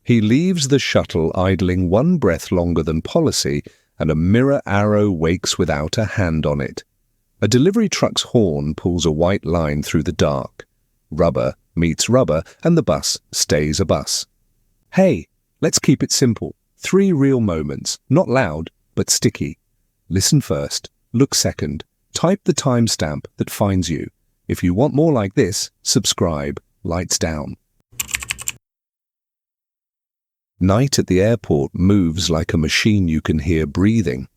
He leaves the shuttle idling one breath longer than policy, and a mirror arrow wakes without a hand on it. A delivery truck's horn pulls a white line through the dark. Rubber meets rubber, and the bus stays a bus. Hey, let's keep it simple. 3 real moments, not loud, but sticky. Listen first, look second, type the timestamp that finds you. If you want more like this, subscribe. Lights down. Night at the airport moves like a machine you can hear breathing.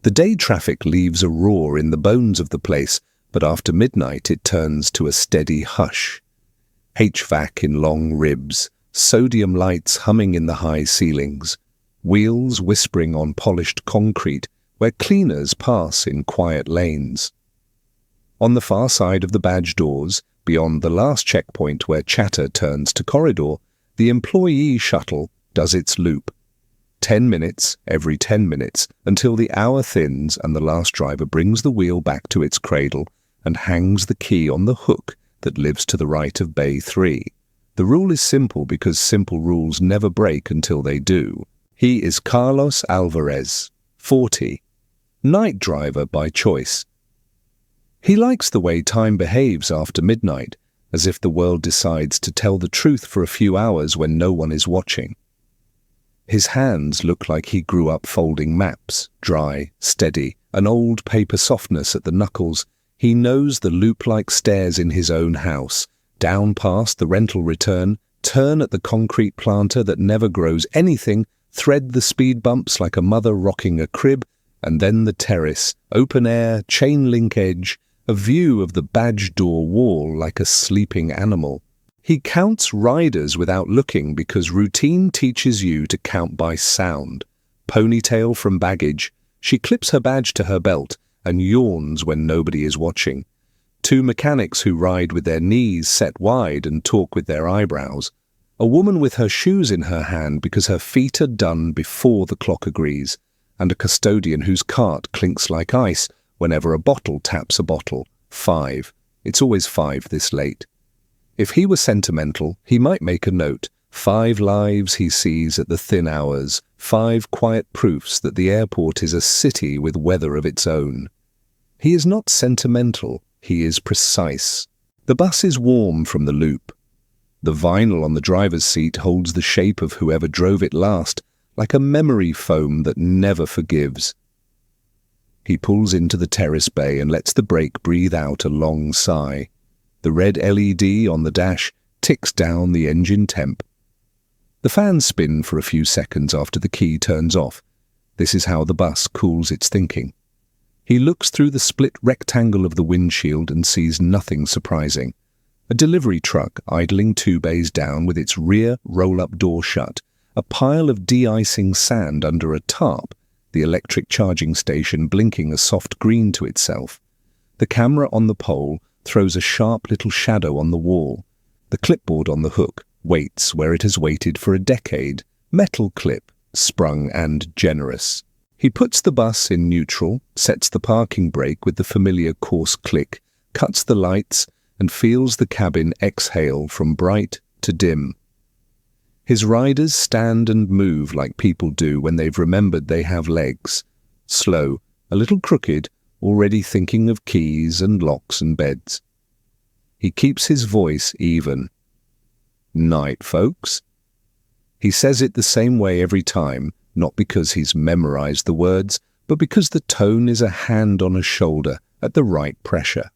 The day traffic leaves a roar in the bones of the place, but after midnight it turns to a steady hush. HVAC in long ribs, sodium lights humming in the high ceilings, wheels whispering on polished concrete where cleaners pass in quiet lanes. On the far side of the badge doors, beyond the last checkpoint where chatter turns to corridor, the employee shuttle does its loop. 10 minutes every 10 minutes until the hour thins and the last driver brings the wheel back to its cradle and hangs the key on the hook that lives to the right of Bay 3. The rule is simple because simple rules never break until they do. He is Carlos Alvarez, 40, night driver by choice. He likes the way time behaves after midnight, as if the world decides to tell the truth for a few hours when no one is watching. His hands look like he grew up folding maps, dry, steady, an old paper softness at the knuckles. He knows the loop-like stairs in his own house, down past the rental return, turn at the concrete planter that never grows anything, thread the speed bumps like a mother rocking a crib, and then the terrace, open air, chain link edge, a view of the badge door wall like a sleeping animal. He counts riders without looking because routine teaches you to count by sound. Ponytail from baggage, she clips her badge to her belt and yawns when nobody is watching. 2 mechanics who ride with their knees set wide and talk with their eyebrows. A woman with her shoes in her hand because her feet are done before the clock agrees. And a custodian whose cart clinks like ice whenever a bottle taps a bottle. 5. It's always 5 this late. If he were sentimental, he might make a note. 5 lives he sees at the thin hours. 5 quiet proofs that the airport is a city with weather of its own. He is not sentimental, he is precise. The bus is warm from the loop. The vinyl on the driver's seat holds the shape of whoever drove it last, like a memory foam that never forgives. He pulls into the terrace bay and lets the brake breathe out a long sigh. The red LED on the dash ticks down the engine temp. The fans spin for a few seconds after the key turns off. This is how the bus cools its thinking. He looks through the split rectangle of the windshield and sees nothing surprising. A delivery truck idling 2 bays down with its rear roll-up door shut, a pile of de-icing sand under a tarp, the electric charging station blinking a soft green to itself. The camera on the pole throws a sharp little shadow on the wall. The clipboard on the hook waits where it has waited for a decade, metal clip, sprung and generous. He puts the bus in neutral, sets the parking brake with the familiar coarse click, cuts the lights, and feels the cabin exhale from bright to dim. His riders stand and move like people do when they've remembered they have legs. Slow, a little crooked, already thinking of keys and locks and beds. He keeps his voice even. Night, folks. He says it the same way every time, not because he's memorized the words, but because the tone is a hand on a shoulder at the right pressure.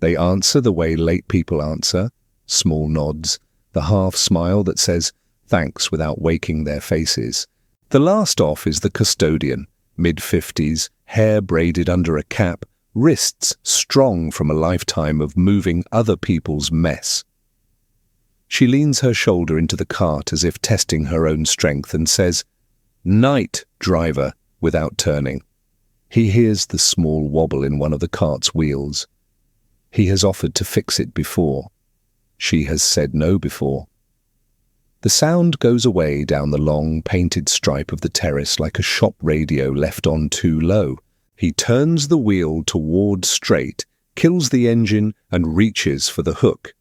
They answer the way late people answer, small nods, the half smile that says thanks without waking their faces. The last off is the custodian, mid-50s, hair braided under a cap, wrists strong from a lifetime of moving other people's mess. She leans her shoulder into the cart as if testing her own strength and says, "Night, driver," without turning. He hears the small wobble in one of the cart's wheels. He has offered to fix it before. She has said no before. The sound goes away down the long, painted stripe of the terrace like a shop radio left on too low. He turns the wheel toward straight, kills the engine, and reaches for the hook.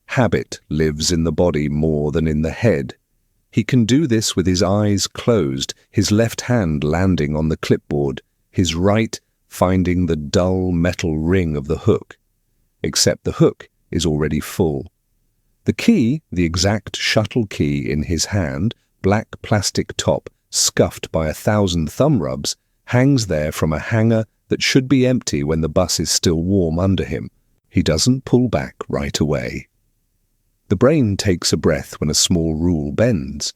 Habit lives in the body more than in the head. He can do this with his eyes closed, his left hand landing on the clipboard, his right finding the dull metal ring of the hook. Except the hook is already full. The key, the exact shuttle key in his hand, black plastic top, scuffed by 1,000 thumb rubs, hangs there from a hanger that should be empty when the bus is still warm under him. He doesn't pull back right away. The brain takes a breath when a small rule bends.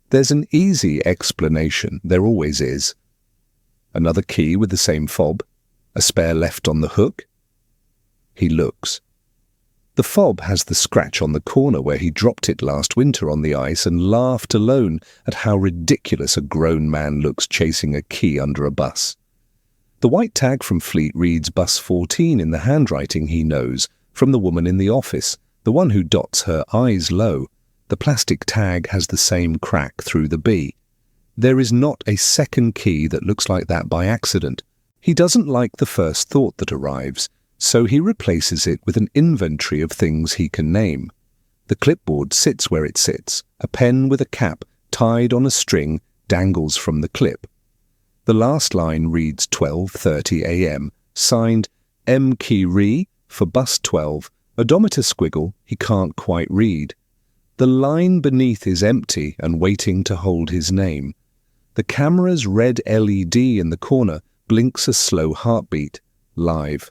There's an easy explanation, there always is. Another key with the same fob, a spare left on the hook. He looks. The fob has the scratch on the corner where he dropped it last winter on the ice and laughed alone at how ridiculous a grown man looks chasing a key under a bus. The white tag from Fleet reads Bus 14 in the handwriting he knows from the woman in the office, the one who dots her eyes low. The plastic tag has the same crack through the B. There is not a second key that looks like that by accident. He doesn't like the first thought that arrives, so he replaces it with an inventory of things he can name. The clipboard sits where it sits. A pen with a cap tied on a string dangles from the clip. The last line reads 12:30 a.m., signed M. Key Re for Bus 12, odometer squiggle he can't quite read. The line beneath is empty and waiting to hold his name. The camera's red LED in the corner blinks a slow heartbeat, live.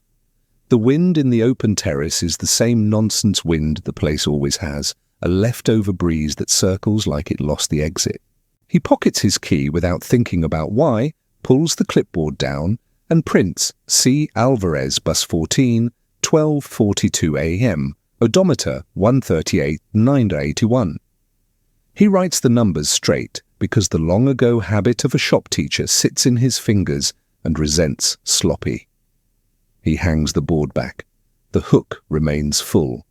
The wind in the open terrace is the same nonsense wind the place always has, a leftover breeze that circles like it lost the exit. He pockets his key without thinking about why, pulls the clipboard down, and prints C. Alvarez, Bus 14, 12:42 a.m., odometer 138-981. He writes the numbers straight because the long-ago habit of a shop teacher sits in his fingers and resents sloppy. He hangs the board back. The hook remains full.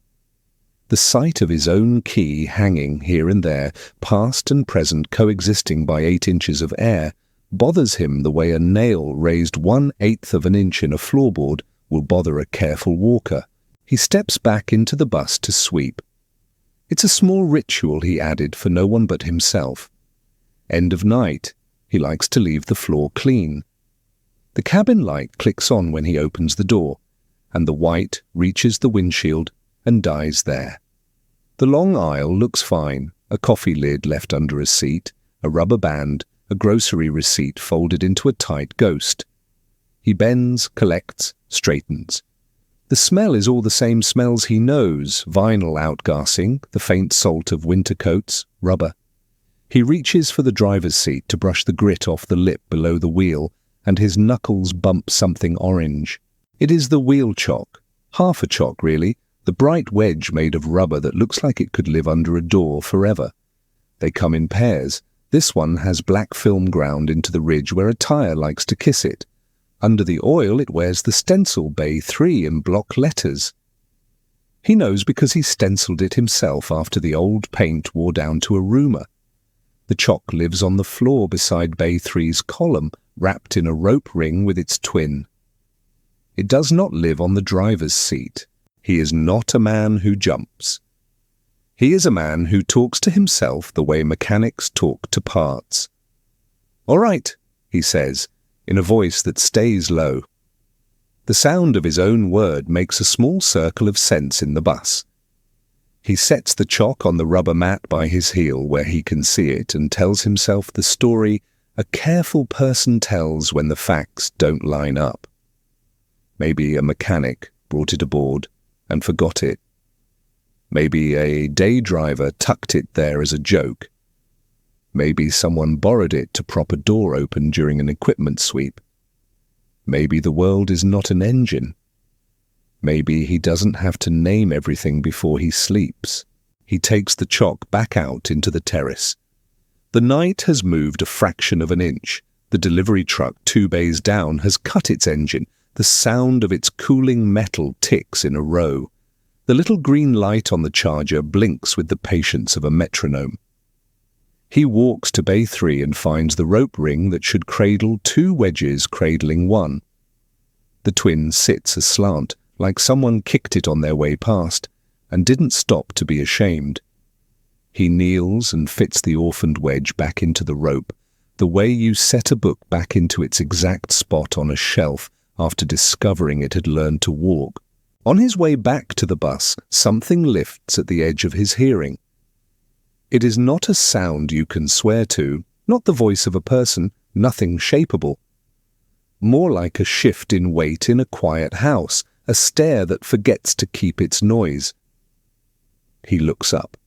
The sight of his own key hanging here and there, past and present coexisting by 8 inches of air, bothers him the way a nail raised 1/8 of an inch in a floorboard will bother a careful walker. He steps back into the bus to sweep. It's a small ritual he added for no one but himself. End of night, he likes to leave the floor clean. The cabin light clicks on when he opens the door, and the white reaches the windshield and dies there. The long aisle looks fine, a coffee lid left under a seat, a rubber band, a grocery receipt folded into a tight ghost. He bends, collects, straightens. The smell is all the same smells he knows, vinyl outgassing, the faint salt of winter coats, rubber. He reaches for the driver's seat to brush the grit off the lip below the wheel, and his knuckles bump something orange. It is the wheel chock. Half a chock, really, the bright wedge made of rubber that looks like it could live under a door forever. They come in pairs. This one has black film ground into the ridge where a tire likes to kiss it. Under the oil it wears the stencil Bay 3 in block letters. He knows because he stenciled it himself after the old paint wore down to a rumour. The chock lives on the floor beside Bay 3's column, wrapped in a rope ring with its twin. It does not live on the driver's seat. He is not a man who jumps. He is a man who talks to himself the way mechanics talk to parts. "All right," he says, in a voice that stays low. The sound of his own word makes a small circle of sense in the bus. He sets the chock on the rubber mat by his heel where he can see it and tells himself the story a careful person tells when the facts don't line up. Maybe a mechanic brought it aboard and forgot it. Maybe a day driver tucked it there as a joke. Maybe someone borrowed it to prop a door open during an equipment sweep. Maybe the world is not an engine. Maybe he doesn't have to name everything before he sleeps. He takes the chock back out into the terrace. The night has moved a fraction of an inch. The delivery truck 2 bays down has cut its engine. The sound of its cooling metal ticks in a row. The little green light on the charger blinks with the patience of a metronome. He walks to Bay 3 and finds the rope ring that should cradle 2 wedges cradling 1. The twin sits aslant, like someone kicked it on their way past, and didn't stop to be ashamed. He kneels and fits the orphaned wedge back into the rope, the way you set a book back into its exact spot on a shelf after discovering it had learned to walk. On his way back to the bus, something lifts at the edge of his hearing. It is not a sound you can swear to, not the voice of a person, nothing shapeable. More like a shift in weight in a quiet house, a stare that forgets to keep its noise. He looks up.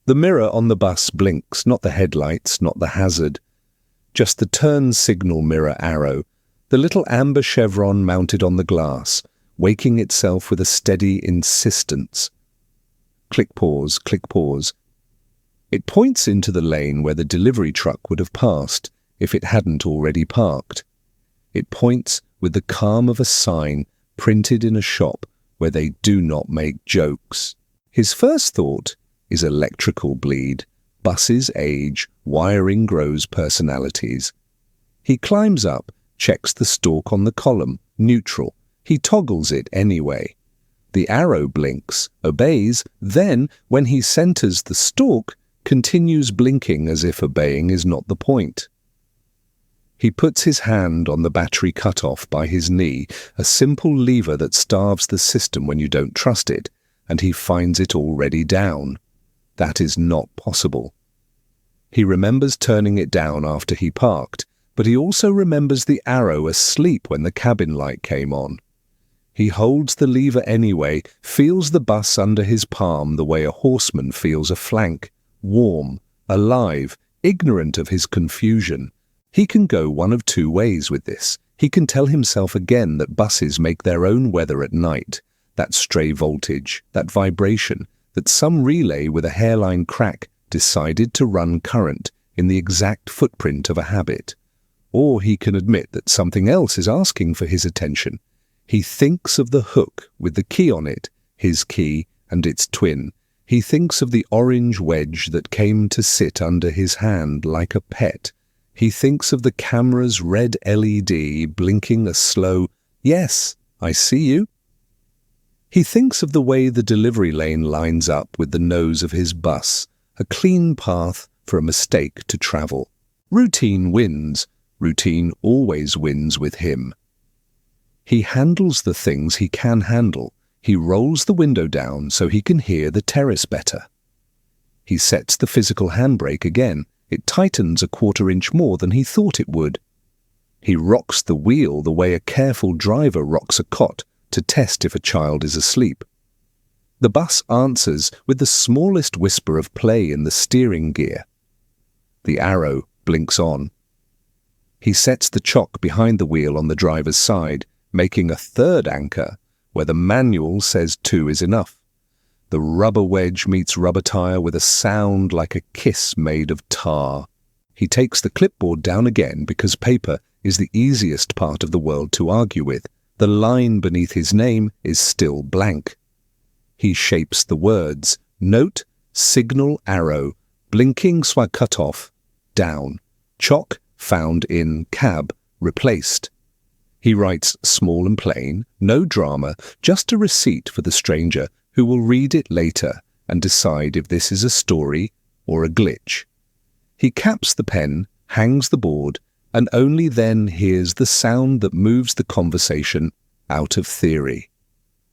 The mirror on the bus blinks, not the headlights, not the hazard, just the turn signal mirror arrow, the little amber chevron mounted on the glass, waking itself with a steady insistence. Click pause, click pause. It points into the lane where the delivery truck would have passed if it hadn't already parked. It points with the calm of a sign printed in a shop where they do not make jokes. His first thought is electrical bleed, buses age, wiring grows personalities. He climbs up, checks the stalk on the column, neutral. He toggles it anyway. The arrow blinks, obeys, then, when he centers the stalk, continues blinking as if obeying is not the point. He puts his hand on the battery cutoff by his knee, a simple lever that starves the system when you don't trust it, and he finds it already down. That is not possible. He remembers turning it down after he parked, but he also remembers the arrow asleep when the cabin light came on. He holds the lever anyway, feels the bus under his palm the way a horseman feels a flank, warm, alive, ignorant of his confusion. He can go one of two ways with this. He can tell himself again that buses make their own weather at night, that stray voltage, that vibration, that some relay with a hairline crack decided to run current in the exact footprint of a habit. Or he can admit that something else is asking for his attention. He thinks of the hook with the key on it, his key and its twin. He thinks of the orange wedge that came to sit under his hand like a pet. He thinks of the camera's red LED blinking a slow, "Yes, I see you." He thinks of the way the delivery lane lines up with the nose of his bus, a clean path for a mistake to travel. Routine wins. Routine always wins with him. He handles the things he can handle. He rolls the window down so he can hear the terrace better. He sets the physical handbrake again. It tightens a quarter-inch more than he thought it would. He rocks the wheel the way a careful driver rocks a cot to test if a child is asleep. The bus answers with the smallest whisper of play in the steering gear. The arrow blinks on. He sets the chock behind the wheel on the driver's side, making a third anchor where the manual says 2 is enough. The rubber wedge meets rubber tire with a sound like a kiss made of tar. He takes the clipboard down again because paper is the easiest part of the world to argue with. The line beneath his name is still blank. He shapes the words: note, signal, arrow, blinking swag cut off, down, chock found in cab, replaced. He writes small and plain, no drama, just a receipt for the stranger who will read it later and decide if this is a story or a glitch. He caps the pen, hangs the board, and only then hears the sound that moves the conversation out of theory.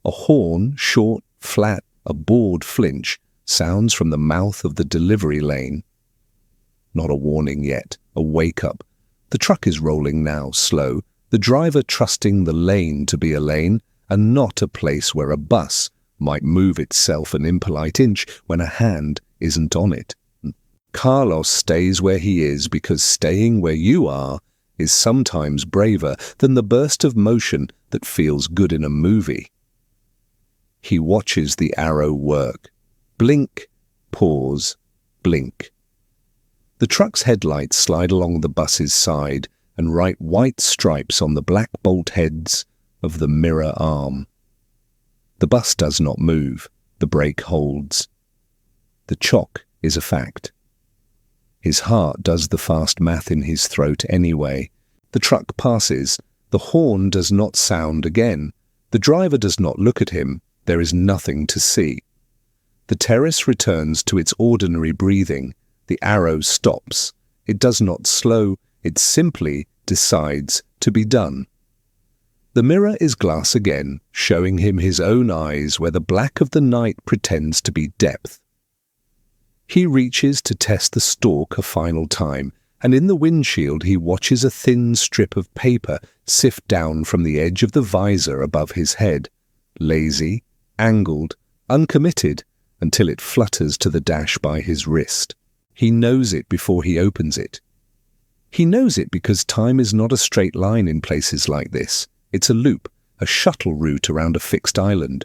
A horn, short, flat, a bored flinch, sounds from the mouth of the delivery lane. Not a warning yet, a wake-up. The truck is rolling now, slow, the driver trusting the lane to be a lane and not a place where a bus might move itself an impolite inch when a hand isn't on it. Carlos stays where he is because staying where you are is sometimes braver than the burst of motion that feels good in a movie. He watches the arrow work. Blink, pause, blink. The truck's headlights slide along the bus's side and write white stripes on the black bolt heads of the mirror arm. The bus does not move. The brake holds. The chock is a fact. His heart does the fast math in his throat anyway. The truck passes. The horn does not sound again. The driver does not look at him. There is nothing to see. The terrace returns to its ordinary breathing. The arrow stops. It does not slow, it simply decides to be done. The mirror is glass again, showing him his own eyes where the black of the night pretends to be depth. He reaches to test the stalk a final time, and in the windshield he watches a thin strip of paper sift down from the edge of the visor above his head, lazy, angled, uncommitted, until it flutters to the dash by his wrist. He knows it before he opens it. He knows it because time is not a straight line in places like this. It's a loop, a shuttle route around a fixed island.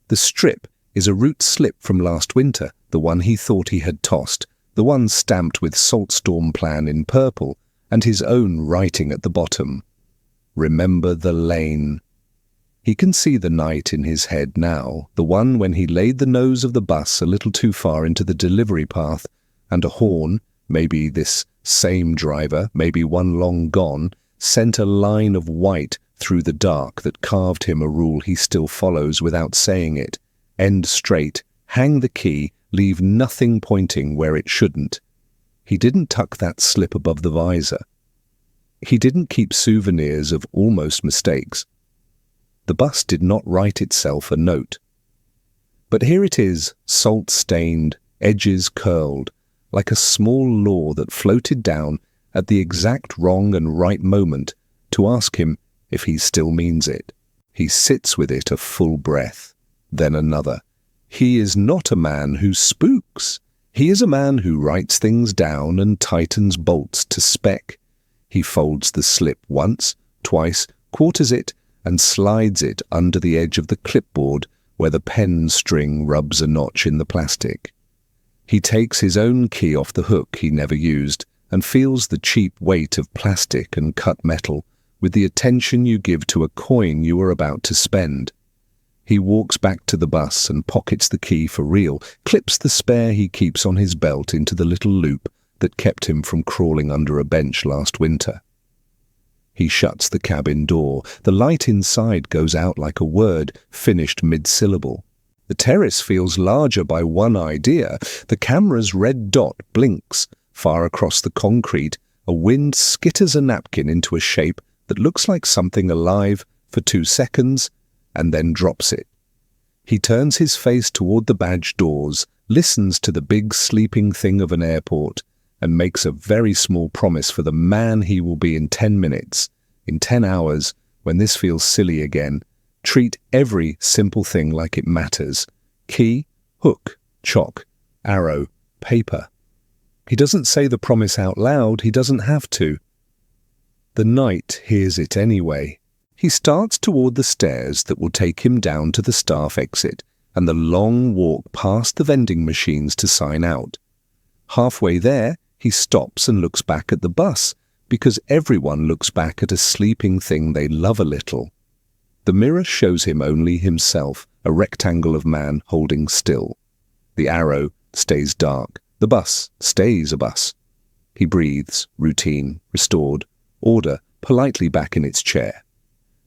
The strip is a route slip from last winter, the one he thought he had tossed, the one stamped with Saltstorm Plan in purple, and his own writing at the bottom. Remember the lane. He can see the night in his head now, the one when he laid the nose of the bus a little too far into the delivery path, and a horn, maybe this same driver, maybe one long gone, sent a line of white through the dark that carved him a rule he still follows without saying it. End straight, hang the key, leave nothing pointing where it shouldn't. He didn't tuck that slip above the visor. He didn't keep souvenirs of almost mistakes. The bus did not write itself a note. But here it is, salt-stained, edges curled, like a small law that floated down at the exact wrong and right moment to ask him if he still means it. He sits with it a full breath, then another. He is not a man who spooks. He is a man who writes things down and tightens bolts to spec. He folds the slip once, twice, quarters it, and slides it under the edge of the clipboard where the pen string rubs a notch in the plastic. He takes his own key off the hook he never used and feels the cheap weight of plastic and cut metal with the attention you give to a coin you are about to spend. He walks back to the bus and pockets the key for real, clips the spare he keeps on his belt into the little loop that kept him from crawling under a bench last winter. He shuts the cabin door. The light inside goes out like a word, finished mid-syllable. The terrace feels larger by one idea. The camera's red dot blinks. Far across the concrete, a wind skitters a napkin into a shape that looks like something alive for 2 seconds, and then drops it. He turns his face toward the badge doors, listens to the big sleeping thing of an airport, and makes a very small promise for the man he will be in 10 minutes, in 10 hours, when this feels silly again. Treat every simple thing like it matters. Key, hook, chalk, arrow, paper. He doesn't say the promise out loud, he doesn't have to. The night hears it anyway. He starts toward the stairs that will take him down to the staff exit and the long walk past the vending machines to sign out. Halfway there, he stops and looks back at the bus, because everyone looks back at a sleeping thing they love a little. The mirror shows him only himself, a rectangle of man holding still. The arrow stays dark. The bus stays a bus. He breathes, routine, restored, order, politely back in its chair.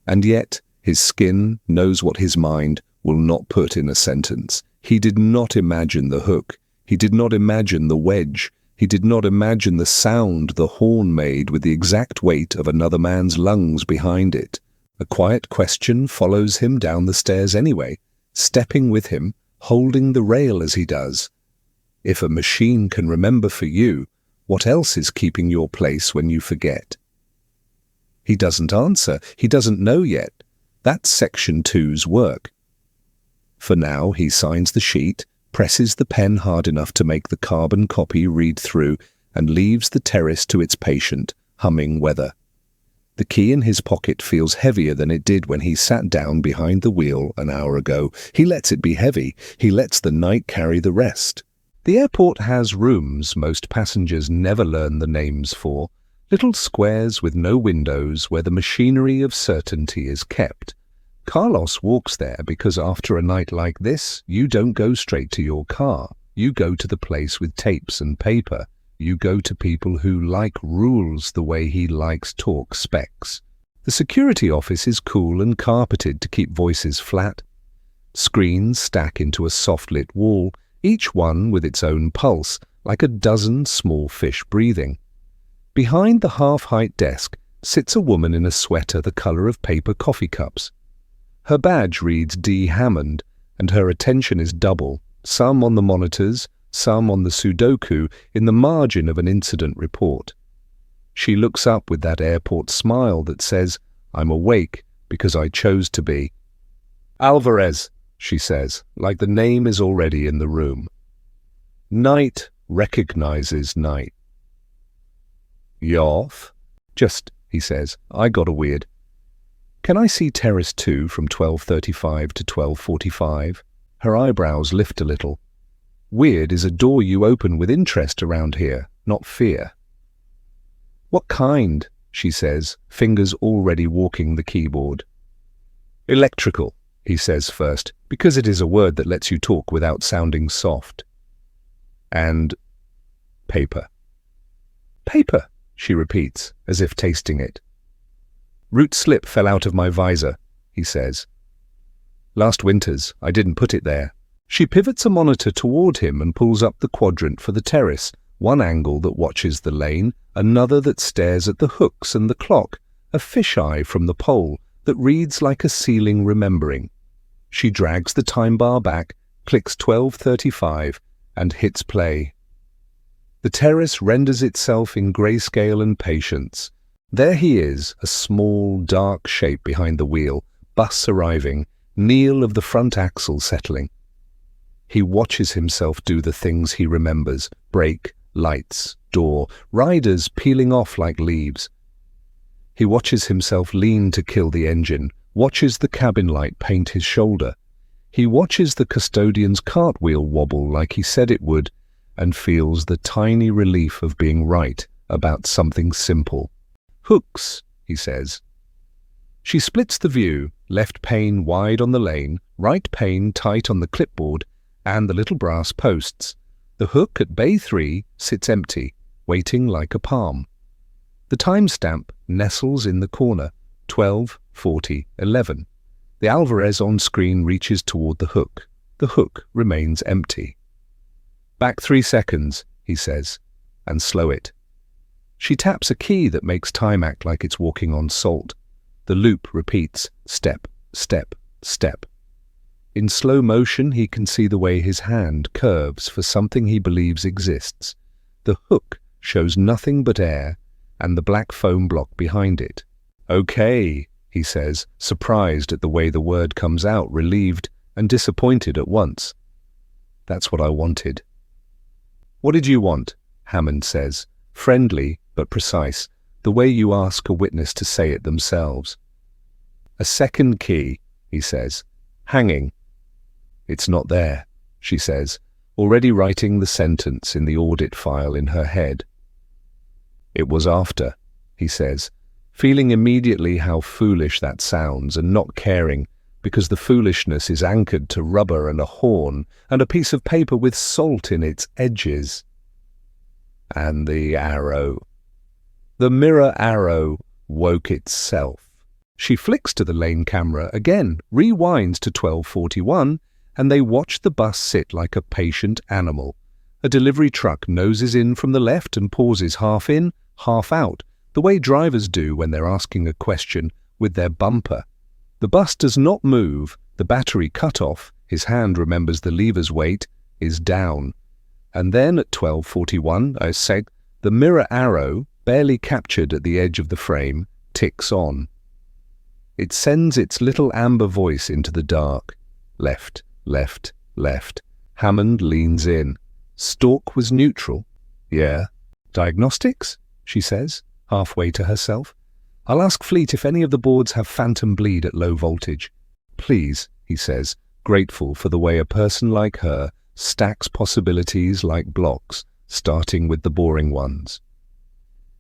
And yet, his skin knows what his mind will not put in a sentence. He did not imagine the hook. He did not imagine the wedge. He did not imagine the sound the horn made with the exact weight of another man's lungs behind it. A quiet question follows him down the stairs anyway, stepping with him, holding the rail as he does. If a machine can remember for you, what else is keeping your place when you forget? He doesn't answer. He doesn't know yet. That's Section 2's work. For now, he signs the sheet, presses the pen hard enough to make the carbon copy read through, and leaves the terrace to its patient, humming weather. The key in his pocket feels heavier than it did when he sat down behind the wheel an hour ago. He lets it be heavy. He lets the night carry the rest. The airport has rooms most passengers never learn the names for, little squares with no windows where the machinery of certainty is kept. Carlos walks there because after a night like this, you don't go straight to your car. You go to the place with tapes and paper. You go to people who like rules the way he likes talk specs. The security office is cool and carpeted to keep voices flat. Screens stack into a soft-lit wall, each one with its own pulse, like a dozen small fish breathing. Behind the half-height desk sits a woman in a sweater the color of paper coffee cups. Her badge reads D. Hammond, and her attention is double, some on the monitors, some on the Sudoku in the margin of an incident report. She looks up with that airport smile that says, "I'm awake because I chose to be." "Alvarez," she says, like the name is already in the room. Night recognizes night. "You off?" "Just," he says, "I got a weird. Can I see Terrace 2 from 12:35 to 12:45? Her eyebrows lift a little. "Weird is a door you open with interest around here, not fear." "What kind?" she says, fingers already walking the keyboard. "Electrical," he says first, because it is a word that lets you talk without sounding soft. "And paper." "Paper," she repeats, as if tasting it. "Root slip fell out of my visor," he says. "Last winter's. I didn't put it there." She pivots a monitor toward him and pulls up the quadrant for the terrace, one angle that watches the lane, another that stares at the hooks and the clock, a fisheye from the pole that reads like a ceiling remembering. She drags the time bar back, clicks 12:35, and hits play. The terrace renders itself in grayscale and patience. There he is, a small, dark shape behind the wheel, bus arriving, kneel of the front axle settling. He watches himself do the things he remembers: brake, lights, door, riders peeling off like leaves. He watches himself lean to kill the engine, watches the cabin light paint his shoulder. He watches the custodian's cartwheel wobble like he said it would, and feels the tiny relief of being right about something simple. "Hooks," he says. She splits the view, left pane wide on the lane, right pane tight on the clipboard and the little brass posts. The hook at bay 3 sits empty, waiting like a palm. The timestamp nestles in the corner, 12:40:11. The Alvarez on screen reaches toward the hook. The hook remains empty. "Back 3 seconds, he says, "and slow it." She taps a key that makes time act like it's walking on salt. The loop repeats, step, step, step. In slow motion, he can see the way his hand curves for something he believes exists. The hook shows nothing but air and the black foam block behind it. "Okay," he says, surprised at the way the word comes out, relieved and disappointed at once. "That's what I wanted." "What did you want?" Hammond says, friendly but precise, the way you ask a witness to say it themselves. "A second key," he says, "hanging." "It's not there," she says, already writing the sentence in the audit file in her head. "It was after," he says, feeling immediately how foolish that sounds and not caring, because the foolishness is anchored to rubber and a horn and a piece of paper with salt in its edges. And the arrow. The mirror arrow woke itself. She flicks to the lane camera again, rewinds to 12:41, and they watch the bus sit like a patient animal. A delivery truck noses in from the left and pauses half in, half out, the way drivers do when they're asking a question with their bumper. The bus does not move, the battery cut off, his hand remembers the lever's weight, is down. And then at 12:41, the mirror arrow, barely captured at the edge of the frame, ticks on. It sends its little amber voice into the dark. Left, left, left. Hammond leans in. Stalk was neutral. Yeah. Diagnostics? She says, halfway to herself. I'll ask Fleet if any of the boards have phantom bleed at low voltage. Please, he says, grateful for the way a person like her stacks possibilities like blocks, starting with the boring ones.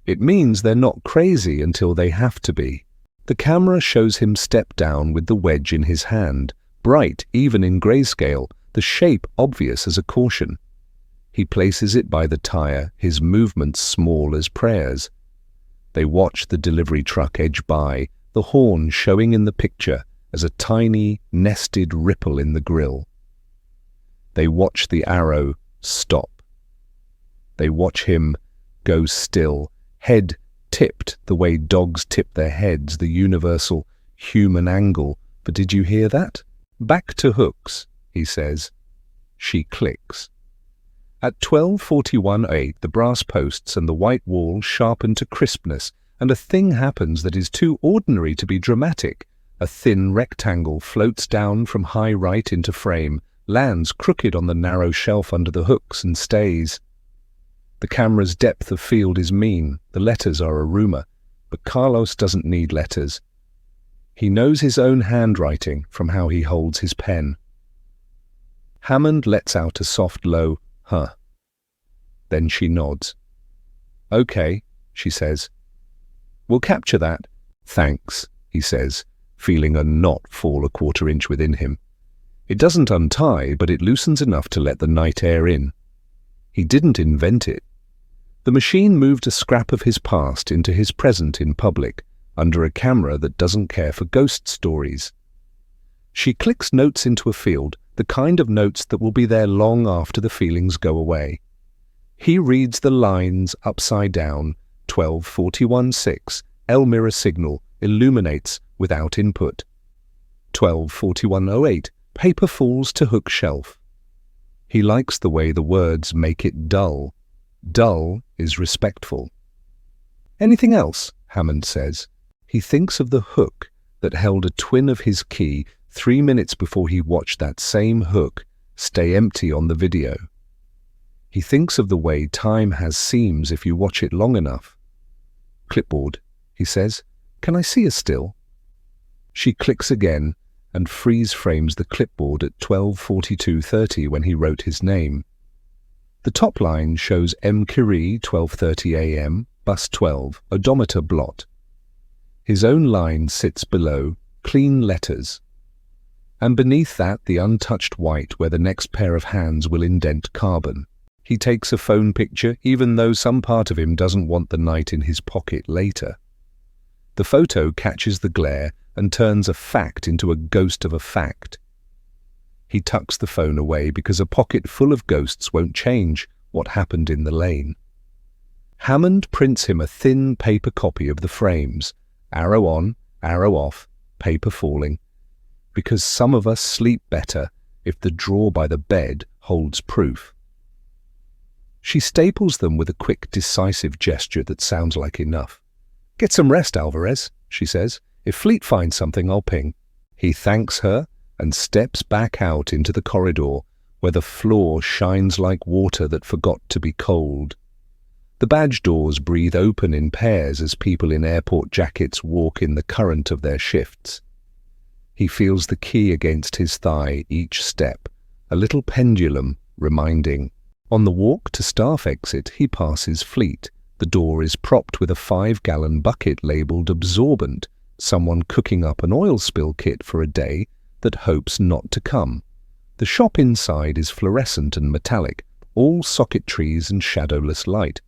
It means they're not crazy until they have to be. The camera shows him step down with the wedge in his hand, bright even in grayscale, the shape obvious as a caution. He places it by the tire, his movements small as prayers. They watch the delivery truck edge by, the horn showing in the picture, as a tiny, nested ripple in the grill. They watch the arrow stop. They watch him go still, head tipped the way dogs tip their heads, the universal human angle. But did you hear that? Back to hooks, he says. She clicks. At 12:41:08, the brass posts and the white wall sharpen to crispness, and a thing happens that is too ordinary to be dramatic. A thin rectangle floats down from high right into frame, lands crooked on the narrow shelf under the hooks, and stays. The camera's depth of field is mean. The letters are a rumor, but Carlos doesn't need letters. He knows his own handwriting from how he holds his pen. Hammond lets out a soft, low, huh. Then she nods. Okay, she says. We'll capture that. Thanks, he says, feeling a knot fall a quarter-inch within him. It doesn't untie, but it loosens enough to let the night air in. He didn't invent it. The machine moved a scrap of his past into his present in public, under a camera that doesn't care for ghost stories. She clicks notes into a field, the kind of notes that will be there long after the feelings go away. He reads the lines upside down. 12:41:6, Elmira signal, illuminates without input. 12:41:08, paper falls to hook shelf. He likes the way the words make it dull. Dull is respectful. Anything else? Hammond says. He thinks of the hook that held a twin of his key 3 minutes before he watched that same hook stay empty on the video. He thinks of the way time has seams if you watch it long enough. Clipboard, he says. Can I see a still? She clicks again and freeze frames the clipboard at 12:42:30 when he wrote his name. The top line shows M. Curie, 12:30 a.m., bus 12, odometer blot. His own line sits below, clean letters. And beneath that, the untouched white where the next pair of hands will indent carbon. He takes a phone picture, even though some part of him doesn't want the night in his pocket later. The photo catches the glare and turns a fact into a ghost of a fact. He tucks the phone away because a pocket full of ghosts won't change what happened in the lane. Hammond prints him a thin paper copy of the frames, arrow on, arrow off, paper falling, because some of us sleep better if the drawer by the bed holds proof. She staples them with a quick, decisive gesture that sounds like enough. Get some rest, Alvarez, she says. If Fleet finds something, I'll ping. He thanks her and steps back out into the corridor where the floor shines like water that forgot to be cold. The badge doors breathe open in pairs as people in airport jackets walk in the current of their shifts. He feels the key against his thigh each step, a little pendulum reminding. On the walk to staff exit, he passes Fleet. The door is propped with a 5-gallon bucket labelled absorbent, someone cooking up an oil spill kit for a day that hopes not to come. The shop inside is fluorescent and metallic, all socket trees and shadowless light.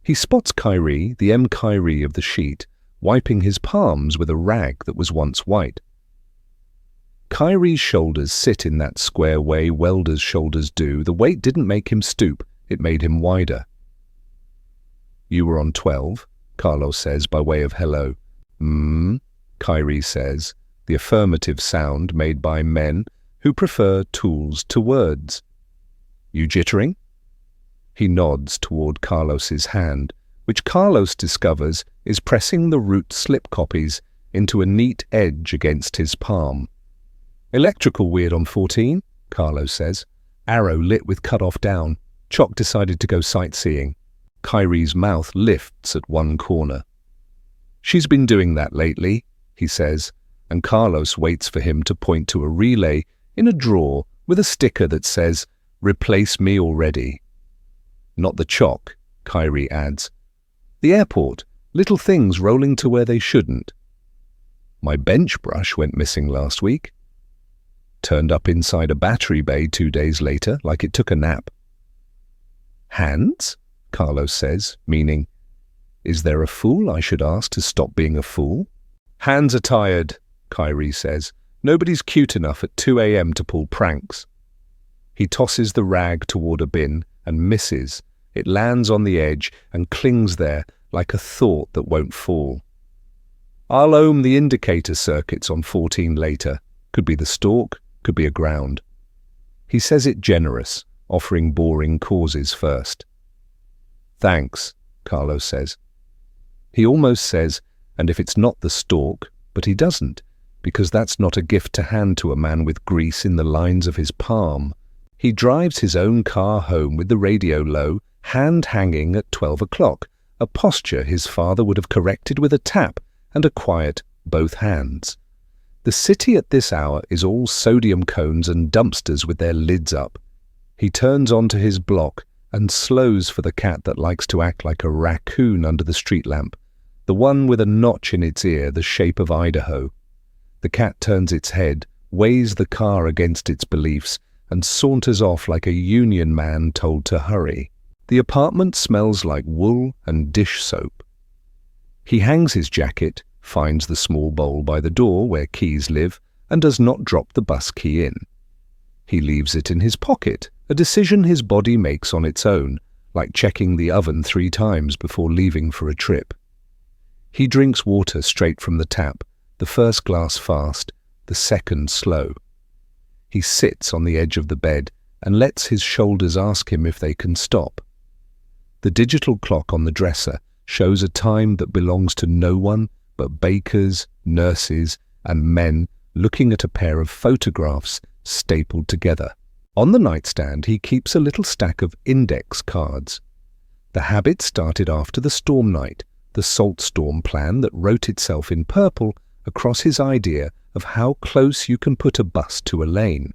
He spots Kyrie, the M. Kyrie of the sheet, wiping his palms with a rag that was once white. Kyrie's shoulders sit in that square way welders' shoulders do. The weight didn't make him stoop, it made him wider. You were on 12, Carlos says by way of hello. Kyrie says, the affirmative sound made by men who prefer tools to words. You jittering? He nods toward Carlos's hand, which Carlos discovers is pressing the root slip copies into a neat edge against his palm. Electrical weird on 14, Carlos says. Arrow lit with cut-off down. Choc decided to go sightseeing. Kyrie's mouth lifts at one corner. She's been doing that lately, he says, and Carlos waits for him to point to a relay in a drawer with a sticker that says, Replace me already. Not the Choc, Kyrie adds. The airport, little things rolling to where they shouldn't. My bench brush went missing last week. Turned up inside a battery bay 2 days later, like it took a nap. Hands? Carlos says, meaning, is there a fool I should ask to stop being a fool? Hands are tired, Kyrie says. "Nobody's cute enough at 2 a.m. to pull pranks." He tosses the rag toward a bin and misses. It lands on the edge and clings there like a thought that won't fall. "I'll ohm the indicator circuits on 14 later. Could be the stalk, could be a ground." He says it generous, offering boring causes first. "Thanks," Carlos says. He almost says, "and if it's not the stalk," but he doesn't, because that's not a gift to hand to a man with grease in the lines of his palm. He drives his own car home with the radio low, hand hanging at 12 o'clock, a posture his father would have corrected with a tap, and a quiet both hands. The city at this hour is all sodium cones and dumpsters with their lids up. He turns onto his block and slows for the cat that likes to act like a raccoon under the street lamp, the one with a notch in its ear the shape of Idaho. The cat turns its head, weighs the car against its beliefs, and saunters off like a union man told to hurry. The apartment smells like wool and dish soap. He hangs his jacket, finds the small bowl by the door where keys live, and does not drop the bus key in. He leaves it in his pocket, a decision his body makes on its own, like checking the oven 3 times before leaving for a trip. He drinks water straight from the tap, the first glass fast, the second slow. He sits on the edge of the bed and lets his shoulders ask him if they can stop. The digital clock on the dresser shows a time that belongs to no one but bakers, nurses, and men looking at a pair of photographs stapled together. On the nightstand he keeps a little stack of index cards. The habit started after the storm night, the salt storm plan that wrote itself in purple across his idea of how close you can put a bus to a lane.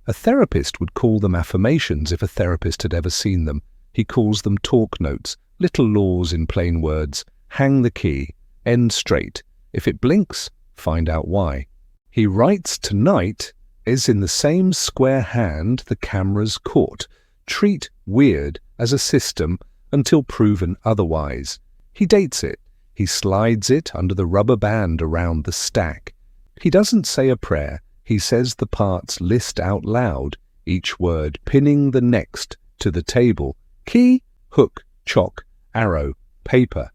A therapist would call them affirmations if a therapist had ever seen them. He calls them talk notes, little laws in plain words. Hang the key, end straight. If it blinks, find out why. He writes tonight is in the same square hand the camera's caught. Treat weird as a system until proven otherwise. He dates it. He slides it under the rubber band around the stack. He doesn't say a prayer. He says the parts list out loud, each word pinning the next to the table. Key, hook, chalk, arrow, paper.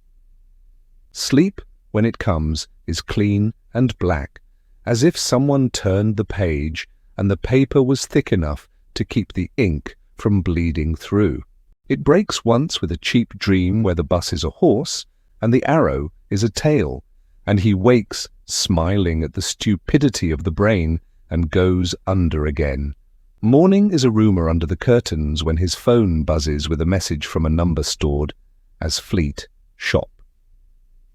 Sleep, when it comes, is clean and black, as if someone turned the page and the paper was thick enough to keep the ink from bleeding through. It breaks once with a cheap dream where the bus is a horse and the arrow is a tail, and he wakes smiling at the stupidity of the brain and goes under again. Morning is a rumor under the curtains when his phone buzzes with a message from a number stored as Fleet Shop.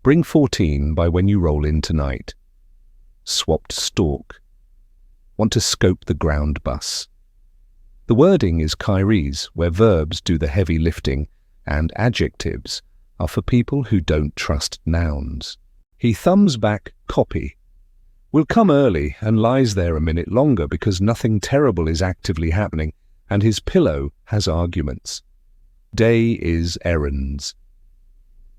Bring 14 by when you roll in tonight. Swapped stalk. Want to scope the ground bus. The wording is Kyrie's, where verbs do the heavy lifting and adjectives are for people who don't trust nouns. He thumbs back copy. Will come early and lies there a minute longer because nothing terrible is actively happening and his pillow has arguments. Day is errands.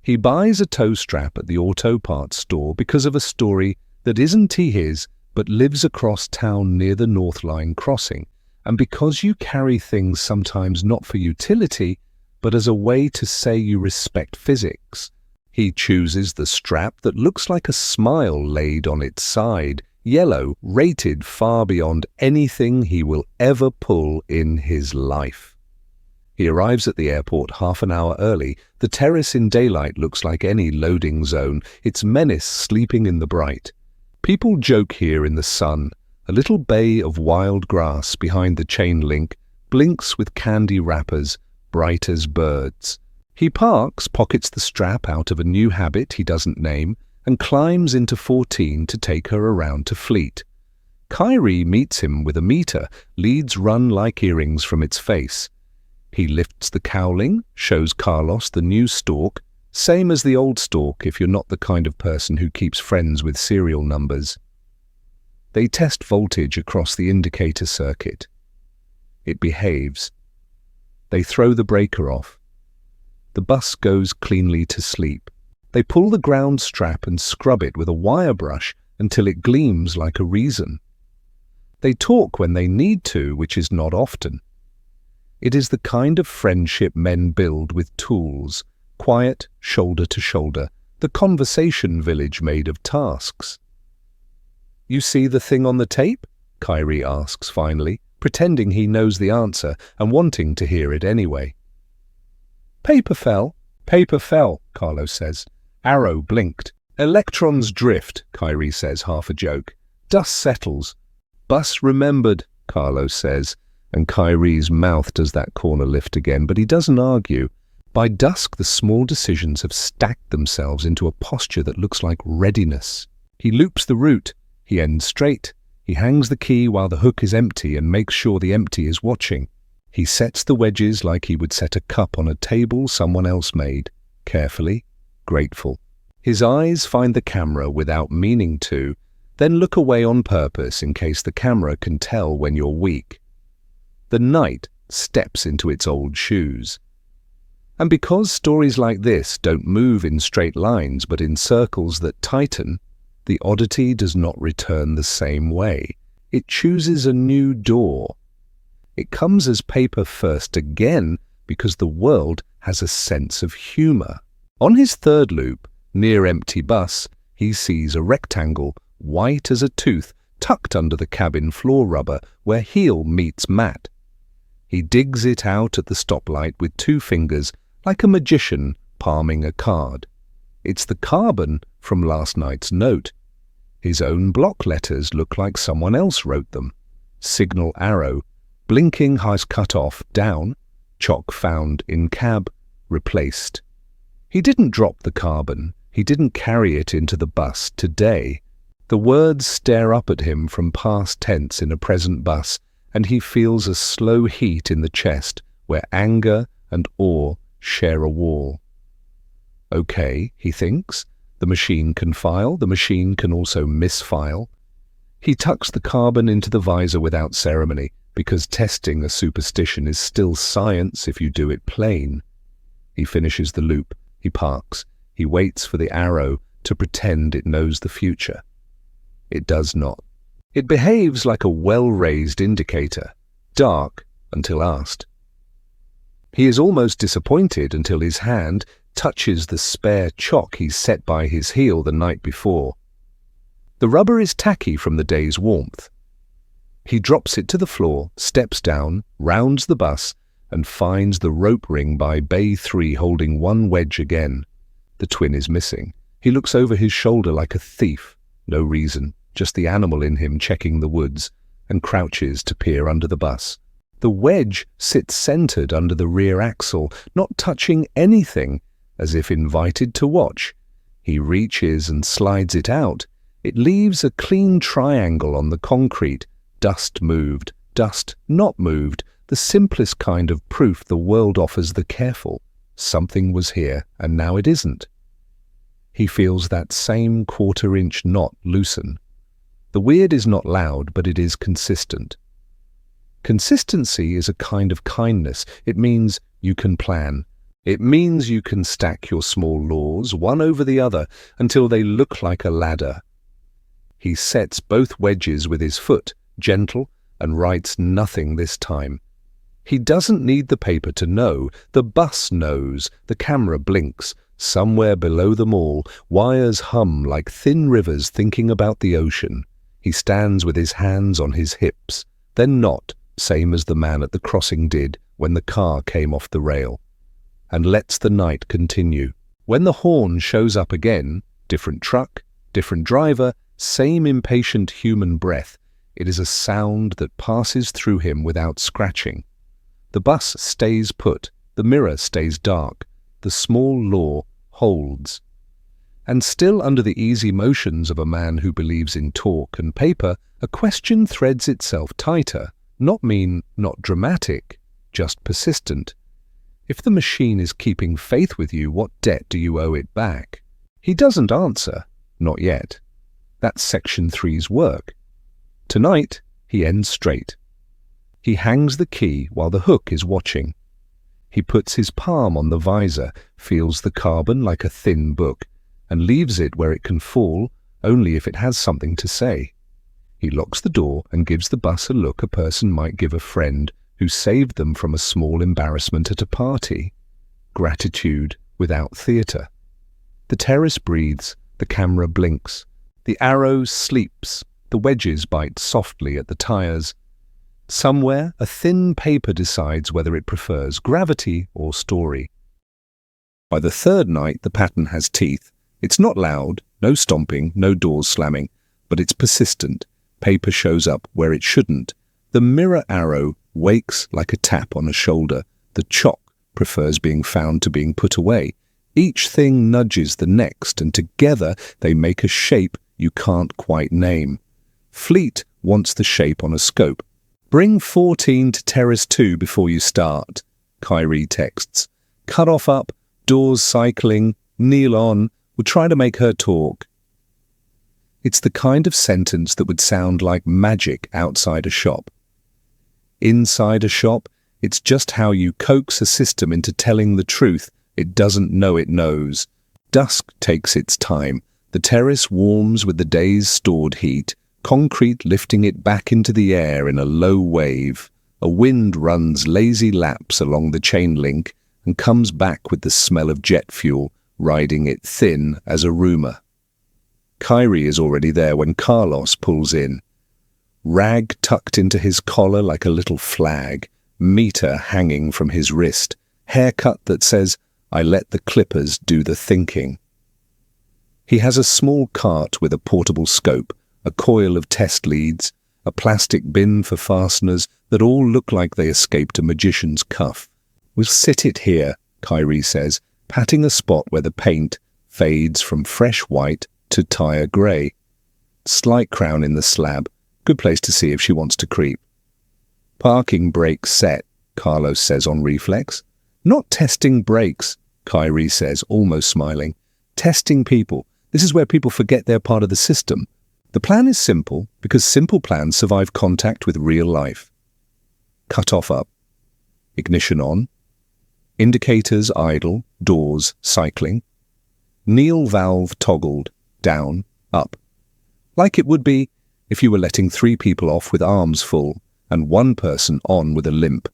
He buys a tow strap at the auto parts store because of a story that isn't his but lives across town near the Northline Crossing, and because you carry things sometimes not for utility but as a way to say you respect physics. He chooses the strap that looks like a smile laid on its side, yellow, rated far beyond anything he will ever pull in his life. He arrives at the airport half an hour early. The terrace in daylight looks like any loading zone, its menace sleeping in the bright. People joke here in the sun. A little bay of wild grass behind the chain link blinks with candy wrappers, bright as birds. He parks, pockets the strap out of a new habit he doesn't name, and climbs into 14 to take her around to Fleet. Kyrie meets him with a meter, leads run like earrings from its face. He lifts the cowling, shows Carlos the new stalk, same as the old stalk if you're not the kind of person who keeps friends with serial numbers. They test voltage across the indicator circuit. It behaves. They throw the breaker off. The bus goes cleanly to sleep. They pull the ground strap and scrub it with a wire brush until it gleams like a reason. They talk when they need to, which is not often. It is the kind of friendship men build with tools, quiet, shoulder to shoulder, the conversation village made of tasks. "You see the thing on the tape?" Kyrie asks finally, pretending he knows the answer and wanting to hear it anyway. Paper fell, Carlos says. Arrow blinked. Electrons drift, Kyrie says, half a joke. Dust settles. Bus remembered, Carlos says, and Kyrie's mouth does that corner lift again, but he doesn't argue. By dusk, the small decisions have stacked themselves into a posture that looks like readiness. He loops the route. He ends straight. He hangs the key while the hook is empty and makes sure the empty is watching. He sets the wedges like he would set a cup on a table someone else made, carefully, grateful. His eyes find the camera without meaning to, then look away on purpose in case the camera can tell when you're weak. The night steps into its old shoes. And because stories like this don't move in straight lines but in circles that tighten, the oddity does not return the same way. It chooses a new door. It comes as paper first again because the world has a sense of humor. On his third loop, near empty bus, he sees a rectangle, white as a tooth, tucked under the cabin floor rubber where heel meets mat. He digs it out at the stoplight with 2 fingers, like a magician palming a card. It's the carbon from last night's note. His own block letters look like someone else wrote them. Signal arrow, blinking has cut off, down, chalk found in cab, replaced. He didn't drop the carbon. He didn't carry it into the bus today. The words stare up at him from past tense in a present bus, and he feels a slow heat in the chest where anger and awe share a wall. Okay, he thinks. The machine can file. The machine can also misfile. He tucks the carbon into the visor without ceremony, because testing a superstition is still science if you do it plain. He finishes the loop. He parks. He waits for the arrow to pretend it knows the future. It does not. It behaves like a well-raised indicator, dark until asked. He is almost disappointed until his hand touches the spare chalk he set by his heel the night before. The rubber is tacky from the day's warmth. He drops it to the floor, steps down, rounds the bus, and finds the rope ring by Bay 3 holding one wedge again. The twin is missing. He looks over his shoulder like a thief. No reason, just the animal in him checking the woods, and crouches to peer under the bus. The wedge sits centered under the rear axle, not touching anything, as if invited to watch. He reaches and slides it out. It leaves a clean triangle on the concrete. Dust moved, dust not moved, the simplest kind of proof the world offers the careful. Something was here, and now it isn't. He feels that same quarter-inch knot loosen. The weird is not loud, but it is consistent. Consistency is a kind of kindness. It means you can plan. It means you can stack your small laws, one over the other, until they look like a ladder. He sets both wedges with his foot, gentle, and writes nothing this time. He doesn't need the paper to know. The bus knows. The camera blinks. Somewhere below them all, wires hum like thin rivers thinking about the ocean. He stands with his hands on his hips, then not, same as the man at the crossing did when the car came off the rail, and lets the night continue. When the horn shows up again, different truck, different driver, same impatient human breath, it is a sound that passes through him without scratching. The bus stays put, the mirror stays dark, the small law holds. And still under the easy motions of a man who believes in talk and paper, a question threads itself tighter, not mean, not dramatic, just persistent. If the machine is keeping faith with you, what debt do you owe it back? He doesn't answer, not yet. That's Section 3's work. Tonight, he ends straight. He hangs the key while the hook is watching. He puts his palm on the visor, feels the carbon like a thin book, and leaves it where it can fall, only if it has something to say. He locks the door and gives the bus a look a person might give a friend who saved them from a small embarrassment at a party. Gratitude without theatre. The terrace breathes, the camera blinks. The arrow sleeps, the wedges bite softly at the tires. Somewhere, a thin paper decides whether it prefers gravity or story. By the third night, the pattern has teeth. It's not loud, no stomping, no doors slamming, but it's persistent. Paper shows up where it shouldn't. The mirror arrow wakes like a tap on a shoulder. The chalk prefers being found to being put away. Each thing nudges the next, and together they make a shape you can't quite name. Fleet wants the shape on a scope. Bring 14 to Terrace 2 before you start, Kyrie texts. Cut off up, doors cycling, kneel on, we'll try to make her talk. It's the kind of sentence that would sound like magic outside a shop. Inside a shop, it's just how you coax a system into telling the truth it doesn't know it knows. Dusk takes its time. The terrace warms with the day's stored heat, concrete lifting it back into the air in a low wave. A wind runs lazy laps along the chain link and comes back with the smell of jet fuel, riding it thin as a rumour. Kyrie is already there when Carlos pulls in. Rag tucked into his collar like a little flag, meter hanging from his wrist, haircut that says, I let the clippers do the thinking. He has a small cart with a portable scope, a coil of test leads, a plastic bin for fasteners that all look like they escaped a magician's cuff. We'll sit it here, Kyrie says, patting a spot where the paint fades from fresh white to tire grey. Slight crown in the slab, good place to see if she wants to creep. Parking brake set, Carlos says on reflex. Not testing brakes, Kyrie says, almost smiling. Testing people. This is where people forget they're part of the system. The plan is simple because simple plans survive contact with real life. Cut off up. Ignition on. Indicators idle, doors cycling. Kneel valve toggled, down, up. Like it would be if you were letting 3 people off with arms full and 1 person on with a limp.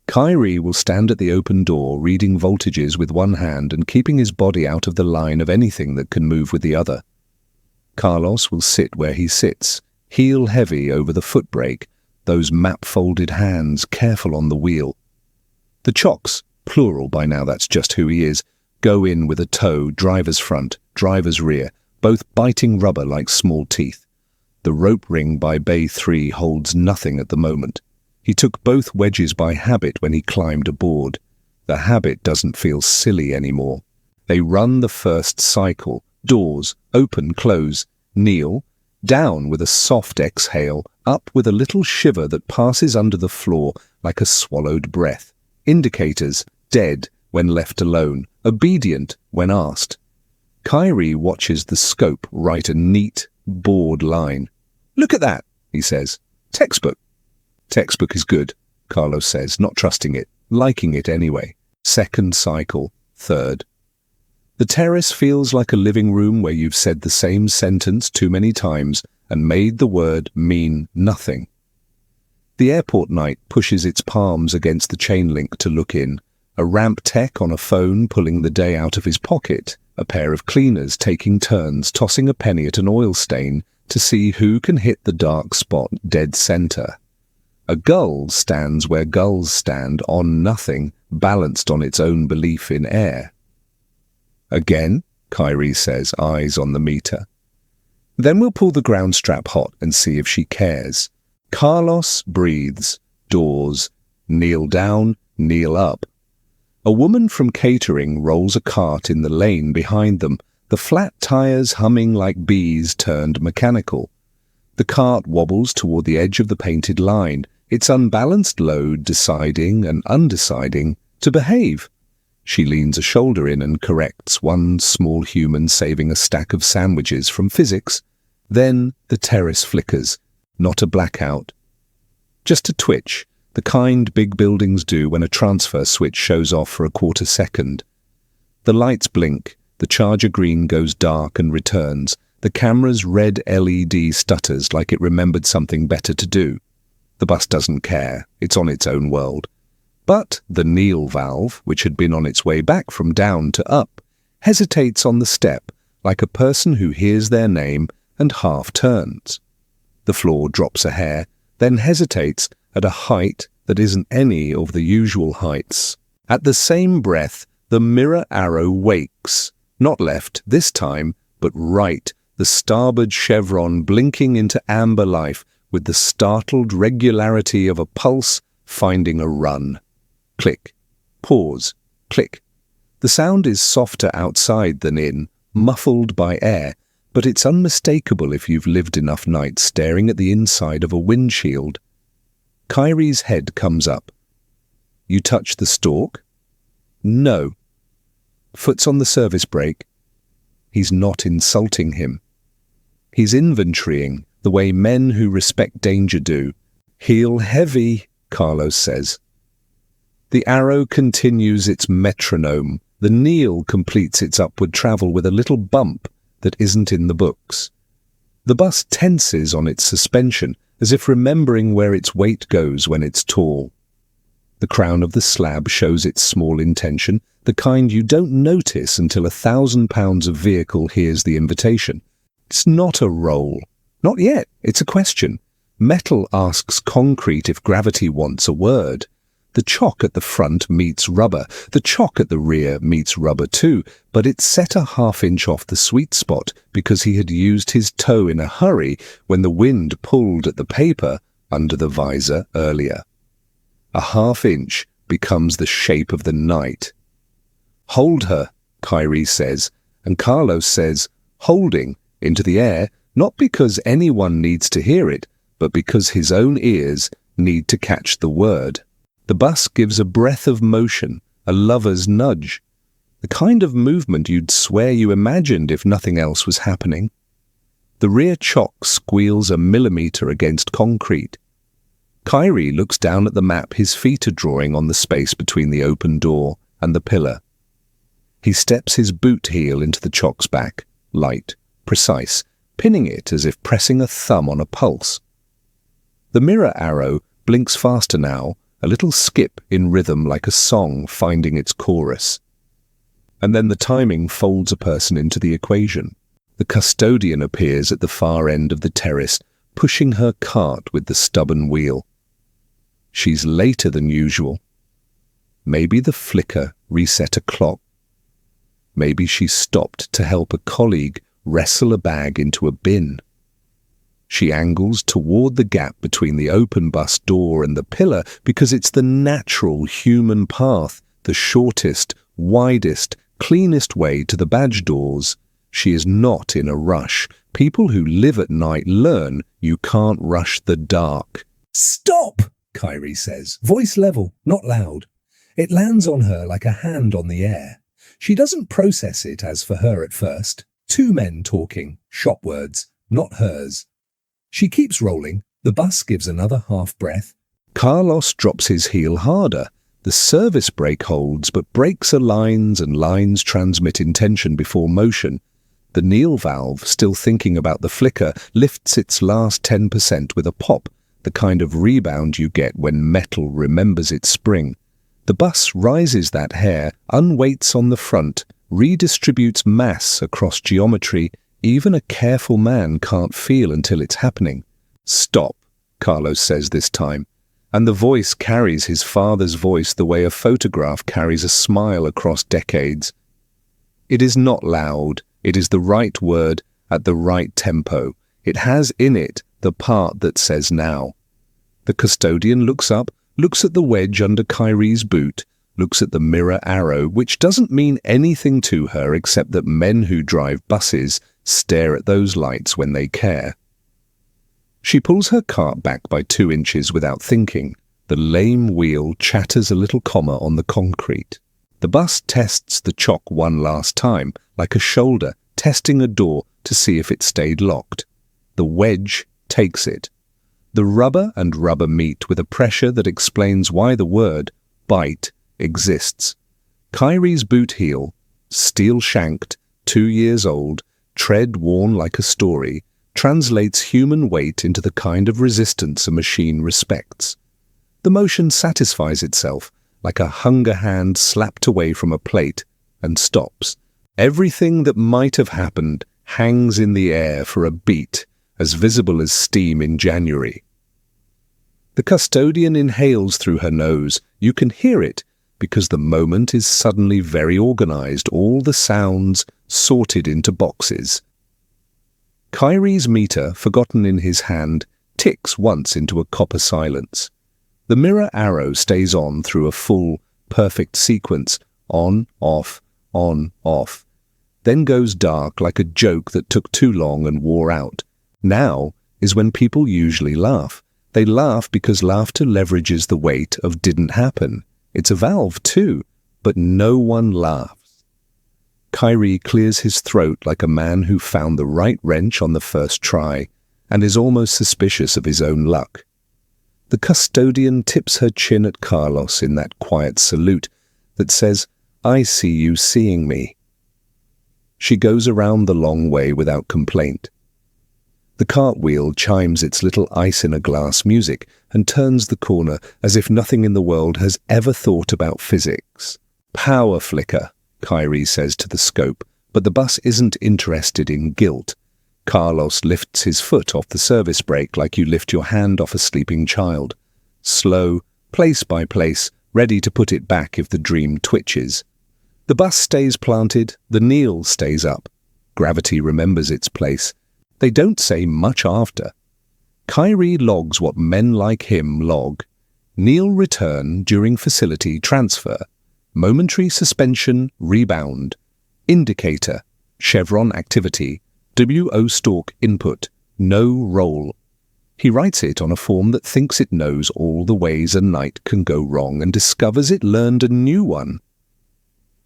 Kyrie will stand at the open door reading voltages with one hand and keeping his body out of the line of anything that can move with the other. Carlos will sit where he sits, heel heavy over the foot brake, those map-folded hands careful on the wheel. The chocks, plural by now that's just who he is, go in with a toe, driver's front, driver's rear, both biting rubber like small teeth. The rope ring by Bay 3 holds nothing at the moment. He took both wedges by habit when he climbed aboard. The habit doesn't feel silly anymore. They run the first cycle, doors, open, close, kneel, down with a soft exhale, up with a little shiver that passes under the floor like a swallowed breath. Indicators, dead when left alone, obedient when asked. Kyrie watches the scope write a neat, bored line. Look at that, he says. Textbook. Textbook is good, Carlos says, not trusting it, liking it anyway. Second cycle, third. The terrace feels like a living room where you've said the same sentence too many times and made the word mean nothing. The airport night pushes its palms against the chain link to look in, a ramp tech on a phone pulling the day out of his pocket, a pair of cleaners taking turns tossing a penny at an oil stain to see who can hit the dark spot dead center. A gull stands where gulls stand, on nothing, balanced on its own belief in air. Again, Kyrie says, eyes on the meter. Then we'll pull the ground strap hot and see if she cares. Carlos breathes, doors, kneel down, kneel up. A woman from catering rolls a cart in the lane behind them, the flat tires humming like bees turned mechanical. The cart wobbles toward the edge of the painted line, its unbalanced load deciding and undeciding to behave. She leans a shoulder in and corrects one small human saving a stack of sandwiches from physics. Then the terrace flickers, not a blackout. Just a twitch, the kind big buildings do when a transfer switch shows off for a quarter second. The lights blink, the charger green goes dark and returns, The camera's red LED stutters like it remembered something better to do. The bus doesn't care. It's on its own world. But the kneel valve, which had been on its way back from down to up, hesitates on the step like a person who hears their name and half turns. The floor drops a hair, then hesitates at a height that isn't any of the usual heights. At the same breath, the mirror arrow wakes, not left this time, but right, the starboard chevron blinking into amber life with the startled regularity of a pulse finding a run. Click. Pause. Click. The sound is softer outside than in, muffled by air, but it's unmistakable if you've lived enough nights staring at the inside of a windshield. Kyrie's head comes up. You touch the stalk? No. Foot's on the service brake. He's not insulting him. He's inventorying the way men who respect danger do. Heel heavy, Carlos says. The arrow continues its metronome. The kneel completes its upward travel with a little bump that isn't in the books. The bus tenses on its suspension, as if remembering where its weight goes when it's tall. The crown of the slab shows its small intention, the kind you don't notice until 1,000 pounds of vehicle hears the invitation. It's not a roll. Not yet. It's a question. Metal asks concrete if gravity wants a word. The chock at the front meets rubber. The chock at the rear meets rubber too, but it's set a half-inch off the sweet spot because he had used his toe in a hurry when the wind pulled at the paper under the visor earlier. A half-inch becomes the shape of the night. Hold her, Kyrie says, and Carlos says, holding, into the air, not because anyone needs to hear it, but because his own ears need to catch the word. The bus gives a breath of motion, a lover's nudge, the kind of movement you'd swear you imagined if nothing else was happening. The rear chock squeals a millimetre against concrete. Kyrie looks down at the map his feet are drawing on the space between the open door and the pillar. He steps his boot heel into the chock's back, light, precise, pinning it as if pressing a thumb on a pulse. The mirror arrow blinks faster now, a little skip in rhythm like a song finding its chorus. And then the timing folds a person into the equation. The custodian appears at the far end of the terrace, pushing her cart with the stubborn wheel. She's later than usual. Maybe the flicker reset a clock. Maybe she stopped to help a colleague wrestle a bag into a bin. She angles toward the gap between the open bus door and the pillar because it's the natural human path, the shortest, widest, cleanest way to the badge doors. She is not in a rush. People who live at night learn you can't rush the dark. Stop, Kyrie says, voice level, not loud. It lands on her like a hand on the air. She doesn't process it as for her at first. Two men talking, shop words, not hers. She keeps rolling. The bus gives another half-breath. Carlos drops his heel harder. The service brake holds, but brakes are lines and lines transmit intention before motion. The kneel valve, still thinking about the flicker, lifts its last 10% with a pop, the kind of rebound you get when metal remembers its spring. The bus rises that hair, unweights on the front, redistributes mass across geometry even a careful man can't feel until it's happening. Stop, Carlos says this time, and the voice carries his father's voice the way a photograph carries a smile across decades. It is not loud, it is the right word at the right tempo. It has in it the part that says now. The custodian looks up, looks at the wedge under Kyrie's boot, looks at the mirror arrow, which doesn't mean anything to her except that men who drive buses stare at those lights when they care. She pulls her cart back by 2 inches without thinking. The lame wheel chatters a little comma on the concrete. The bus tests the chock one last time, like a shoulder testing a door to see if it stayed locked. The wedge takes it. The rubber and rubber meet with a pressure that explains why the word bite exists. Kyrie's boot heel, steel-shanked, 2 years old, tread worn like a story, translates human weight into the kind of resistance a machine respects. The motion satisfies itself, like a hunger hand slapped away from a plate, and stops. Everything that might have happened hangs in the air for a beat, as visible as steam in January. The custodian inhales through her nose. You can hear it, because the moment is suddenly very organized, all the sounds sorted into boxes. Kyrie's meter, forgotten in his hand, ticks once into a copper silence. The mirror arrow stays on through a full, perfect sequence, on, off, then goes dark like a joke that took too long and wore out. Now is when people usually laugh. They laugh because laughter leverages the weight of didn't happen. It's a valve too, but no one laughs. Kyrie clears his throat like a man who found the right wrench on the first try and is almost suspicious of his own luck. The custodian tips her chin at Carlos in that quiet salute that says, "I see you seeing me." She goes around the long way without complaint. The cartwheel chimes its little ice-in-a-glass music and turns the corner as if nothing in the world has ever thought about physics. "Power flicker," Kyrie says to the scope, but the bus isn't interested in guilt. Carlos lifts his foot off the service brake like you lift your hand off a sleeping child. Slow, place by place, ready to put it back if the dream twitches. The bus stays planted, the kneel stays up. Gravity remembers its place. They don't say much after. Kyrie logs what men like him log. Kneel return during facility transfer. Momentary suspension, rebound. Indicator, chevron activity. WO stalk input, no roll. He writes it on a form that thinks it knows all the ways a night can go wrong and discovers it learned a new one.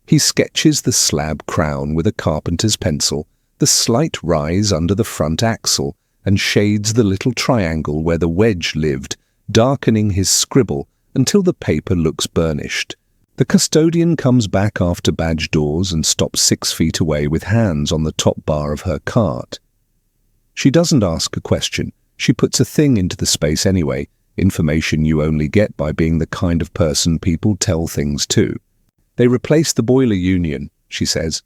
He sketches the slab crown with a carpenter's pencil, the slight rise under the front axle, and shades the little triangle where the wedge lived, darkening his scribble until the paper looks burnished. The custodian comes back after badge doors and stops 6 feet away with hands on the top bar of her cart. She doesn't ask a question. She puts a thing into the space anyway, information you only get by being the kind of person people tell things to. "They replaced the boiler union," she says.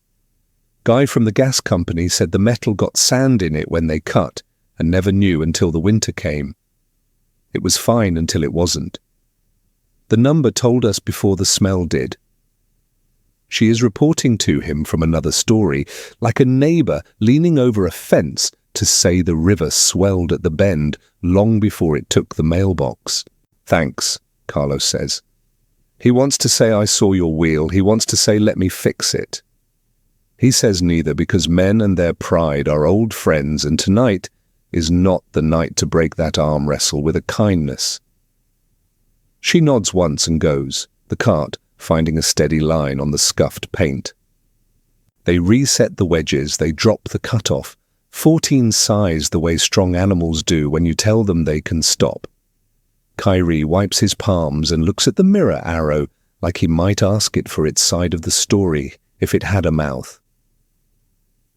"Guy from the gas company said the metal got sand in it when they cut, and never knew until the winter came. It was fine until it wasn't. The number told us before the smell did." She is reporting to him from another story, like a neighbor leaning over a fence to say the river swelled at the bend long before it took the mailbox. "Thanks," Carlos says. "He wants to say I saw your wheel. He wants to say let me fix it." He says neither because men and their pride are old friends, and tonight is not the night to break that arm wrestle with a kindness. She nods once and goes, the cart finding a steady line on the scuffed paint. They reset the wedges, they drop the cutoff. 14 sighs the way strong animals do when you tell them they can stop. Kyrie wipes his palms and looks at the mirror arrow like he might ask it for its side of the story if it had a mouth.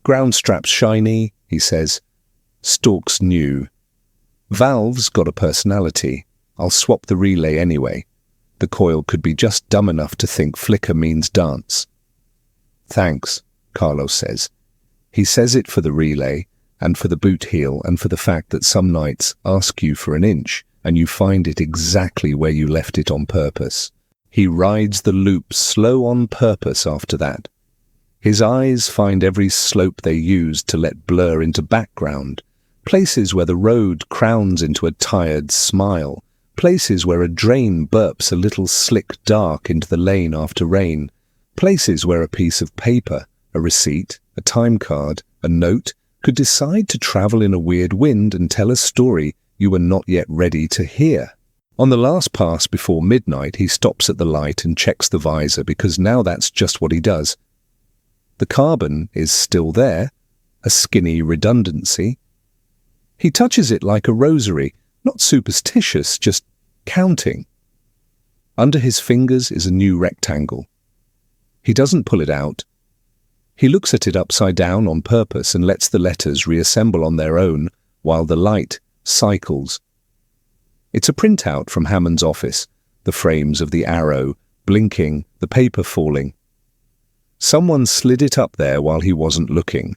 "Ground straps shiny," he says. "Stalks new. Valve's got a personality. I'll swap the relay anyway. The coil could be just dumb enough to think flicker means dance." "Thanks," Carlos says. He says it for the relay, and for the boot heel, and for the fact that some nights ask you for an inch, and you find it exactly where you left it on purpose. He rides the loop slow on purpose after that. His eyes find every slope they used to let blur into background, places where the road crowns into a tired smile, places where a drain burps a little slick dark into the lane after rain, places where a piece of paper, a receipt, a time card, a note, could decide to travel in a weird wind and tell a story you were not yet ready to hear. On the last pass before midnight, he stops at the light and checks the visor because now that's just what he does. The carbon is still there, a skinny redundancy. He touches it like a rosary, not superstitious, just counting. Under his fingers is a new rectangle. He doesn't pull it out. He looks at it upside down on purpose and lets the letters reassemble on their own while the light cycles. It's a printout from Hammond's office, the frames of the arrow, blinking, the paper falling. Someone slid it up there while he wasn't looking.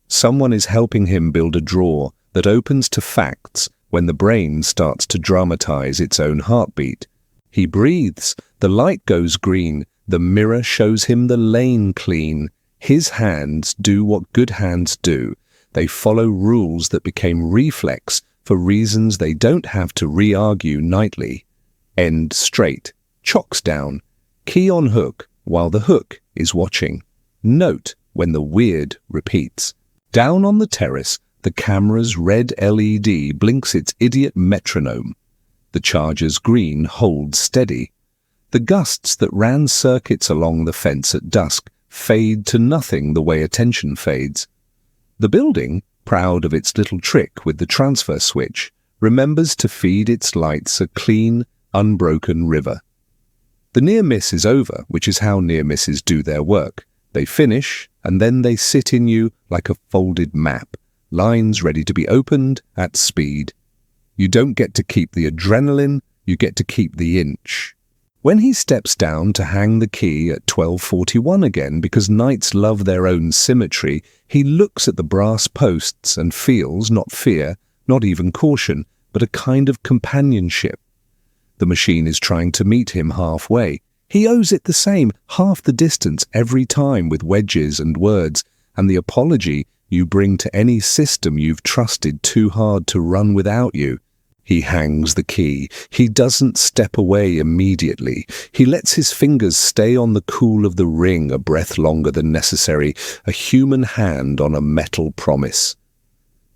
Someone is helping him build a drawer that opens to facts when the brain starts to dramatize its own heartbeat. He breathes, the light goes green, the mirror shows him the lane clean. His hands do what good hands do. They follow rules that became reflex for reasons they don't have to re-argue nightly. End straight, chocks down, key on hook while the hook is watching. Note when the weird repeats. Down on the terrace, the camera's red LED blinks its idiot metronome. The charger's green holds steady. The gusts that ran circuits along the fence at dusk fade to nothing the way attention fades. The building, proud of its little trick with the transfer switch, remembers to feed its lights a clean, unbroken river. The near miss is over, which is how near misses do their work. They finish, and then they sit in you like a folded map, lines ready to be opened at speed. You don't get to keep the adrenaline, you get to keep the inch. When he steps down to hang the key at 12:41 again because knights love their own symmetry, he looks at the brass posts and feels not fear, not even caution, but a kind of companionship. The machine is trying to meet him halfway. He owes it the same, half the distance every time with wedges and words, and the apology you bring to any system you've trusted too hard to run without you. He hangs the key. He doesn't step away immediately. He lets his fingers stay on the cool of the ring a breath longer than necessary, a human hand on a metal promise.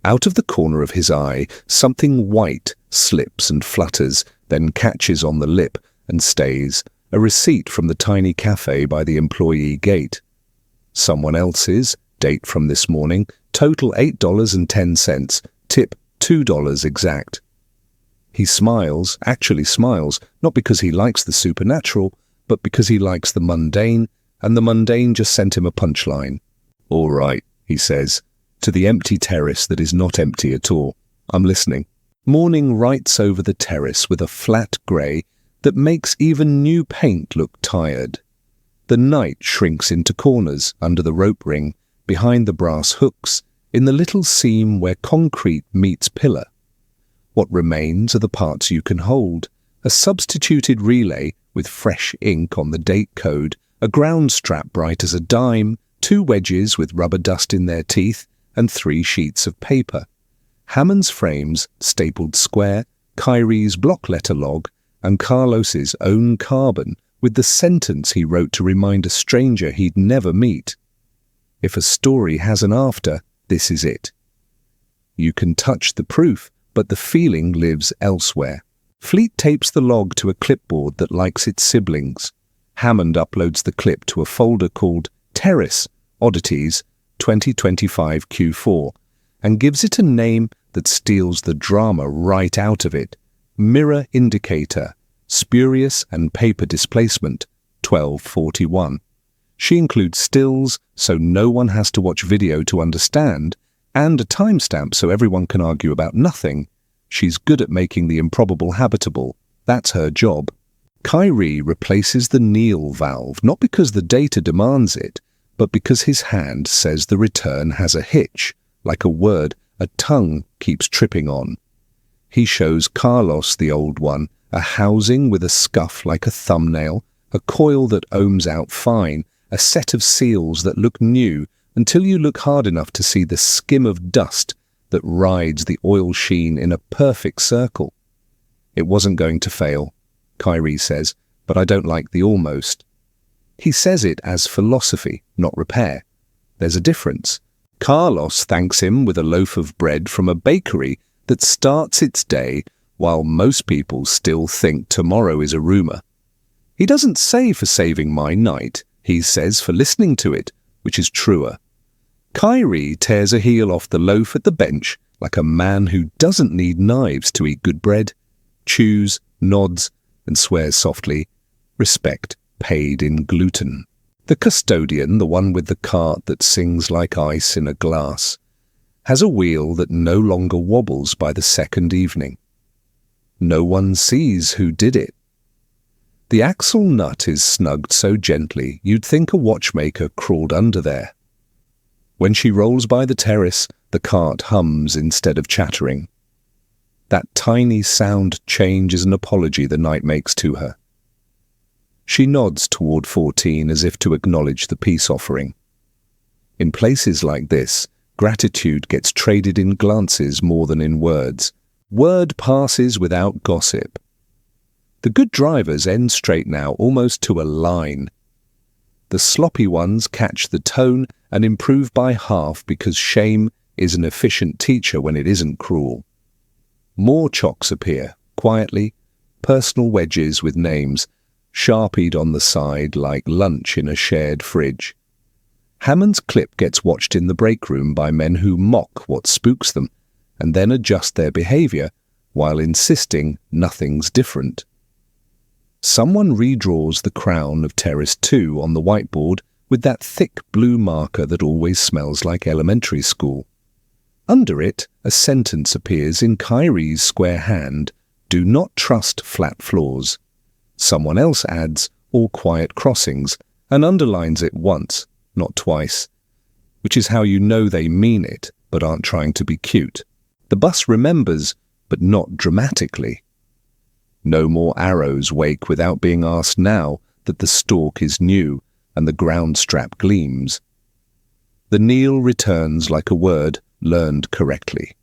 Out of the corner of his eye, something white slips and flutters, then catches on the lip and stays, a receipt from the tiny cafe by the employee gate. Someone else's, date from this morning, total $8.10, tip $2 exact. He smiles, actually smiles, not because he likes the supernatural, but because he likes the mundane, and the mundane just sent him a punchline. "All right," he says, to the empty terrace that is not empty at all. "I'm listening." Morning writes over the terrace with a flat grey that makes even new paint look tired. The night shrinks into corners under the rope ring, behind the brass hooks, in the little seam where concrete meets pillar. What remains are the parts you can hold, a substituted relay with fresh ink on the date code, a ground strap bright as a dime, 2 wedges with rubber dust in their teeth, and 3 sheets of paper. Hammond's frames, stapled square, Kyrie's block letter log, and Carlos's own carbon with the sentence he wrote to remind a stranger he'd never meet. If a story has an after, this is it. You can touch the proof, but the feeling lives elsewhere. Fleet tapes the log to a clipboard that likes its siblings. Hammond uploads the clip to a folder called Terrace Oddities 2025 Q4 and gives it a name that steals the drama right out of it. Mirror Indicator, Spurious and Paper Displacement, 1241. She includes stills so no one has to watch video to understand, and a timestamp so everyone can argue about nothing. She's good at making the improbable habitable. That's her job. Kyrie replaces the kneel valve, not because the data demands it, but because his hand says the return has a hitch, like a word a tongue keeps tripping on. He shows Carlos, the old one, a housing with a scuff like a thumbnail, a coil that ohms out fine, a set of seals that look new until you look hard enough to see the skim of dust that rides the oil sheen in a perfect circle. It wasn't going to fail, Kyrie says, but I don't like the almost. He says it as philosophy, not repair. There's a difference. Carlos thanks him with a loaf of bread from a bakery that starts its day while most people still think tomorrow is a rumour. He doesn't say for saving my night, he says for listening to it, which is truer. Kyrie tears a heel off the loaf at the bench like a man who doesn't need knives to eat good bread, chews, nods, and swears softly, respect paid in gluten. The custodian, the one with the cart that sings like ice in a glass, has a wheel that no longer wobbles by the second evening. No one sees who did it. The axle nut is snugged so gently you'd think a watchmaker crawled under there. When she rolls by the terrace, the cart hums instead of chattering. That tiny sound change is an apology the night makes to her. She nods toward 14 as if to acknowledge the peace offering. In places like this, gratitude gets traded in glances more than in words. Word passes without gossip. The good drivers end straight now, almost to a line. The sloppy ones catch the tone and improve by half because shame is an efficient teacher when it isn't cruel. More chocks appear, quietly, personal wedges with names, sharpied on the side like lunch in a shared fridge. Hammond's clip gets watched in the break room by men who mock what spooks them and then adjust their behavior while insisting nothing's different. Someone redraws the crown of Terrace 2 on the whiteboard with that thick blue marker that always smells like elementary school. Under it, a sentence appears in Kyrie's square hand, "Do not trust flat floors." Someone else adds, "All quiet crossings," and underlines it once, not twice, which is how you know they mean it, but aren't trying to be cute. The bus remembers, but not dramatically. No more arrows wake without being asked now that the stalk is new and the ground strap gleams. The kneel returns like a word learned correctly.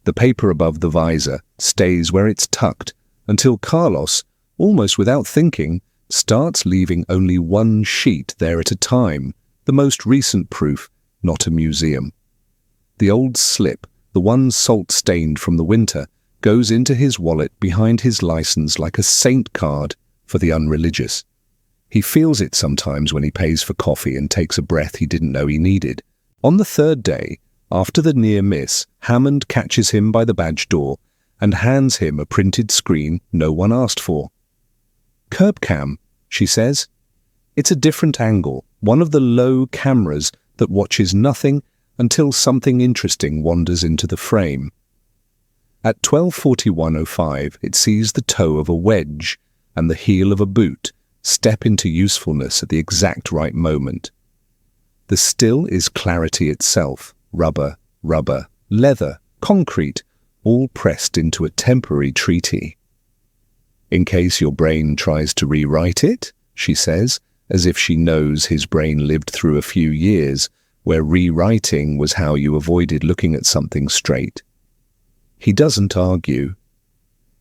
The paper above the visor stays where it's tucked until Carlos, almost without thinking, starts leaving only one sheet there at a time, the most recent proof, not a museum. The old slip, the one salt-stained from the winter, goes into his wallet behind his license like a saint card for the unreligious. He feels it sometimes when he pays for coffee and takes a breath he didn't know he needed. On the third day, after the near miss, Hammond catches him by the badge door and hands him a printed screen no one asked for. "Curb cam," she says. It's a different angle, one of the low cameras that watches nothing until something interesting wanders into the frame. At 12:41:05, it sees the toe of a wedge and the heel of a boot step into usefulness at the exact right moment. The still is clarity itself, rubber, leather, concrete, all pressed into a temporary treaty. "In case your brain tries to rewrite it," she says, as if she knows his brain lived through a few years where rewriting was how you avoided looking at something straight. He doesn't argue.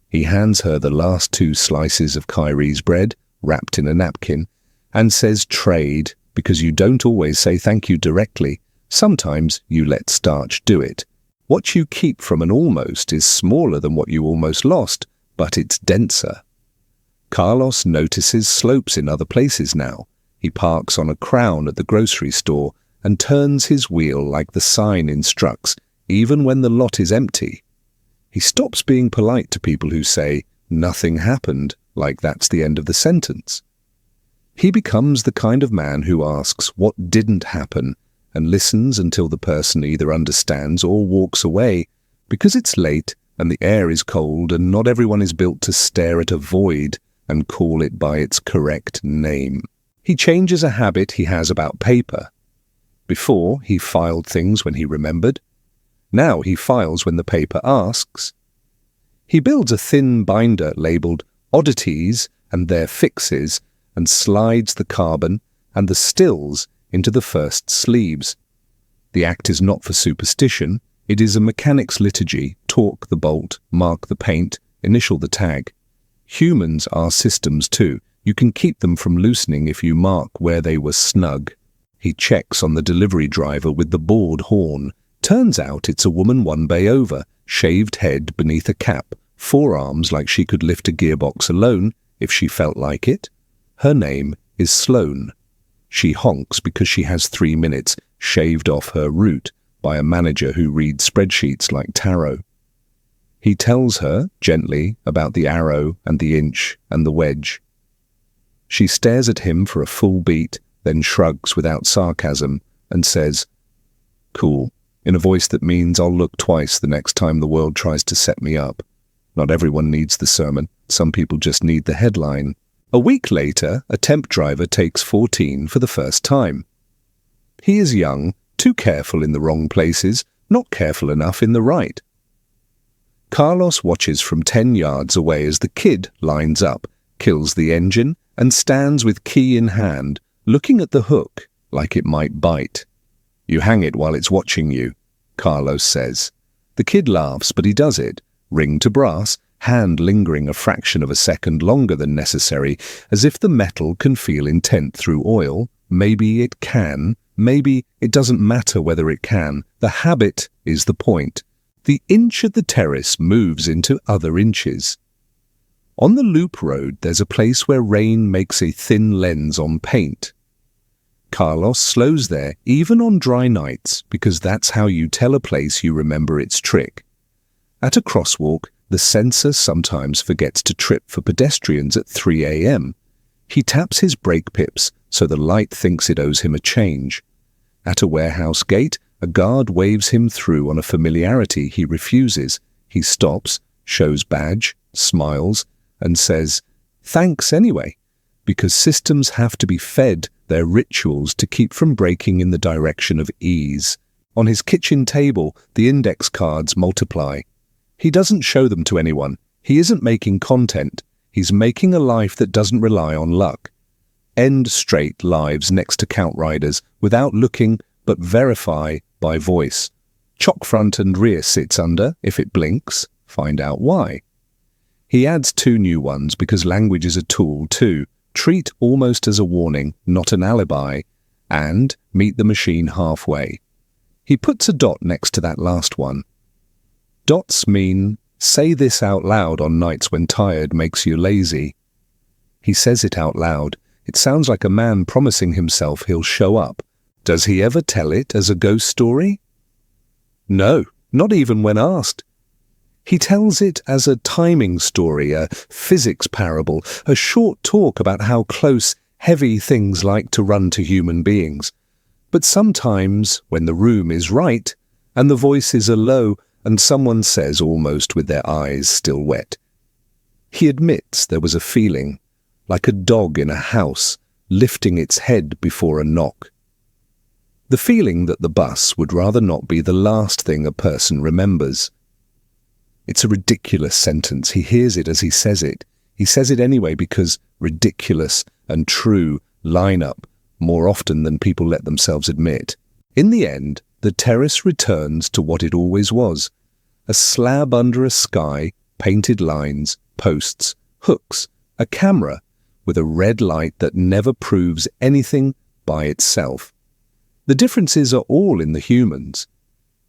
He hands her the last 2 slices of Kyrie's bread, wrapped in a napkin, and says trade, because you don't always say thank you directly. Sometimes you let starch do it. What you keep from an almost is smaller than what you almost lost, but it's denser. Carlos notices slopes in other places now. He parks on a crown at the grocery store and turns his wheel like the sign instructs, even when the lot is empty. He stops being polite to people who say, "Nothing happened," like that's the end of the sentence. He becomes the kind of man who asks what didn't happen and listens until the person either understands or walks away, because it's late and the air is cold and not everyone is built to stare at a void and call it by its correct name. He changes a habit he has about paper. Before, he filed things when he remembered. Now he files when the paper asks. He builds a thin binder labelled oddities and their fixes and slides the carbon and the stills into the first sleeves. The act is not for superstition. It is a mechanic's liturgy: torque the bolt, mark the paint, initial the tag. Humans are systems too. You can keep them from loosening if you mark where they were snug. He checks on the delivery driver with the bored horn. Turns out it's a woman one bay over, shaved head beneath a cap, forearms like she could lift a gearbox alone if she felt like it. Her name is Sloane. She honks because she has 3 minutes shaved off her route by a manager who reads spreadsheets like tarot. He tells her, gently, about the arrow and the inch and the wedge. She stares at him for a full beat, then shrugs without sarcasm and says, "Cool," in a voice that means I'll look twice the next time the world tries to set me up. Not everyone needs the sermon. Some people just need the headline. A week later, a temp driver takes 14 for the first time. He is young, too careful in the wrong places, not careful enough in the right. Carlos watches from 10 yards away as the kid lines up, kills the engine, and stands with key in hand, looking at the hook like it might bite. "You hang it while it's watching you," Carlos says. The kid laughs, but he does it, ring to brass, hand lingering a fraction of a second longer than necessary, as if the metal can feel intent through oil. Maybe it can, maybe it doesn't matter whether it can. The habit is the point. The inch of the terrace moves into other inches. On the loop road, there's a place where rain makes a thin lens on paint. Carlos slows there, even on dry nights, because that's how you tell a place you remember its trick. At a crosswalk, the sensor sometimes forgets to trip for pedestrians at 3 a.m. He taps his brake pips so the light thinks it owes him a change. At a warehouse gate, a guard waves him through on a familiarity he refuses. He stops, shows badge, smiles, and says, "Thanks anyway," because systems have to be fed their rituals to keep from breaking in the direction of ease. On his kitchen table, the index cards multiply. He doesn't show them to anyone. He isn't making content. He's making a life that doesn't rely on luck. End straight lives next to count riders without looking, but verify by voice. Chock front and rear sits under. If it blinks, find out why. He adds 2 new ones because language is a tool too. Treat almost as a warning, not an alibi, and meet the machine halfway. He puts a dot next to that last one. Dots mean, say this out loud on nights when tired makes you lazy. He says it out loud. It sounds like a man promising himself he'll show up. Does he ever tell it as a ghost story? No, not even when asked. He tells it as a timing story, a physics parable, a short talk about how close, heavy things like to run to human beings. But sometimes, when the room is right, and the voices are low, and someone says almost with their eyes still wet, he admits there was a feeling, like a dog in a house, lifting its head before a knock. The feeling that the bus would rather not be the last thing a person remembers. It's a ridiculous sentence. He hears it as he says it. He says it anyway because ridiculous and true line up more often than people let themselves admit. In the end, the terrace returns to what it always was. A slab under a sky, painted lines, posts, hooks, a camera with a red light that never proves anything by itself. The differences are all in the humans.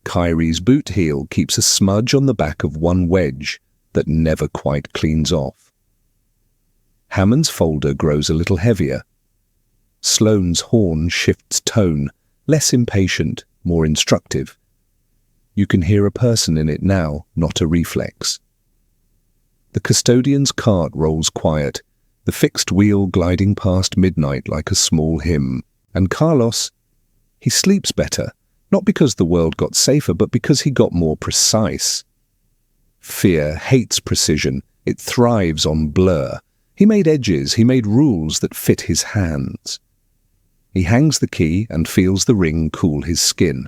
Kyrie's boot heel keeps a smudge on the back of one wedge that never quite cleans off. Hammond's folder grows a little heavier. Sloane's horn shifts tone, less impatient, more instructive. You can hear a person in it now, not a reflex. The custodian's cart rolls quiet, the fixed wheel gliding past midnight like a small hymn. And Carlos, he sleeps better. Not because the world got safer, but because he got more precise. Fear hates precision. It thrives on blur. He made edges. He made rules that fit his hands. He hangs the key and feels the ring cool his skin.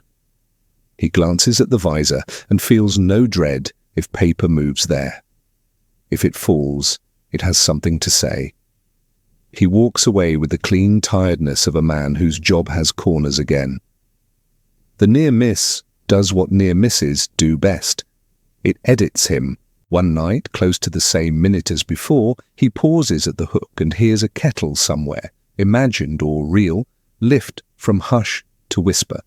He glances at the visor and feels no dread if paper moves there. If it falls, it has something to say. He walks away with the clean tiredness of a man whose job has corners again. The near miss does what near misses do best. It edits him. One night, close to the same minute as before, he pauses at the hook and hears a kettle somewhere, imagined or real, lift from hush to whisper.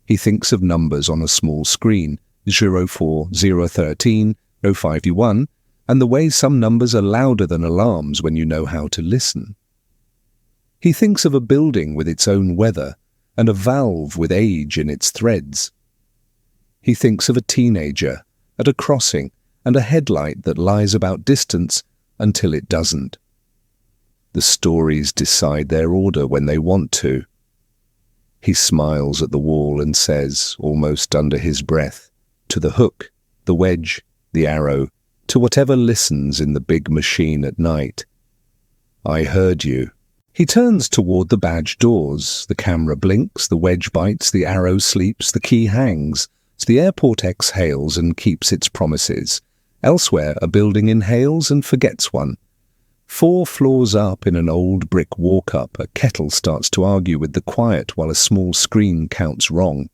He thinks of numbers on a small screen, 04, 013, 051, and the way some numbers are louder than alarms when you know how to listen. He thinks of a building with its own weather, and a valve with age in its threads. He thinks of a teenager at a crossing and a headlight that lies about distance until it doesn't. The stories decide their order when they want to. He smiles at the wall and says, almost under his breath, to the hook, the wedge, the arrow, to whatever listens in the big machine at night. I heard you. He turns toward the badge doors. The camera blinks, the wedge bites, the arrow sleeps, the key hangs. So the airport exhales and keeps its promises. Elsewhere, a building inhales and forgets one. 4 floors up in an old brick walk-up, a kettle starts to argue with the quiet while a small screen counts wrong.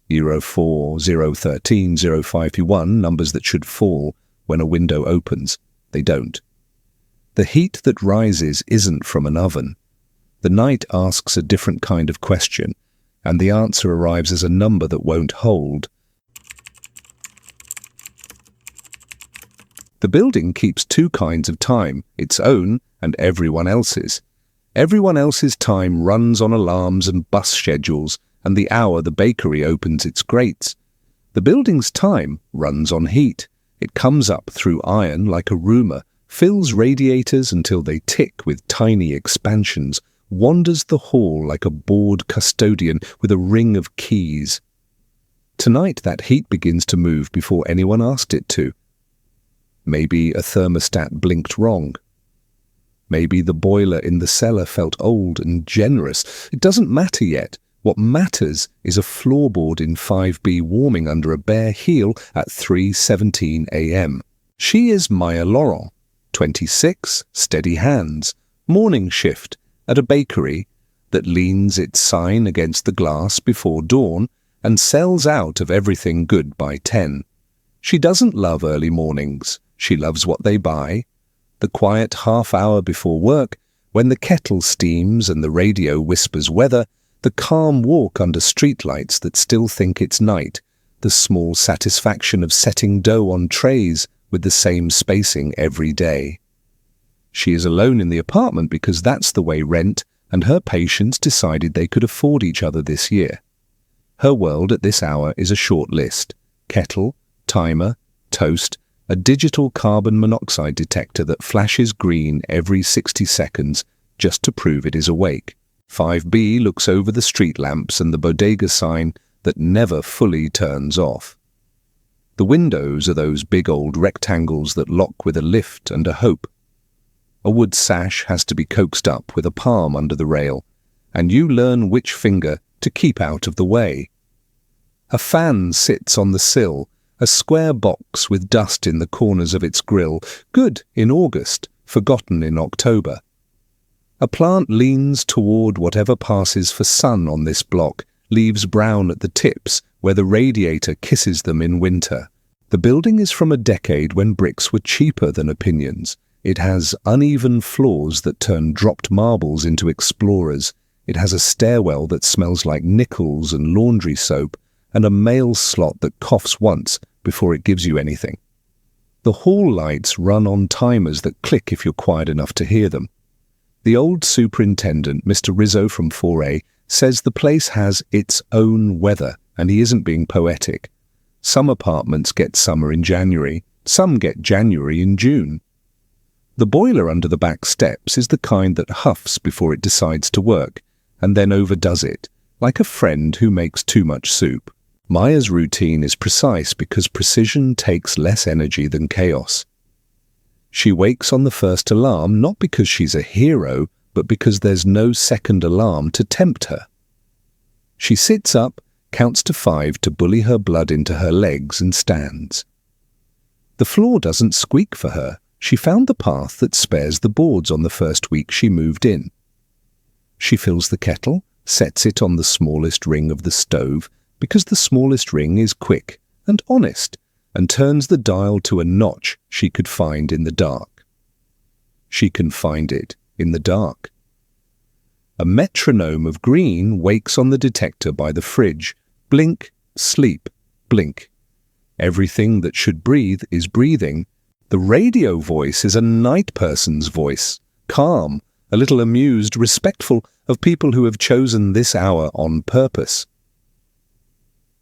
04, 013, 051, numbers that should fall when a window opens. They don't. The heat that rises isn't from an oven. The night asks a different kind of question, and the answer arrives as a number that won't hold. The building keeps 2 kinds of time, its own and everyone else's. Everyone else's time runs on alarms and bus schedules, and the hour the bakery opens its grates. The building's time runs on heat. It comes up through iron like a rumour, fills radiators until they tick with tiny expansions, wanders the hall like a bored custodian with a ring of keys. Tonight that heat begins to move before anyone asked it to. Maybe a thermostat blinked wrong. Maybe the boiler in the cellar felt old and generous. It doesn't matter yet. What matters is a floorboard in 5B warming under a bare heel at 3:17 a.m. She is Maya Laurent, 26, steady hands, morning shift at a bakery that leans its sign against the glass before dawn and sells out of everything good by 10. She doesn't love early mornings. She loves what they buy. The quiet half hour before work, when the kettle steams and the radio whispers weather, the calm walk under streetlights that still think it's night, the small satisfaction of setting dough on trays with the same spacing every day. She is alone in the apartment because that's the way rent and her patients decided they could afford each other this year. Her world at this hour is a short list: kettle, timer, toast, a digital carbon monoxide detector that flashes green every 60 seconds just to prove it is awake. 5B looks over the street lamps and the bodega sign that never fully turns off. The windows are those big old rectangles that lock with a lift and a hope. A wood sash has to be coaxed up with a palm under the rail, and you learn which finger to keep out of the way. A fan sits on the sill, a square box with dust in the corners of its grill, good in August, forgotten in October. A plant leans toward whatever passes for sun on this block, leaves brown at the tips where the radiator kisses them in winter. The building is from a decade when bricks were cheaper than opinions. It has uneven floors that turn dropped marbles into explorers. It has a stairwell that smells like nickels and laundry soap, and a mail slot that coughs once before it gives you anything. The hall lights run on timers that click if you're quiet enough to hear them. The old superintendent, Mr. Rizzo from 4A, says the place has its own weather, and he isn't being poetic. Some apartments get summer in January, some get January in June. The boiler under the back steps is the kind that huffs before it decides to work, and then overdoes it, like a friend who makes too much soup. Maya's routine is precise because precision takes less energy than chaos. She wakes on the first alarm not because she's a hero, but because there's no second alarm to tempt her. She sits up, counts to 5 to bully her blood into her legs and stands. The floor doesn't squeak for her. She found the path that spares the boards on the first week she moved in. She fills the kettle, sets it on the smallest ring of the stove, because the smallest ring is quick and honest, and turns the dial to a notch she could find in the dark. She can find it in the dark. A metronome of green wakes on the detector by the fridge. Blink, sleep, blink. Everything that should breathe is breathing. The radio voice is a night person's voice, calm, a little amused, respectful of people who have chosen this hour on purpose.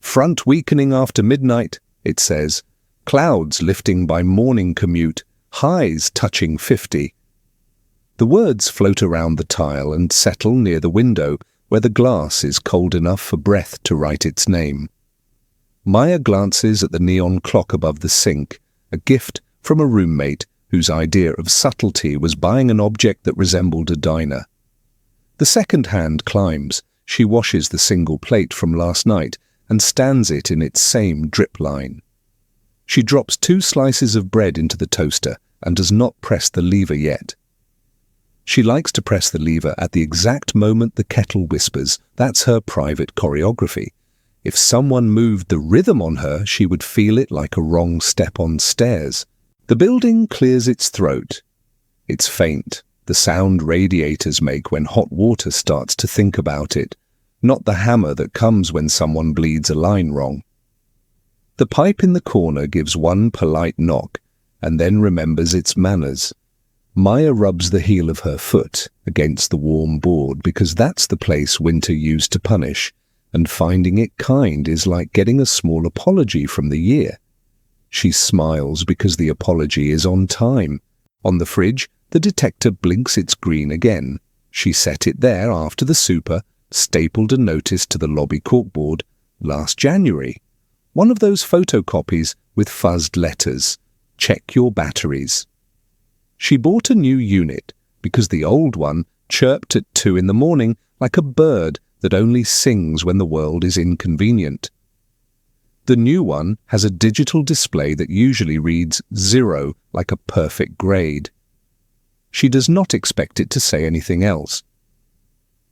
Front weakening after midnight, it says. Clouds lifting by morning commute, highs touching 50. The words float around the tile and settle near the window where the glass is cold enough for breath to write its name. Maya glances at the neon clock above the sink, a gift from a roommate whose idea of subtlety was buying an object that resembled a diner. The second hand climbs. She washes the single plate from last night and stands it in its same drip line. She drops 2 slices of bread into the toaster and does not press the lever yet. She likes to press the lever at the exact moment the kettle whispers. That's her private choreography. If someone moved the rhythm on her, she would feel it like a wrong step on stairs. The building clears its throat. It's faint, the sound radiators make when hot water starts to think about it, not the hammer that comes when someone bleeds a line wrong. The pipe in the corner gives one polite knock and then remembers its manners. Maya rubs the heel of her foot against the warm board because that's the place winter used to punish, and finding it kind is like getting a small apology from the year. She smiles because the apology is on time. On the fridge, the detector blinks its green again. She set it there after the super, stapled a notice to the lobby corkboard, last January. One of those photocopies with fuzzed letters. Check your batteries. She bought a new unit because the old one chirped at 2 in the morning like a bird that only sings when the world is inconvenient. The new one has a digital display that usually reads 0 like a perfect grade. She does not expect it to say anything else.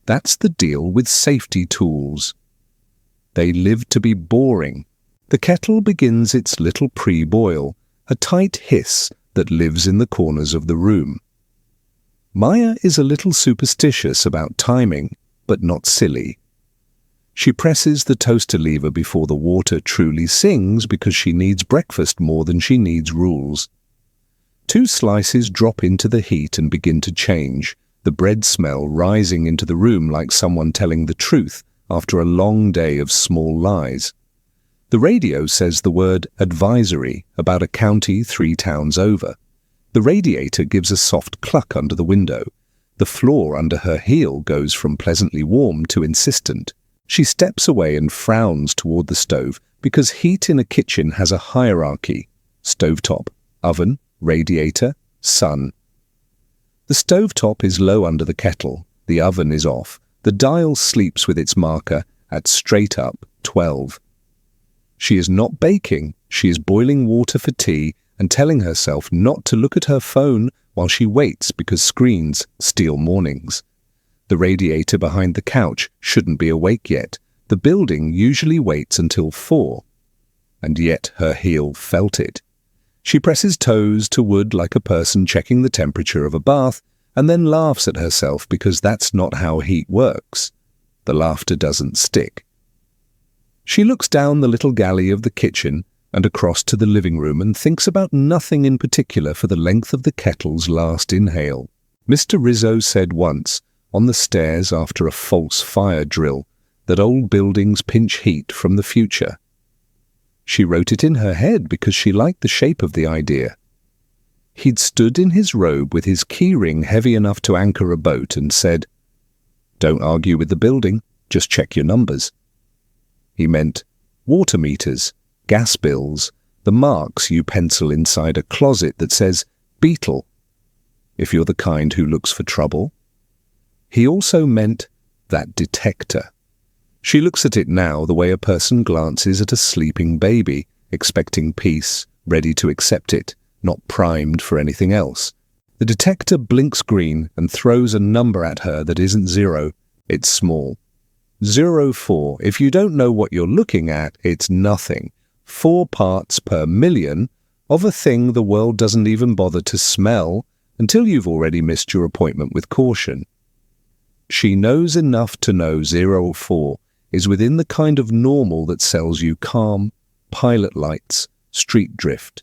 That's the deal with safety tools. They live to be boring. The kettle begins its little pre-boil, a tight hiss that lives in the corners of the room. Maya is a little superstitious about timing, but not silly. She presses the toaster lever before the water truly sings because she needs breakfast more than she needs rules. 2 slices drop into the heat and begin to change, the bread smell rising into the room like someone telling the truth after a long day of small lies. The radio says the word advisory about a county 3 towns over. The radiator gives a soft cluck under the window. The floor under her heel goes from pleasantly warm to insistent. She steps away and frowns toward the stove because heat in a kitchen has a hierarchy: stovetop, oven, radiator, sun. The stovetop is low under the kettle, the oven is off, the dial sleeps with its marker at straight up 12. She is not baking, she is boiling water for tea and telling herself not to look at her phone while she waits because screens steal mornings. The radiator behind the couch shouldn't be awake yet. The building usually waits until 4. And yet her heel felt it. She presses toes to wood like a person checking the temperature of a bath and then laughs at herself because that's not how heat works. The laughter doesn't stick. She looks down the little galley of the kitchen and across to the living room and thinks about nothing in particular for the length of the kettle's last inhale. Mr. Rizzo said once, on the stairs after a false fire drill, that old buildings pinch heat from the future. She wrote it in her head because she liked the shape of the idea. He'd stood in his robe with his keyring heavy enough to anchor a boat and said, "Don't argue with the building, just check your numbers." He meant water meters, gas bills, the marks you pencil inside a closet that says Beetle, if you're the kind who looks for trouble. He also meant that detector. She looks at it now the way a person glances at a sleeping baby, expecting peace, ready to accept it, not primed for anything else. The detector blinks green and throws a number at her that isn't 0, it's small. 04. If you don't know what you're looking at, it's nothing. 4 parts per million of a thing the world doesn't even bother to smell until you've already missed your appointment with caution. She knows enough to know 04 is within the kind of normal that sells you calm, pilot lights, street drift.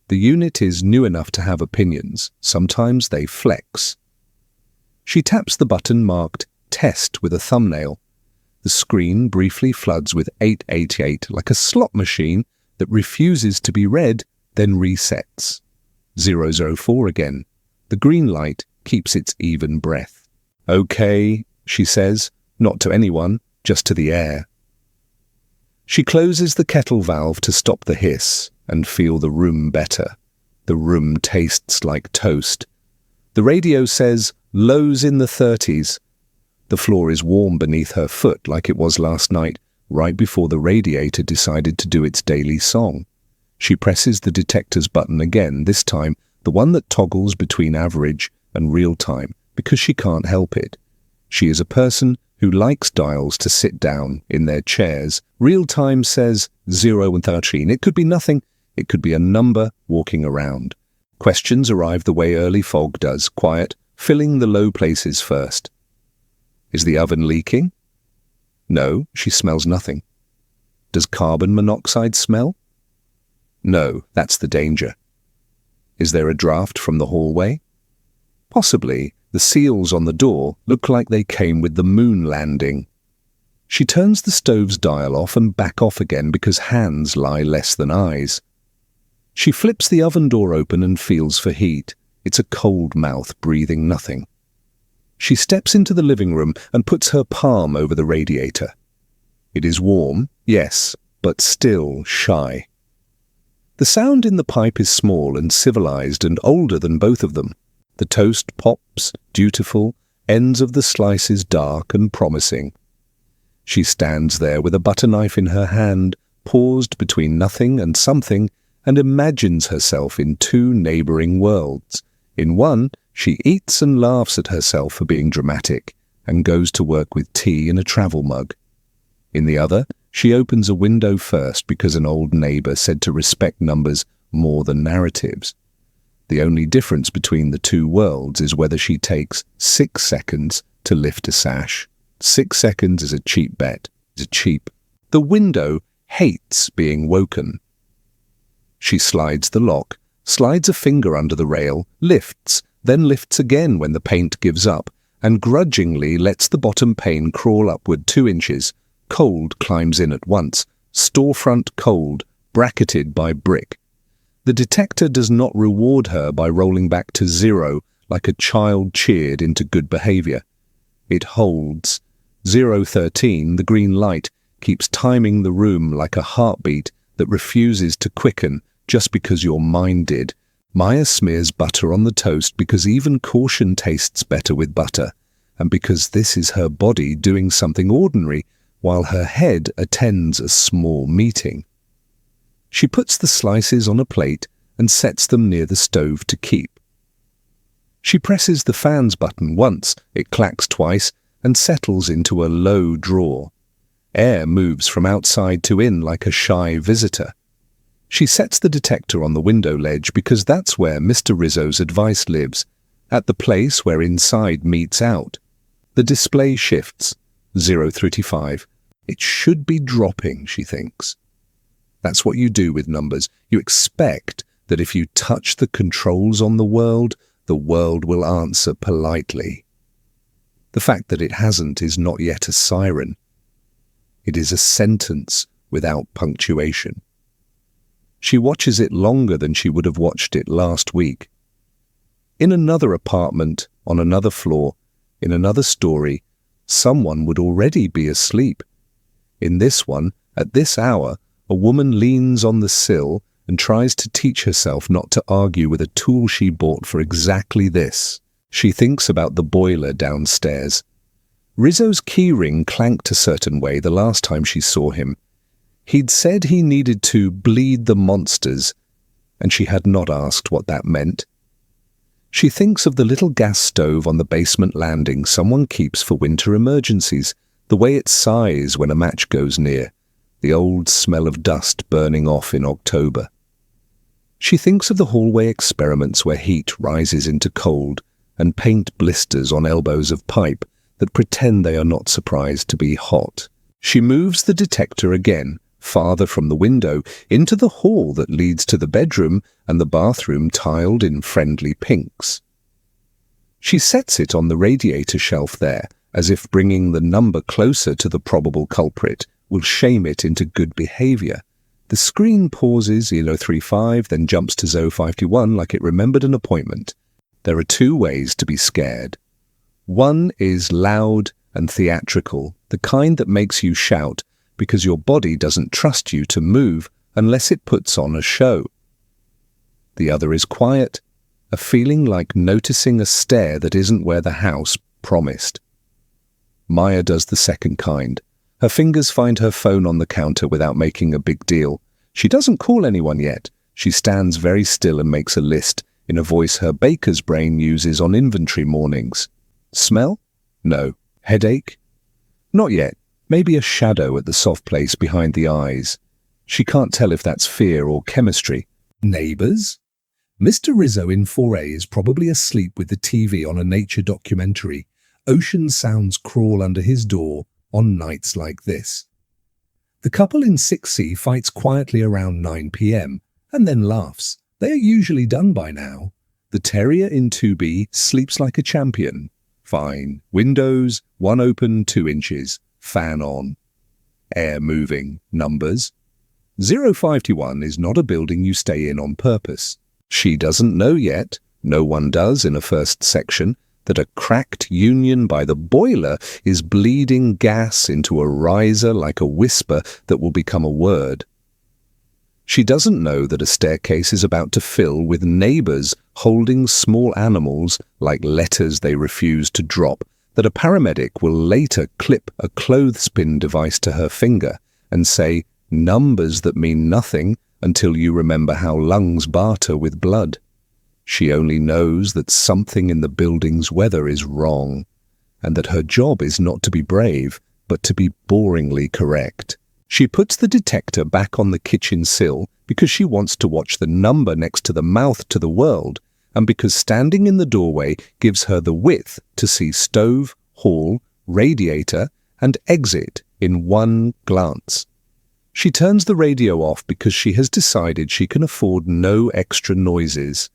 The unit is new enough to have opinions. Sometimes they flex. She taps the button marked Test with a thumbnail. The screen briefly floods with 888 like a slot machine that refuses to be read, then resets. 004 again. The green light keeps its even breath. "Okay," she says, not to anyone, just to the air. She closes the kettle valve to stop the hiss and feel the room better. The room tastes like toast. The radio says lows in the 30s. The floor is warm beneath her foot like it was last night, right before the radiator decided to do its daily song. She presses the detector's button again, this time the one that toggles between average and real time, because she can't help it. She is a person who likes dials to sit down in their chairs. Real time says 0 and 13. It could be nothing. It could be a number walking around. Questions arrive the way early fog does, quiet, filling the low places first. Is the oven leaking? No, she smells nothing. Does carbon monoxide smell? No, that's the danger. Is there a draft from the hallway? Possibly. The seals on the door look like they came with the moon landing. She turns the stove's dial off and back off again because hands lie less than eyes. She flips the oven door open and feels for heat. It's a cold mouth breathing nothing. She steps into the living room and puts her palm over the radiator. It is warm, yes, but still shy. The sound in the pipe is small and civilized and older than both of them. The toast pops, dutiful, ends of the slices dark and promising. She stands there with a butter knife in her hand, paused between nothing and something, and imagines herself in two neighboring worlds. In one, she eats and laughs at herself for being dramatic, and goes to work with tea in a travel mug. In the other, she opens a window first because an old neighbor said to respect numbers more than narratives. The only difference between the two worlds is whether she takes 6 seconds to lift a sash. 6 seconds is a cheap bet. It's cheap. The window hates being woken. She slides the lock, slides a finger under the rail, lifts, then lifts again when the paint gives up, and grudgingly lets the bottom pane crawl upward 2 inches. Cold climbs in at once. Storefront cold, bracketed by brick. The detector does not reward her by rolling back to 0 like a child cheered into good behavior. It holds. 013, the green light, keeps timing the room like a heartbeat that refuses to quicken just because your mind did. Maya smears butter on the toast because even caution tastes better with butter, and because this is her body doing something ordinary while her head attends a small meeting. She puts the slices on a plate and sets them near the stove to keep. She presses the fans button once, it clacks twice, and settles into a low drawer. Air moves from outside to in like a shy visitor. She sets the detector on the window ledge because that's where Mr. Rizzo's advice lives, at the place where inside meets out. The display shifts. 035. It should be dropping, she thinks. That's what you do with numbers. You expect that if you touch the controls on the world will answer politely. The fact that it hasn't is not yet a siren. It is a sentence without punctuation. She watches it longer than she would have watched it last week. In another apartment, on another floor, in another story, someone would already be asleep. In this one, at this hour, a woman leans on the sill and tries to teach herself not to argue with a tool she bought for exactly this. She thinks about the boiler downstairs. Rizzo's keyring clanked a certain way the last time she saw him. He'd said he needed to bleed the monsters, and she had not asked what that meant. She thinks of the little gas stove on the basement landing someone keeps for winter emergencies, the way it sighs when a match goes near, the old smell of dust burning off in October. She thinks of the hallway experiments where heat rises into cold and paint blisters on elbows of pipe that pretend they are not surprised to be hot. She moves the detector again, farther from the window, into the hall that leads to the bedroom and the bathroom tiled in friendly pinks. She sets it on the radiator shelf there, as if bringing the number closer to the probable culprit will shame it into good behavior. The screen pauses 035, then jumps to 051 like it remembered an appointment. There are two ways to be scared. One is loud and theatrical, the kind that makes you shout because your body doesn't trust you to move unless it puts on a show. The other is quiet, a feeling like noticing a stare that isn't where the house promised. Maya does the second kind. Her fingers find her phone on the counter without making a big deal. She doesn't call anyone yet. She stands very still and makes a list in a voice her baker's brain uses on inventory mornings. Smell? No. Headache? Not yet. Maybe a shadow at the soft place behind the eyes. She can't tell if that's fear or chemistry. Neighbours? Mr. Rizzo in 4A is probably asleep with the TV on a nature documentary. Ocean sounds crawl under his door on nights like this. The couple in 6C fights quietly around 9 p.m. and then laughs. They are usually done by now. The terrier in 2B sleeps like a champion. Fine. Windows, one open 2 inches. Fan on. Air moving. Numbers. 051 is not a building you stay in on purpose. She doesn't know yet, no one does in a first section, that a cracked union by the boiler is bleeding gas into a riser like a whisper that will become a word. She doesn't know that a staircase is about to fill with neighbours holding small animals like letters they refuse to drop, that a paramedic will later clip a clothespin device to her finger and say numbers that mean nothing until you remember how lungs barter with blood. She only knows that something in the building's weather is wrong, and that her job is not to be brave, but to be boringly correct. She puts the detector back on the kitchen sill because she wants to watch the number next to the mouth to the world, and because standing in the doorway gives her the width to see stove, hall, radiator, and exit in one glance. She turns the radio off because she has decided she can afford no extra noises.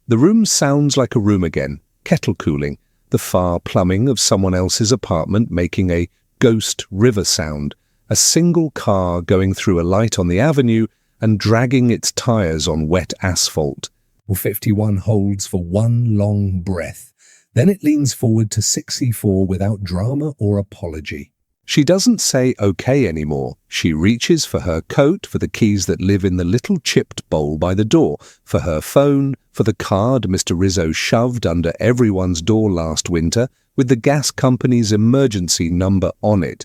The room sounds like a room again, kettle cooling, the far plumbing of someone else's apartment making a ghost river sound, a single car going through a light on the avenue and dragging its tires on wet asphalt. 51 holds for one long breath. Then it leans forward to 64 without drama or apology. She doesn't say okay anymore. She reaches for her coat, for the keys that live in the little chipped bowl by the door, for her phone, for the card Mr. Rizzo shoved under everyone's door last winter with the gas company's emergency number on it.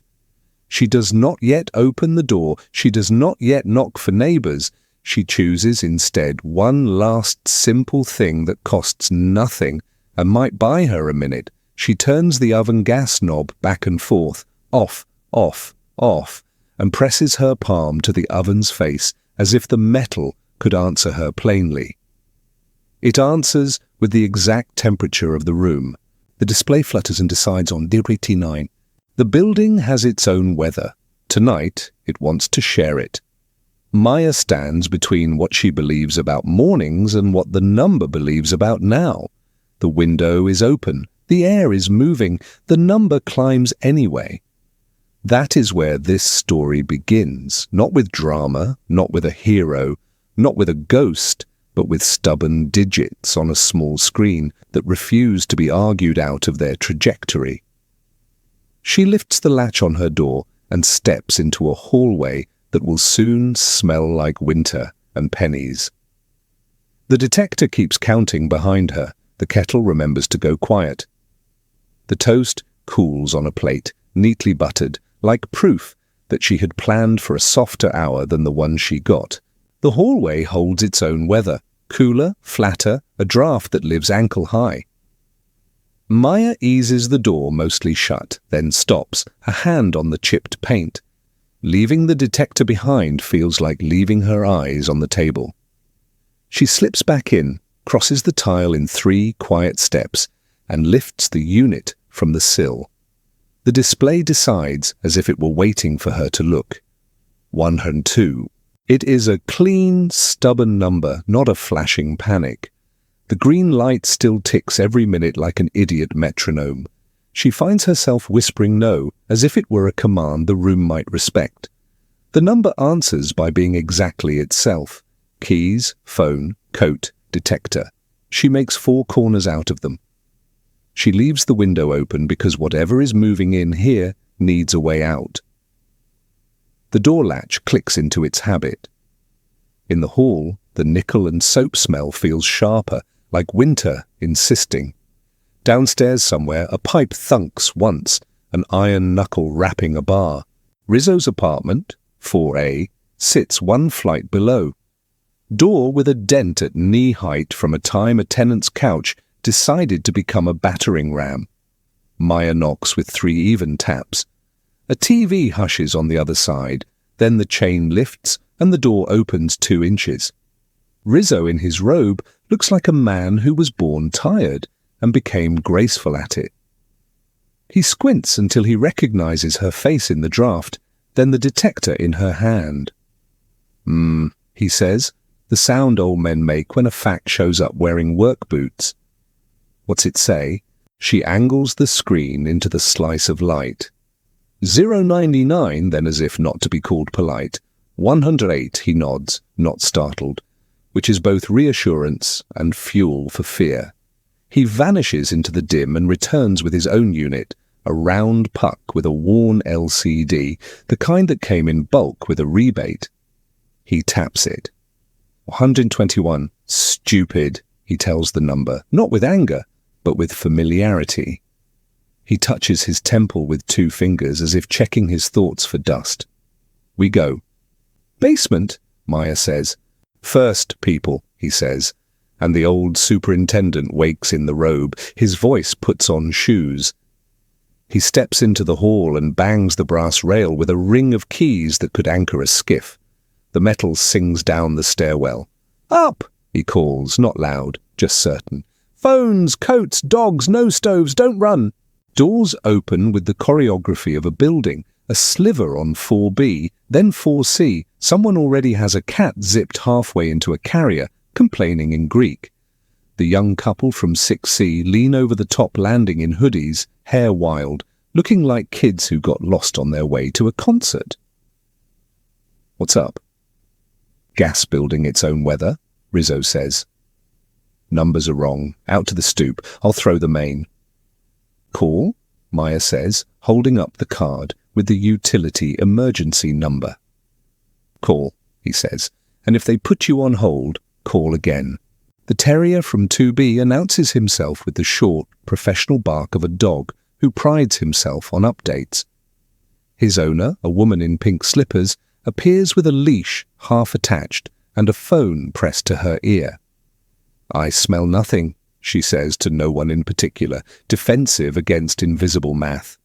She does not yet open the door. She does not yet knock for neighbours. She chooses instead one last simple thing that costs nothing and might buy her a minute. She turns the oven gas knob back and forth, off, off, off, and presses her palm to the oven's face as if the metal could answer her plainly. It answers with the exact temperature of the room. The display flutters and decides on degree T9. The building has its own weather. Tonight, it wants to share it. Maya stands between what she believes about mornings and what the number believes about now. The window is open. The air is moving. The number climbs anyway. That is where this story begins, not with drama, not with a hero, not with a ghost, but with stubborn digits on a small screen that refuse to be argued out of their trajectory. She lifts the latch on her door and steps into a hallway that will soon smell like winter and pennies. The detector keeps counting behind her. The kettle remembers to go quiet. The toast cools on a plate, neatly buttered, like proof that she had planned for a softer hour than the one she got. The hallway holds its own weather, cooler, flatter, a draft that lives ankle high. Maya eases the door mostly shut, then stops, a hand on the chipped paint. Leaving the detector behind feels like leaving her eyes on the table. She slips back in, crosses the tile in 3 quiet steps, and lifts the unit from the sill. The display decides as if it were waiting for her to look. 102. It is a clean, stubborn number, not a flashing panic. The green light still ticks every minute like an idiot metronome. She finds herself whispering no, as if it were a command the room might respect. The number answers by being exactly itself. Keys, phone, coat, detector. She makes 4 corners out of them. She leaves the window open because whatever is moving in here needs a way out. The door latch clicks into its habit. In the hall, the nickel and soap smell feels sharper, like winter insisting. Downstairs somewhere, a pipe thunks once, an iron knuckle rapping a bar. Rizzo's apartment, 4A, sits 1 flight below. Door with a dent at knee height from a time a tenant's couch decided to become a battering ram. Maya knocks with 3 even taps. A TV hushes on the other side, then the chain lifts and the door opens 2 inches. Rizzo in his robe looks like a man who was born tired and became graceful at it. He squints until he recognizes her face in the draft, then the detector in her hand. He says, the sound old men make when a fact shows up wearing work boots. What's it say? She angles the screen into the slice of light. 099, then as if not to be called polite. 108, he nods, not startled, which is both reassurance and fuel for fear. He vanishes into the dim and returns with his own unit, a round puck with a worn LCD, the kind that came in bulk with a rebate. He taps it. 121, stupid, he tells the number, not with anger, but with familiarity. He touches his temple with 2 fingers as if checking his thoughts for dust. We go. Basement, Maya says. First, people, he says, and the old superintendent wakes in the robe. His voice puts on shoes. He steps into the hall and bangs the brass rail with a ring of keys that could anchor a skiff. The metal sings down the stairwell. Up, he calls, not loud, just certain. Phones, coats, dogs, no stoves, don't run. Doors open with the choreography of a building, a sliver on 4B, then 4C. Someone already has a cat zipped halfway into a carrier, complaining in Greek. The young couple from 6C lean over the top landing in hoodies, hair wild, looking like kids who got lost on their way to a concert. What's up? Gas building its own weather, Rizzo says. Numbers are wrong. Out to the stoop. I'll throw the main. Call, Maya says, holding up the card with the utility emergency number. Call, he says, and if they put you on hold, call again. The terrier from 2B announces himself with the short, professional bark of a dog who prides himself on updates. His owner, a woman in pink slippers, appears with a leash half attached and a phone pressed to her ear. I smell nothing, she says to no one in particular, defensive against invisible math.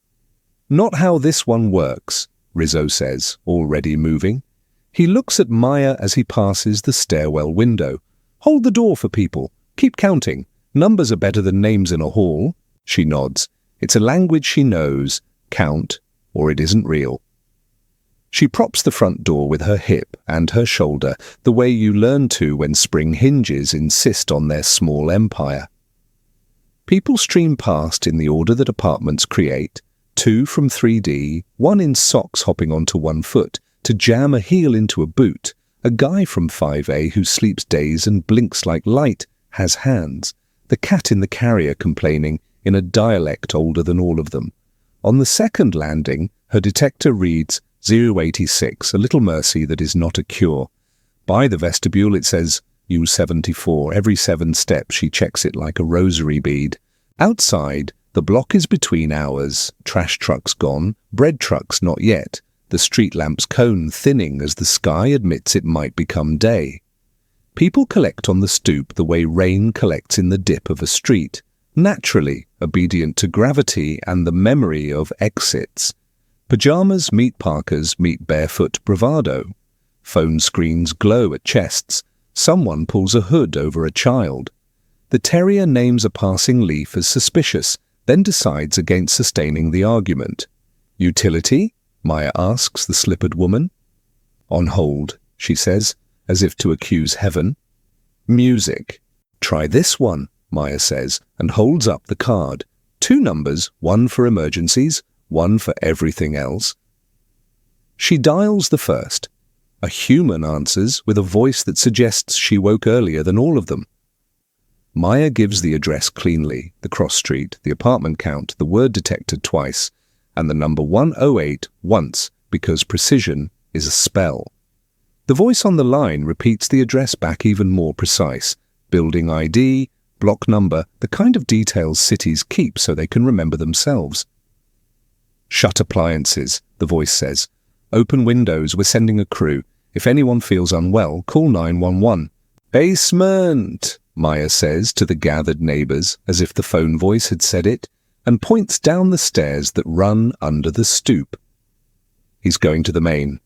Not how this one works, Rizzo says, already moving. He looks at Maya as he passes the stairwell window. Hold the door for people. Keep counting. Numbers are better than names in a hall. She nods. It's a language she knows. Count, or it isn't real. She props the front door with her hip and her shoulder, the way you learn to when spring hinges insist on their small empire. People stream past in the order that apartments create, 2 from 3D, 1 in socks hopping onto 1 foot, to jam a heel into a boot. A guy from 5A who sleeps days and blinks like light has hands. The cat in the carrier complaining in a dialect older than all of them. On the second landing, her detector reads 086, a little mercy that is not a cure. By the vestibule it says U74. Every 7 steps she checks it like a rosary bead. Outside, the block is between hours. Trash trucks gone, bread trucks not yet. The street lamp's cone thinning as the sky admits it might become day. People collect on the stoop the way rain collects in the dip of a street, naturally obedient to gravity and the memory of exits. Pajamas meet parkas meet barefoot bravado. Phone screens glow at chests. Someone pulls a hood over a child. The terrier names a passing leaf as suspicious, then decides against sustaining the argument. Utility? Maya asks the slippered woman. On hold, she says, as if to accuse heaven. Music. Try this one, Maya says, and holds up the card. 2 numbers, 1 for emergencies, 1 for everything else. She dials the first. A human answers with a voice that suggests she woke earlier than all of them. Maya gives the address cleanly, the cross street, the apartment count, the word detector twice, and the number 108 once, because precision is a spell. The voice on the line repeats the address back even more precise. Building ID, block number, the kind of details cities keep so they can remember themselves. Shut appliances, the voice says. Open windows, we're sending a crew. If anyone feels unwell, call 911. Basement, Maya says to the gathered neighbors, as if the phone voice had said it, and points down the stairs that run under the stoop. He's going to the main.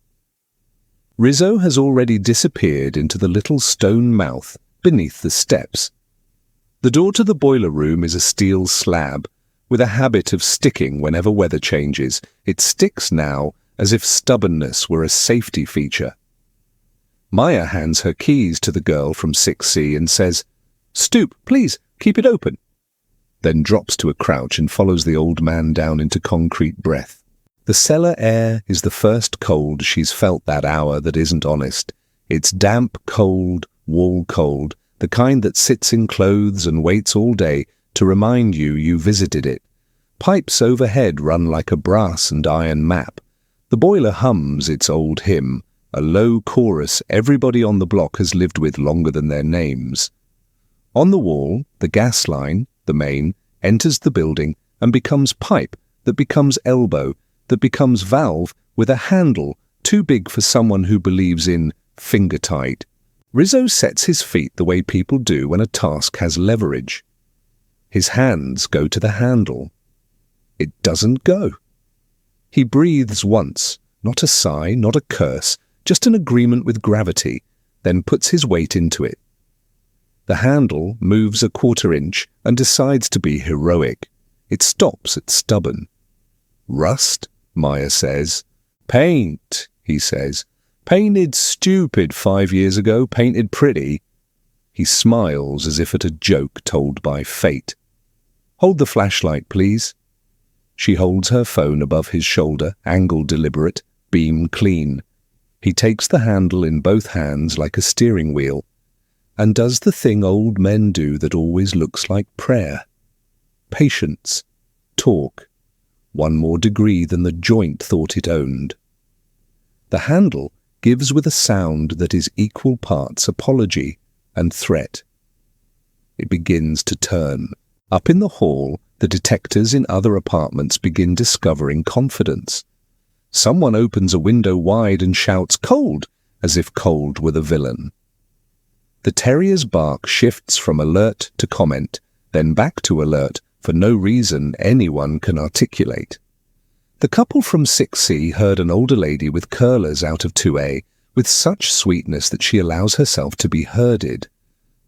Rizzo has already disappeared into the little stone mouth beneath the steps. The door to the boiler room is a steel slab, with a habit of sticking whenever weather changes. It sticks now as if stubbornness were a safety feature. Maya hands her keys to the girl from 6C and says, "Stoop, please, keep it open," then drops to a crouch and follows the old man down into concrete breath. The cellar air is the first cold she's felt that hour that isn't honest. It's damp, cold, wall cold, the kind that sits in clothes and waits all day to remind you visited it. Pipes overhead run like a brass and iron map. The boiler hums its old hymn, a low chorus everybody on the block has lived with longer than their names. On the wall, the gas line, the main, enters the building and becomes pipe, that becomes elbow, that becomes valve with a handle too big for someone who believes in finger tight. Rizzo sets his feet the way people do when a task has leverage. His hands go to the handle. It doesn't go. He breathes once, not a sigh, not a curse, just an agreement with gravity, then puts his weight into it. The handle moves a quarter inch and decides to be heroic. It stops at stubborn. Rust, Maya says. Paint, he says. Painted stupid 5 years ago, painted pretty. He smiles as if at a joke told by fate. Hold the flashlight, please. She holds her phone above his shoulder, angle deliberate, beam clean. He takes the handle in both hands like a steering wheel and does the thing old men do that always looks like prayer. Patience. Talk. One more degree than the joint thought it owned. The handle gives with a sound that is equal parts apology and threat. It begins to turn. Up in the hall, the detectors in other apartments begin discovering confidence. Someone opens a window wide and shouts, "Cold!" as if cold were the villain. The terrier's bark shifts from alert to comment, then back to alert for no reason anyone can articulate. The couple from 6C heard an older lady with curlers out of 2A, with such sweetness that she allows herself to be herded.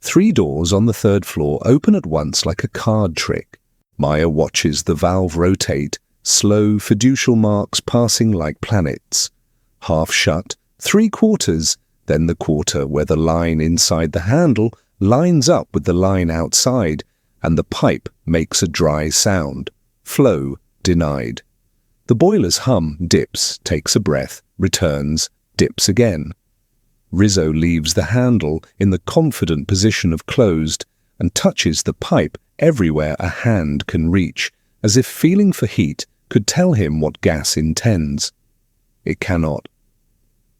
3 doors on the 3rd floor open at once like a card trick. Maya watches the valve rotate, slow fiducial marks passing like planets. Half shut, 3/4, then the quarter where the line inside the handle lines up with the line outside, and the pipe makes a dry sound. Flow denied. The boiler's hum dips, takes a breath, returns, dips again. Rizzo leaves the handle in the confident position of closed and touches the pipe everywhere a hand can reach, as if feeling for heat could tell him what gas intends. It cannot.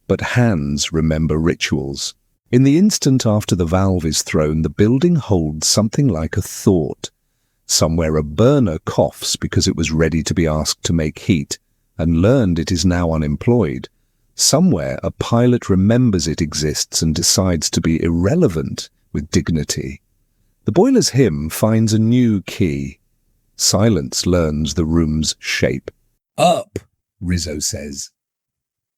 But hands remember rituals. In the instant after the valve is thrown, the building holds something like a thought. Somewhere a burner coughs because it was ready to be asked to make heat and learned it is now unemployed. Somewhere a pilot remembers it exists and decides to be irrelevant with dignity. The boiler's hymn finds a new key. Silence learns the room's shape. "Up," Rizzo says.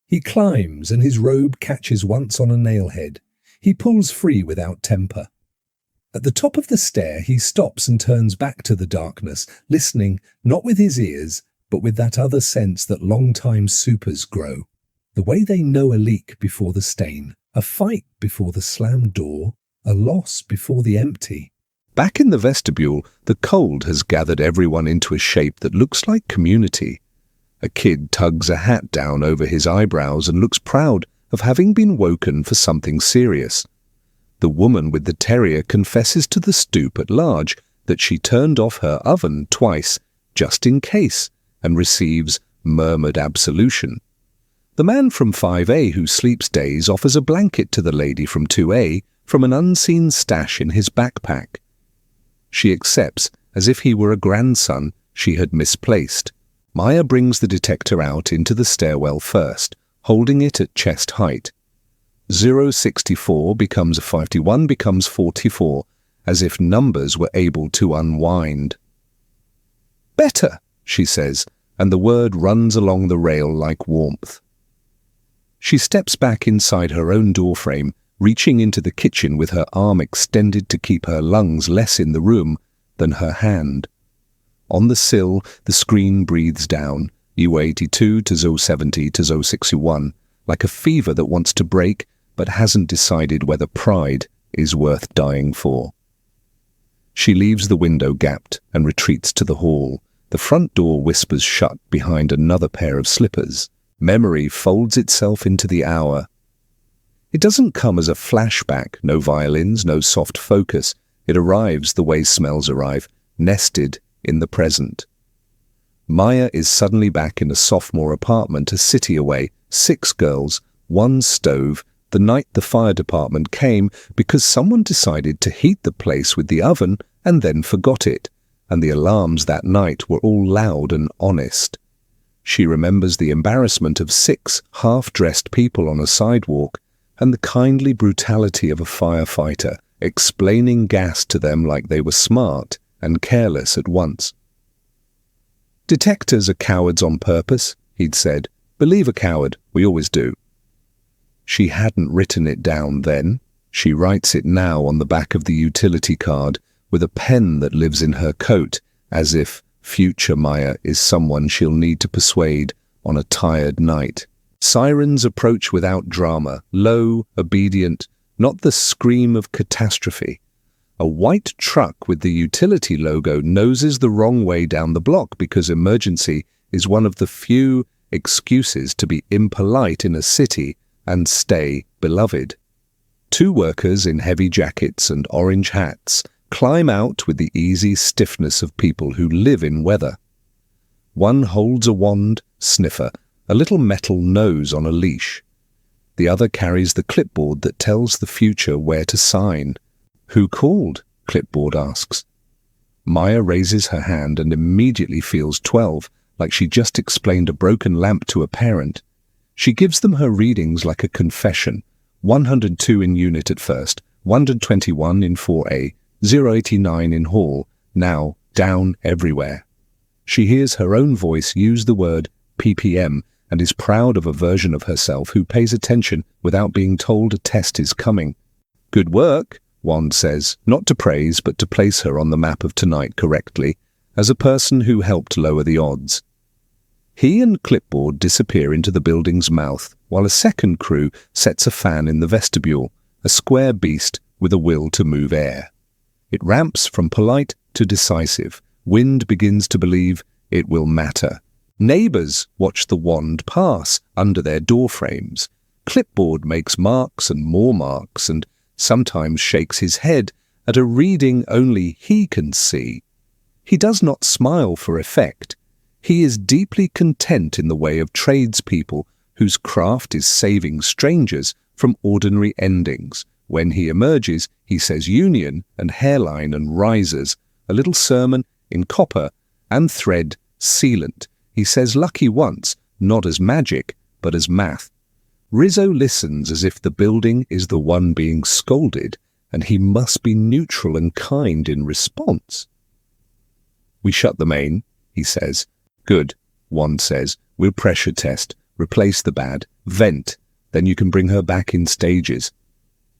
He climbs and his robe catches once on a nailhead. He pulls free without temper. At the top of the stair, he stops and turns back to the darkness, listening not with his ears, but with that other sense that long-time supers grow. The way they know a leak before the stain, a fight before the slammed door, a loss before the empty. Back in the vestibule, the cold has gathered everyone into a shape that looks like community. A kid tugs a hat down over his eyebrows and looks proud of having been woken for something serious. The woman with the terrier confesses to the stoop at large that she turned off her oven twice, just in case, and receives murmured absolution. The man from 5A who sleeps days offers a blanket to the lady from 2A from an unseen stash in his backpack. She accepts as if he were a grandson she had misplaced. Maya brings the detector out into the stairwell first, holding it at chest height. 064 becomes 51 becomes 44, as if numbers were able to unwind. "Better," she says, and the word runs along the rail like warmth. She steps back inside her own doorframe, reaching into the kitchen with her arm extended to keep her lungs less in the room than her hand. On the sill, the screen breathes down, U82 to 070 to 061, like a fever that wants to break but hasn't decided whether pride is worth dying for. She leaves the window gapped and retreats to the hall. The front door whispers shut behind another pair of slippers. Memory folds itself into the hour. It doesn't come as a flashback, no violins, no soft focus. It arrives the way smells arrive, nested in the present. Maya is suddenly back in a sophomore apartment a city away, 6 girls, 1 stove, the night the fire department came because someone decided to heat the place with the oven and then forgot it, and the alarms that night were all loud and honest. She remembers the embarrassment of 6 half-dressed people on a sidewalk and the kindly brutality of a firefighter explaining gas to them like they were smart and careless at once. "Detectors are cowards on purpose," he'd said. "Believe a coward, we always do." She hadn't written it down then. She writes it now on the back of the utility card with a pen that lives in her coat, as if future Maya is someone she'll need to persuade on a tired night. Sirens approach without drama, low, obedient, not the scream of catastrophe. A white truck with the utility logo noses the wrong way down the block because emergency is one of the few excuses to be impolite in a city and stay beloved. 2 workers in heavy jackets and orange hats climb out with the easy stiffness of people who live in weather. One holds a wand, sniffer, a little metal nose on a leash. The other carries the clipboard that tells the future where to sign. "Who called?" clipboard asks. Maya raises her hand and immediately feels 12, like she just explained a broken lamp to a parent. She gives them her readings like a confession. 102 in unit at first, 121 in 4A, 089 in hall, now down everywhere. She hears her own voice use the word ppm and is proud of a version of herself who pays attention without being told a test is coming. "Good work," Wand says, not to praise but to place her on the map of tonight correctly, as a person who helped lower the odds. He and clipboard disappear into the building's mouth, while a second crew sets a fan in the vestibule, a square beast with a will to move air. It ramps from polite to decisive. Wind begins to believe it will matter. Neighbors watch the wand pass under their doorframes. Clipboard makes marks and more marks and sometimes shakes his head at a reading only he can see. He does not smile for effect. He is deeply content in the way of tradespeople whose craft is saving strangers from ordinary endings. When he emerges, he says union and hairline and risers, a little sermon in copper and thread sealant. He says lucky once, not as magic, but as math. Rizzo listens as if the building is the one being scolded, and he must be neutral and kind in response. "We shut the main," he says. "Good," Wand says. "We'll pressure test, replace the bad, vent, then you can bring her back in stages."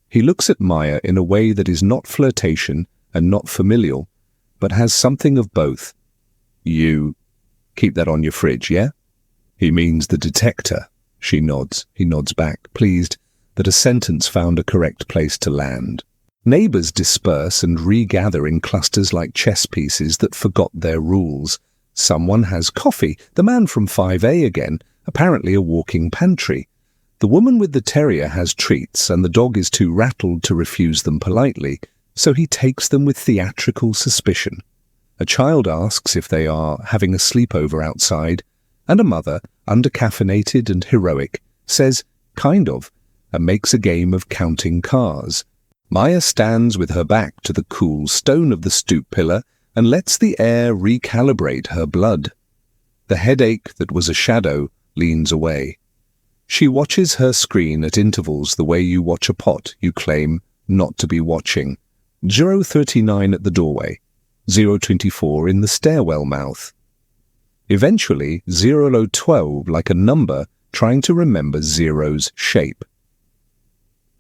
He looks at Maya in a way that is not flirtation and not familial, but has something of both. "You keep that on your fridge, yeah?" "He means the detector." She nods. He nods back, pleased that a sentence found a correct place to land. Neighbors disperse and regather in clusters like chess pieces that forgot their rules. Someone has coffee, the man from 5A again, apparently a walking pantry. The woman with the terrier has treats and the dog is too rattled to refuse them politely, so he takes them with theatrical suspicion. A child asks if they are having a sleepover outside, and a mother, undercaffeinated and heroic, says, kind of, and makes a game of counting cars. Maya stands with her back to the cool stone of the stoop pillar and lets the air recalibrate her blood. The headache that was a shadow leans away. She watches her screen at intervals the way you watch a pot you claim not to be watching. 039 at the doorway, 024 in the stairwell mouth. Eventually, 0012 like a number trying to remember zero's shape.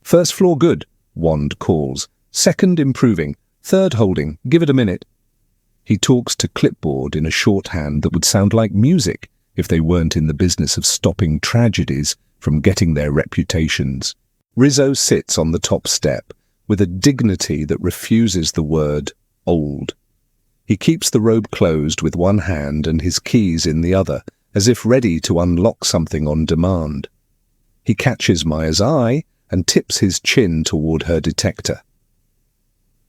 First floor good, Wand calls. Second improving. Third holding. Give it a minute. He talks to clipboard in a shorthand that would sound like music if they weren't in the business of stopping tragedies from getting their reputations. Rizzo sits on the top step with a dignity that refuses the word old. He keeps the robe closed with one hand and his keys in the other, as if ready to unlock something on demand. He catches Maya's eye and tips his chin toward her detector.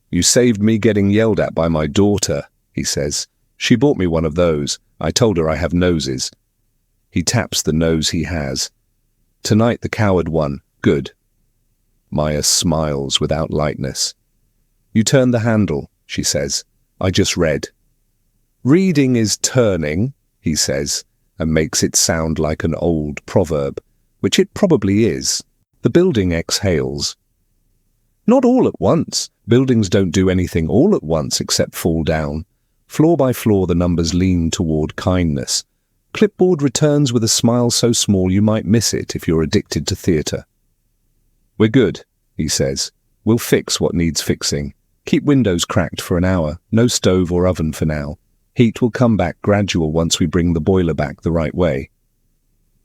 "You saved me getting yelled at by my daughter," he says. "She bought me one of those. I told her I have noses." He taps the nose he has. "Tonight the coward won. Good." Maya smiles without lightness. "You turn the handle," she says. "I just read." "Reading is turning," he says, and makes it sound like an old proverb, which it probably is. The building exhales. Not all at once. Buildings don't do anything all at once except fall down. Floor by floor the numbers lean toward kindness. Clipboard returns with a smile so small you might miss it if you're addicted to theatre. "We're good," he says. "We'll fix what needs fixing. Keep windows cracked for an hour. No stove or oven for now. Heat will come back gradual once we bring the boiler back the right way."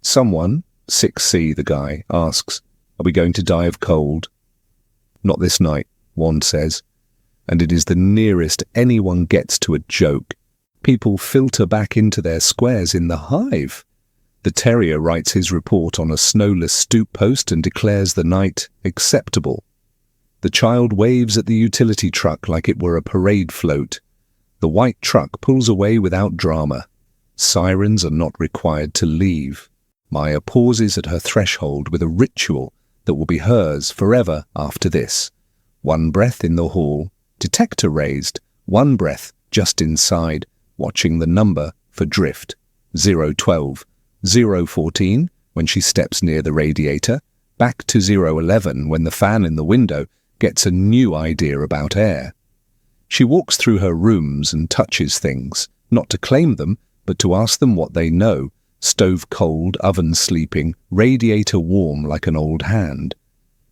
Someone, 6C the guy, asks, "Are we going to die of cold?" "Not this night," Wand says. And it is the nearest anyone gets to a joke. People filter back into their squares in the hive. The terrier writes his report on a snowless stoop post and declares the night acceptable. The child waves at the utility truck like it were a parade float. The white truck pulls away without drama. Sirens are not required to leave. Maya pauses at her threshold with a ritual that will be hers forever after this. One breath in the hall, detector raised, one breath just inside, watching the number for drift. 012, 014 when she steps near the radiator, back to 011 when the fan in the window gets a new idea about air. She walks through her rooms and touches things, not to claim them, but to ask them what they know. Stove cold, oven sleeping, radiator warm like an old hand.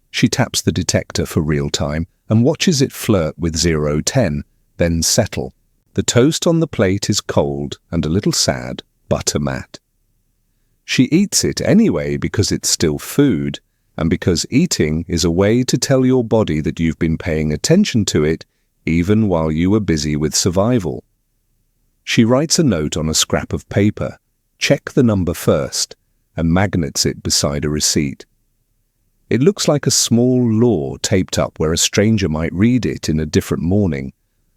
She taps the detector for real time and watches it flirt with 010, then settle. The toast on the plate is cold and a little sad, butter matte. She eats it anyway because it's still food, and because eating is a way to tell your body that you've been paying attention to it even while you were busy with survival. She writes a note on a scrap of paper, check the number first, and magnets it beside a receipt. It looks like a small law taped up where a stranger might read it in a different morning,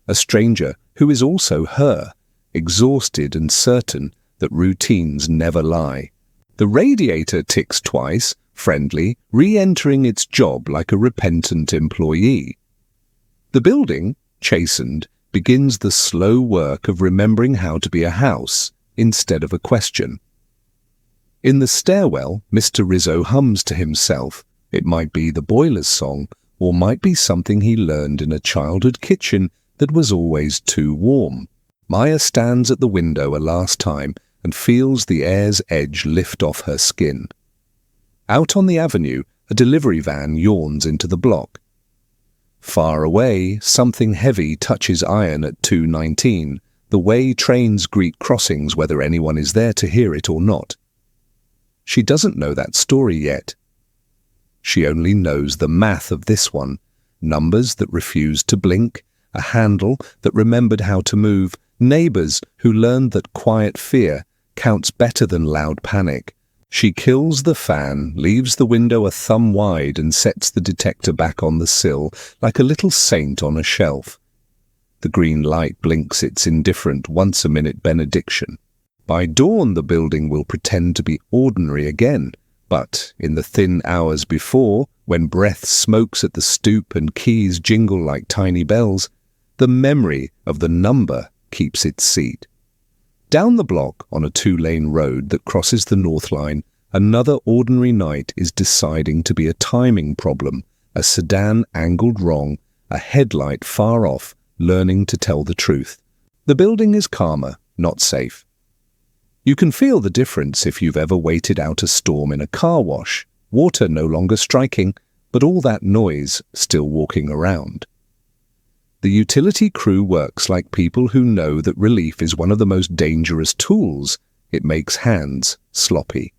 a stranger who is also her, exhausted and certain that routines never lie. The radiator ticks twice, friendly, re-entering its job like a repentant employee. The building, chastened, begins the slow work of remembering how to be a house instead of a question. In the stairwell, Mr. Rizzo hums to himself. It might be the boiler's song, or might be something he learned in a childhood kitchen that was always too warm. Maya stands at the window a last time and feels the air's edge lift off her skin. Out on the avenue, a delivery van yawns into the block. Far away, something heavy touches iron at 2:19, the way trains greet crossings whether anyone is there to hear it or not. She doesn't know that story yet. She only knows the math of this one, numbers that refused to blink, a handle that remembered how to move, neighbors who learned that quiet fear counts better than loud panic, She kills the fan, leaves the window a thumb wide and sets the detector back on the sill like a little saint on a shelf. The green light blinks its indifferent once-a-minute benediction. By dawn the building will pretend to be ordinary again, but in the thin hours before, when breath smokes at the stoop and keys jingle like tiny bells, the memory of the number keeps its seat. Down the block, on a 2-lane road that crosses the Northline, another ordinary night is deciding to be a timing problem, a sedan angled wrong, a headlight far off, learning to tell the truth. The building is calmer, not safe. You can feel the difference if you've ever waited out a storm in a car wash, water no longer striking, but all that noise still walking around. The utility crew works like people who know that relief is one of the most dangerous tools. It makes hands sloppy.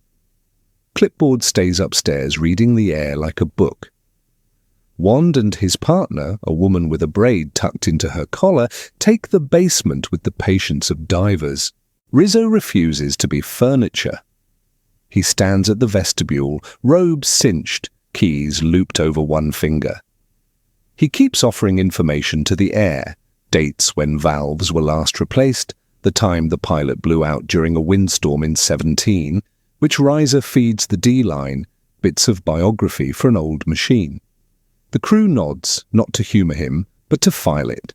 Clipboard stays upstairs reading the air like a book. Wand and his partner, a woman with a braid tucked into her collar, take the basement with the patience of divers. Rizzo refuses to be furniture. He stands at the vestibule, robe cinched, keys looped over one finger. He keeps offering information to the air, dates when valves were last replaced, the time the pilot blew out during a windstorm in 17, which riser feeds the D-line, bits of biography for an old machine. The crew nods, not to humour him, but to file it.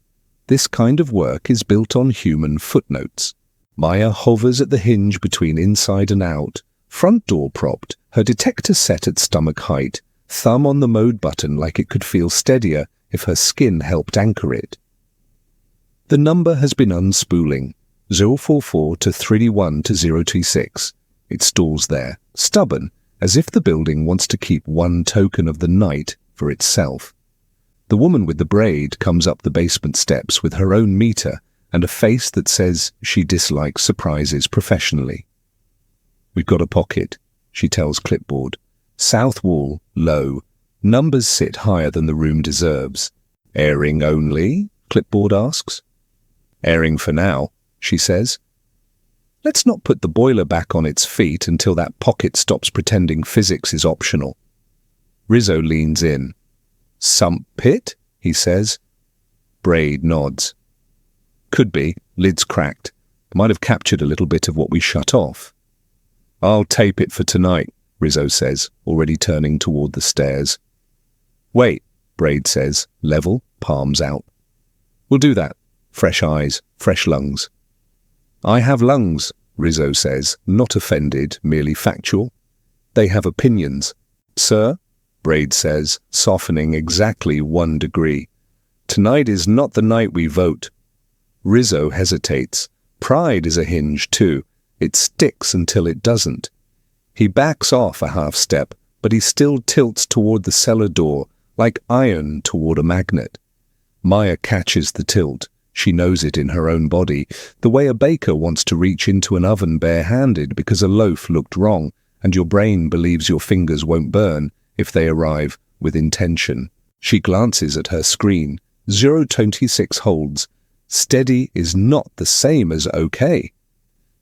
This kind of work is built on human footnotes. Maya hovers at the hinge between inside and out, front door propped, her detector set at stomach height, thumb on the mode button like it could feel steadier if her skin helped anchor it. The number has been unspooling, 044 to 3D1 to 026. It stalls there, stubborn, as if the building wants to keep one token of the night for itself. The woman with the braid comes up the basement steps with her own meter and a face that says she dislikes surprises professionally. "We've got a pocket," she tells Clipboard. "South wall, low. Numbers sit higher than the room deserves." "Airing only?" Clipboard asks. "Airing for now," she says. "Let's not put the boiler back on its feet until that pocket stops pretending physics is optional." Rizzo leans in. "Sump pit?" he says. Braid nods. "Could be. Lid's cracked. Might have captured a little bit of what we shut off." "I'll tape it for tonight," Rizzo says, already turning toward the stairs. "Wait," Braid says, level, palms out. "We'll do that. Fresh eyes, fresh lungs." "I have lungs," Rizzo says, not offended, merely factual. "They have opinions." "Sir," Braid says, softening exactly 1 degree. "Tonight is not the night we vote." Rizzo hesitates. Pride is a hinge too. It sticks until it doesn't. He backs off a half step, but he still tilts toward the cellar door, like iron toward a magnet. Maya catches the tilt. She knows it in her own body, the way a baker wants to reach into an oven bare-handed because a loaf looked wrong, and your brain believes your fingers won't burn if they arrive with intention. She glances at her screen. 026 holds. Steady is not the same as okay.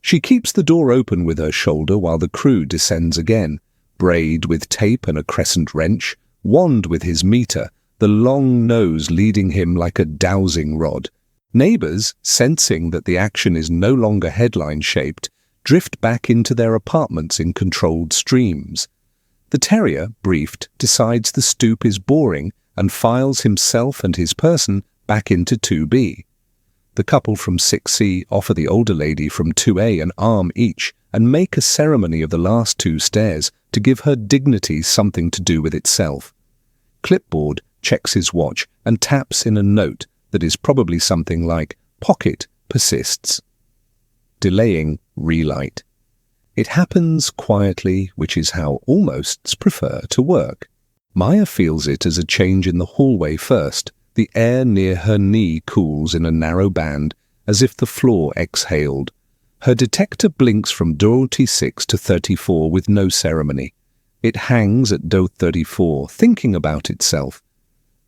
She keeps the door open with her shoulder while the crew descends again. Braid with tape and a crescent wrench, Wand with his meter, the long nose leading him like a dowsing rod. Neighbours, sensing that the action is no longer headline-shaped, drift back into their apartments in controlled streams. The terrier, briefed, decides the stoop is boring and files himself and his person back into 2B. The couple from 6C offer the older lady from 2A an arm each and make a ceremony of the last 2 stairs to give her dignity something to do with itself. Clipboard checks his watch and taps in a note that is probably something like "Pocket persists." Delaying relight. It happens quietly, which is how almosts prefer to work. Maya feels it as a change in the hallway first. The air near her knee cools in a narrow band, as if the floor exhaled. Her detector blinks from door 6 to 34 with no ceremony. It hangs at door 34, thinking about itself.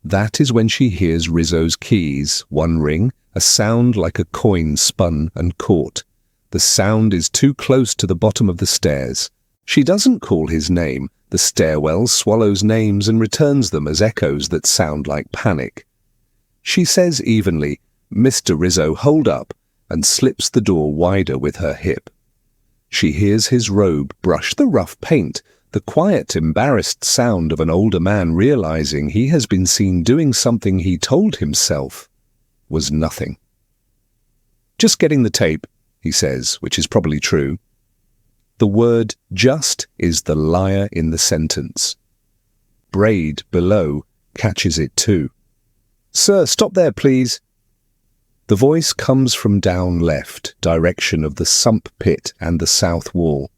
That is when she hears Rizzo's keys, 1 ring, a sound like a coin spun and caught. The sound is too close to the bottom of the stairs. She doesn't call his name. The stairwell swallows names and returns them as echoes that sound like panic. She says evenly, "Mr. Rizzo, hold up," and slips the door wider with her hip. She hears his robe brush the rough paint, the quiet, embarrassed sound of an older man realizing he has been seen doing something he told himself was nothing. "Just getting the tape," he says, which is probably true. The word "just" is the liar in the sentence. Braid, below, catches it too. "Sir, stop there, please." The voice comes from down left, direction of the sump pit and the south wall.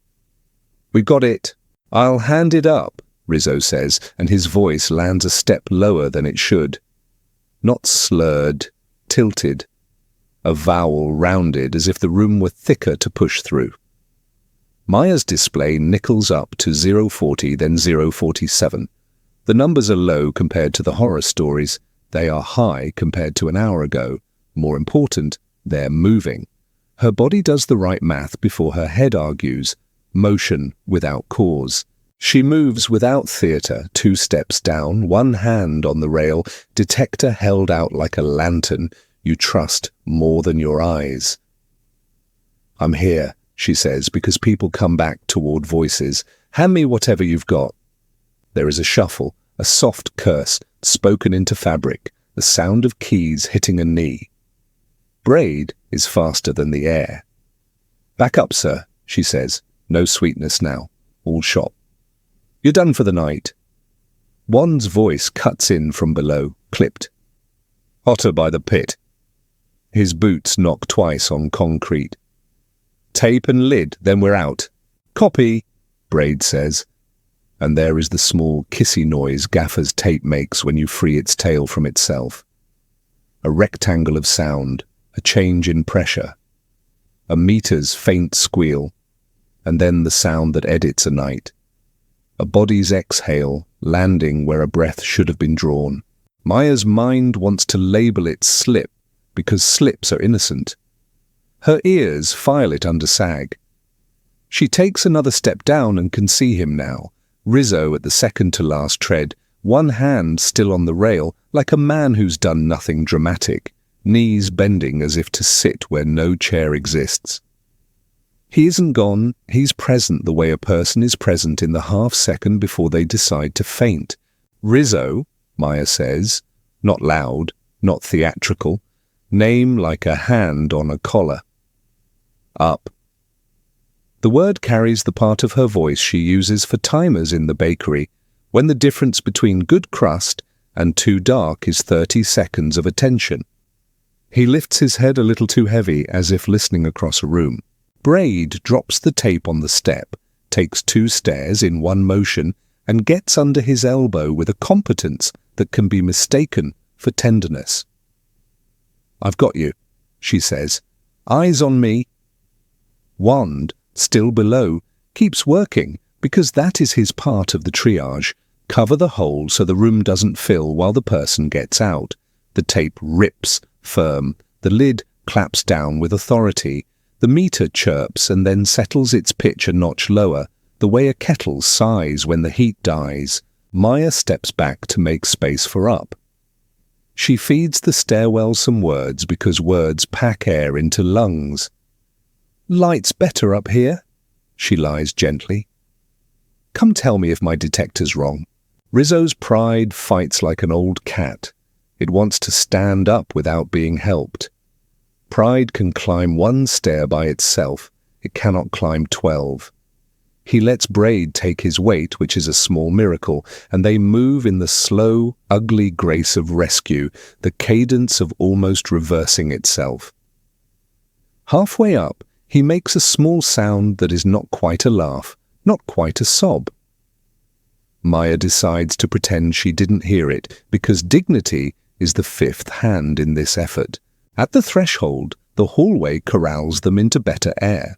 "We've got it. I'll hand it up," Rizzo says, and his voice lands a step lower than it should. Not slurred, tilted. A vowel rounded as if the room were thicker to push through. Maya's display nickels up to 040, then 047. The numbers are low compared to the horror stories. They are high compared to an hour ago. More important, they're moving. Her body does the right math before her head argues. Motion without cause. She moves without theatre, 2 steps down, one hand on the rail, detector held out like a lantern. You trust more than your eyes. "I'm here," she says, because people come back toward voices. "Hand me whatever you've got." There is a shuffle, a soft curse, spoken into fabric, the sound of keys hitting a knee. Braid is faster than the air. "Back up, sir," she says. No sweetness now. All shop. "You're done for the night." Juan's voice cuts in from below, clipped. "Hotter by the pit." His boots knock twice on concrete. "Tape and lid, then we're out." "Copy," Braid says. And there is the small kissy noise gaffer's tape makes when you free its tail from itself. A rectangle of sound, a change in pressure. A meter's faint squeal, and then the sound that edits a night. A body's exhale, landing where a breath should have been drawn. Maya's mind wants to label it slip, because slips are innocent. Her ears file it under sag. She takes another step down and can see him now, Rizzo at the second-to-last tread, one hand still on the rail, like a man who's done nothing dramatic, knees bending as if to sit where no chair exists. He isn't gone, he's present the way a person is present in the half-second before they decide to faint. "Rizzo," Maya says, not loud, not theatrical, name like a hand on a collar. "Up." The word carries the part of her voice she uses for timers in the bakery, when the difference between good crust and too dark is 30 seconds of attention. He lifts his head a little too heavy, as if listening across a room. Braid drops the tape on the step, takes 2 stairs in one motion, and gets under his elbow with a competence that can be mistaken for tenderness. "I've got you," she says. "Eyes on me." Wand, still below, keeps working, because that is his part of the triage. Cover the hole so the room doesn't fill while the person gets out. The tape rips, firm. The lid claps down with authority. The meter chirps and then settles its pitch a notch lower, the way a kettle sighs when the heat dies. Maya steps back to make space for up. She feeds the stairwell some words because words pack air into lungs. "Light's better up here," she lies gently. "Come tell me if my detector's wrong." Rizzo's pride fights like an old cat. It wants to stand up without being helped. Pride can climb 1 stair by itself. It cannot climb 12. He lets Braid take his weight, which is a small miracle, and they move in the slow, ugly grace of rescue, the cadence of almost reversing itself. Halfway up, he makes a small sound that is not quite a laugh, not quite a sob. Maya decides to pretend she didn't hear it, because dignity is the 5th hand in this effort. At the threshold, the hallway corrals them into better air.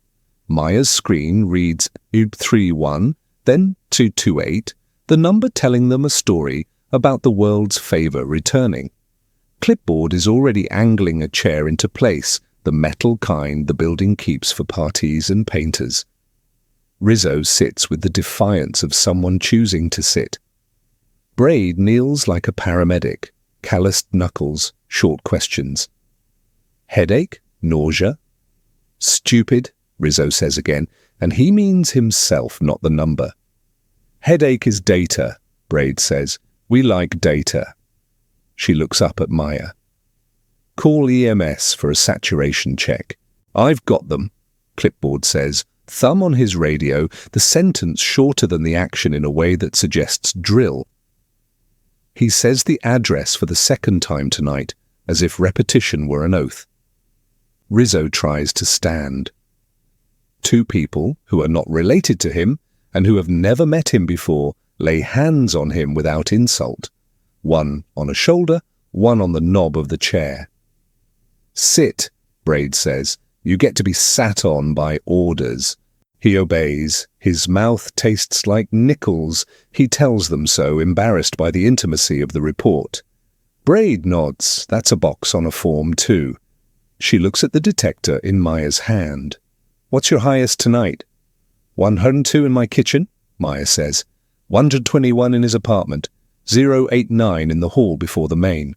Maya's screen reads 231, then 228, the number telling them a story about the world's favor returning. Clipboard is already angling a chair into place, the metal kind the building keeps for parties and painters. Rizzo sits with the defiance of someone choosing to sit. Braid kneels like a paramedic, calloused knuckles, short questions. Headache? Nausea? Stupid, Rizzo says again, and he means himself, not the number. Headache is data, Braid says. We like data. She looks up at Maya. Call EMS for a saturation check. I've got them, Clipboard says, thumb on his radio, the sentence shorter than the action in a way that suggests drill. He says the address for the second time tonight, as if repetition were an oath. Rizzo tries to stand. Two people, who are not related to him, and who have never met him before, lay hands on him without insult. One on a shoulder, one on the knob of the chair. Sit, Braid says. You get to be sat on by orders. He obeys. His mouth tastes like nickels. He tells them so, embarrassed by the intimacy of the report. Braid nods. That's a box on a form too. She looks at the detector in Maya's hand. What's your highest tonight? 102 in my kitchen, Maya says. 121 in his apartment. 089 in the hall before the main.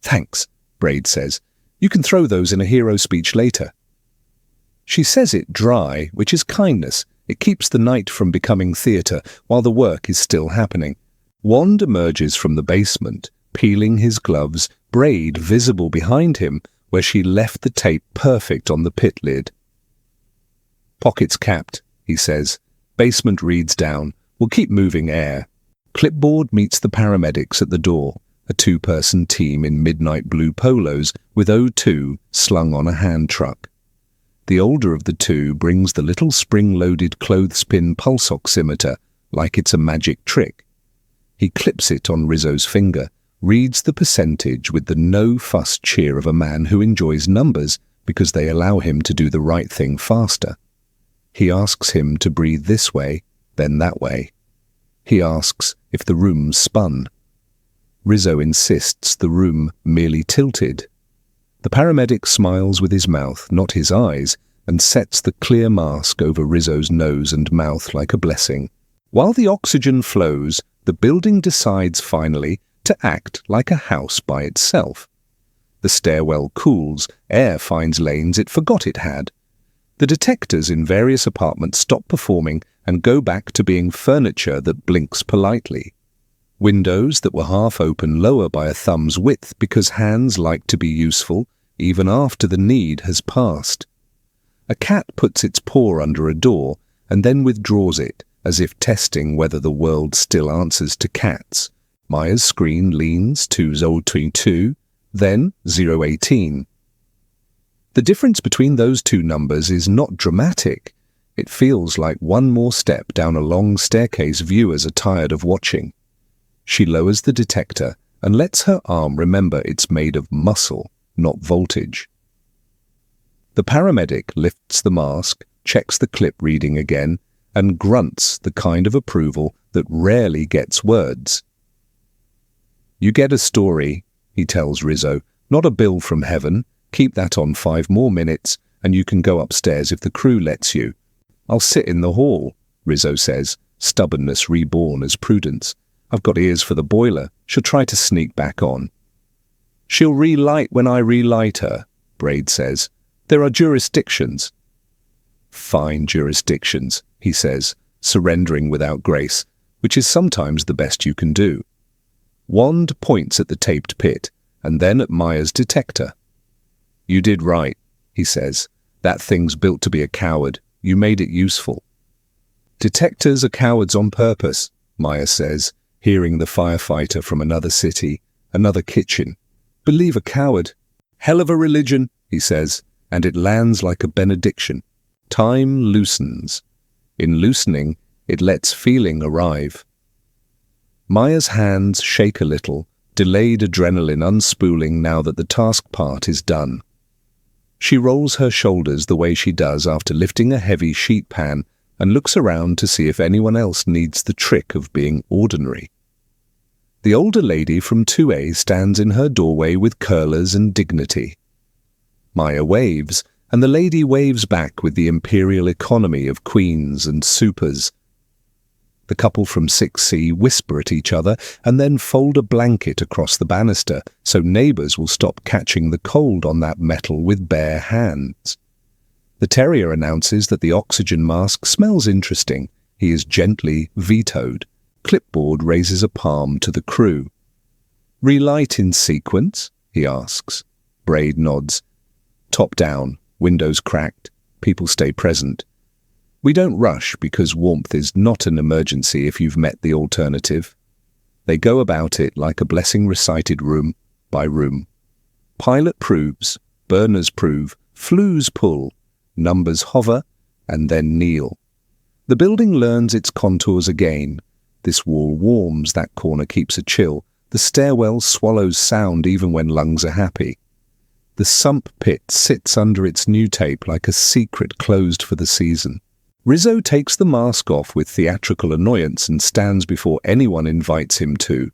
Thanks, Braid says. You can throw those in a hero speech later. She says it dry, which is kindness. It keeps the night from becoming theatre while the work is still happening. Wand emerges from the basement, peeling his gloves, Braid visible behind him, where she left the tape perfect on the pit lid. Pockets capped, he says. Basement reads down. We'll keep moving air. Clipboard meets the paramedics at the door, a two-person team in midnight blue polos with O2 slung on a hand truck. The older of the two brings the little spring-loaded clothespin pulse oximeter like it's a magic trick. He clips it on Rizzo's finger, reads the percentage with the no-fuss cheer of a man who enjoys numbers because they allow him to do the right thing faster. He asks him to breathe this way, then that way. He asks if the room's spun. Rizzo insists the room merely tilted. The paramedic smiles with his mouth, not his eyes, and sets the clear mask over Rizzo's nose and mouth like a blessing. While the oxygen flows, the building decides finally to act like a house by itself. The stairwell cools, air finds lanes it forgot it had. The detectors in various apartments stop performing and go back to being furniture that blinks politely. Windows that were half open lower by a thumb's width because hands like to be useful even after the need has passed. A cat puts its paw under a door and then withdraws it, as if testing whether the world still answers to cats. Maya's screen leans to 022, then 018. The difference between those two numbers is not dramatic. It feels like one more step down a long staircase viewers are tired of watching. She lowers the detector and lets her arm remember it's made of muscle, not voltage. The paramedic lifts the mask, checks the clip reading again, and grunts the kind of approval that rarely gets words. You get a story, he tells Rizzo, not a bill from heaven. Keep that on 5 more minutes, and you can go upstairs if the crew lets you. I'll sit in the hall, Rizzo says, stubbornness reborn as prudence. I've got ears for the boiler. She'll try to sneak back on. She'll relight when I relight her, Braid says. There are jurisdictions. Fine jurisdictions, he says, surrendering without grace, which is sometimes the best you can do. Wand points at the taped pit, and then at Maya's detector. You did right, he says. That thing's built to be a coward. You made it useful. Detectors are cowards on purpose, Maya says, hearing the firefighter from another city, another kitchen. Believe a coward. Hell of a religion, he says, and it lands like a benediction. Time loosens. In loosening, it lets feeling arrive. Maya's hands shake a little, delayed adrenaline unspooling now that the task part is done. She rolls her shoulders the way she does after lifting a heavy sheet pan and looks around to see if anyone else needs the trick of being ordinary. The older lady from 2A stands in her doorway with curlers and dignity. Maya waves, and the lady waves back with the imperial economy of queens and supers. The couple from 6C whisper at each other and then fold a blanket across the banister so neighbours will stop catching the cold on that metal with bare hands. The terrier announces that the oxygen mask smells interesting. He is gently vetoed. Clipboard raises a palm to the crew. "Relight in sequence?" he asks. Braid nods. Top down, windows cracked, people stay present. "We don't rush because warmth is not an emergency if you've met the alternative." They go about it like a blessing recited room by room. Pilot proves, burners prove, flues pull, numbers hover, and then kneel. The building learns its contours again. This wall warms, that corner keeps a chill. The stairwell swallows sound even when lungs are happy. The sump pit sits under its new tape like a secret closed for the season. Rizzo takes the mask off with theatrical annoyance and stands before anyone invites him to.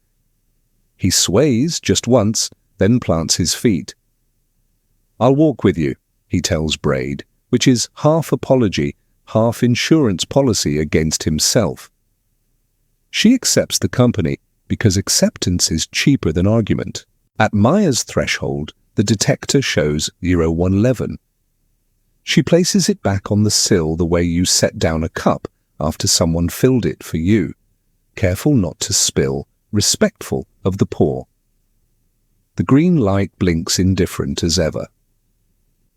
He sways just once, then plants his feet. "I'll walk with you," he tells Braid, which is half apology, half insurance policy against himself. She accepts the company because acceptance is cheaper than argument. At Maya's threshold, the detector shows 0111. She places it back on the sill the way you set down a cup after someone filled it for you. Careful not to spill, respectful of the pour. The green light blinks indifferent as ever.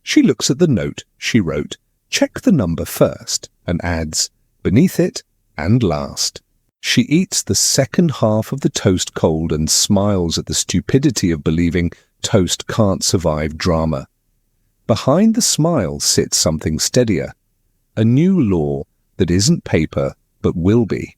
She looks at the note she wrote, "Check the number first," and adds, "beneath it and last." She eats the second half of the toast cold and smiles at the stupidity of believing toast can't survive drama. Behind the smile sits something steadier, a new law that isn't paper but will be.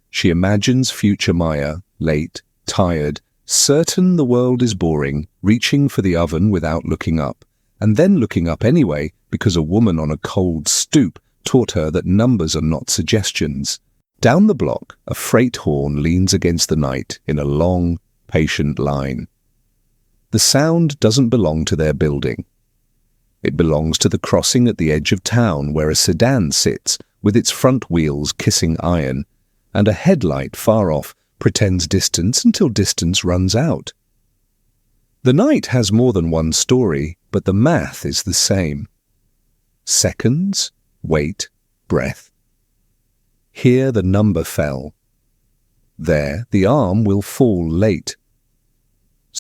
She imagines future Maya, late, tired, certain the world is boring, reaching for the oven without looking up, and then looking up anyway because a woman on a cold stoop taught her that numbers are not suggestions. Down the block, a freight horn leans against the night in a long, patient line. The sound doesn't belong to their building. It belongs to the crossing at the edge of town where a sedan sits with its front wheels kissing iron, and a headlight far off pretends distance until distance runs out. The night has more than one story, but the math is the same. Seconds, wait, breath. Here the number fell. There the arm will fall late.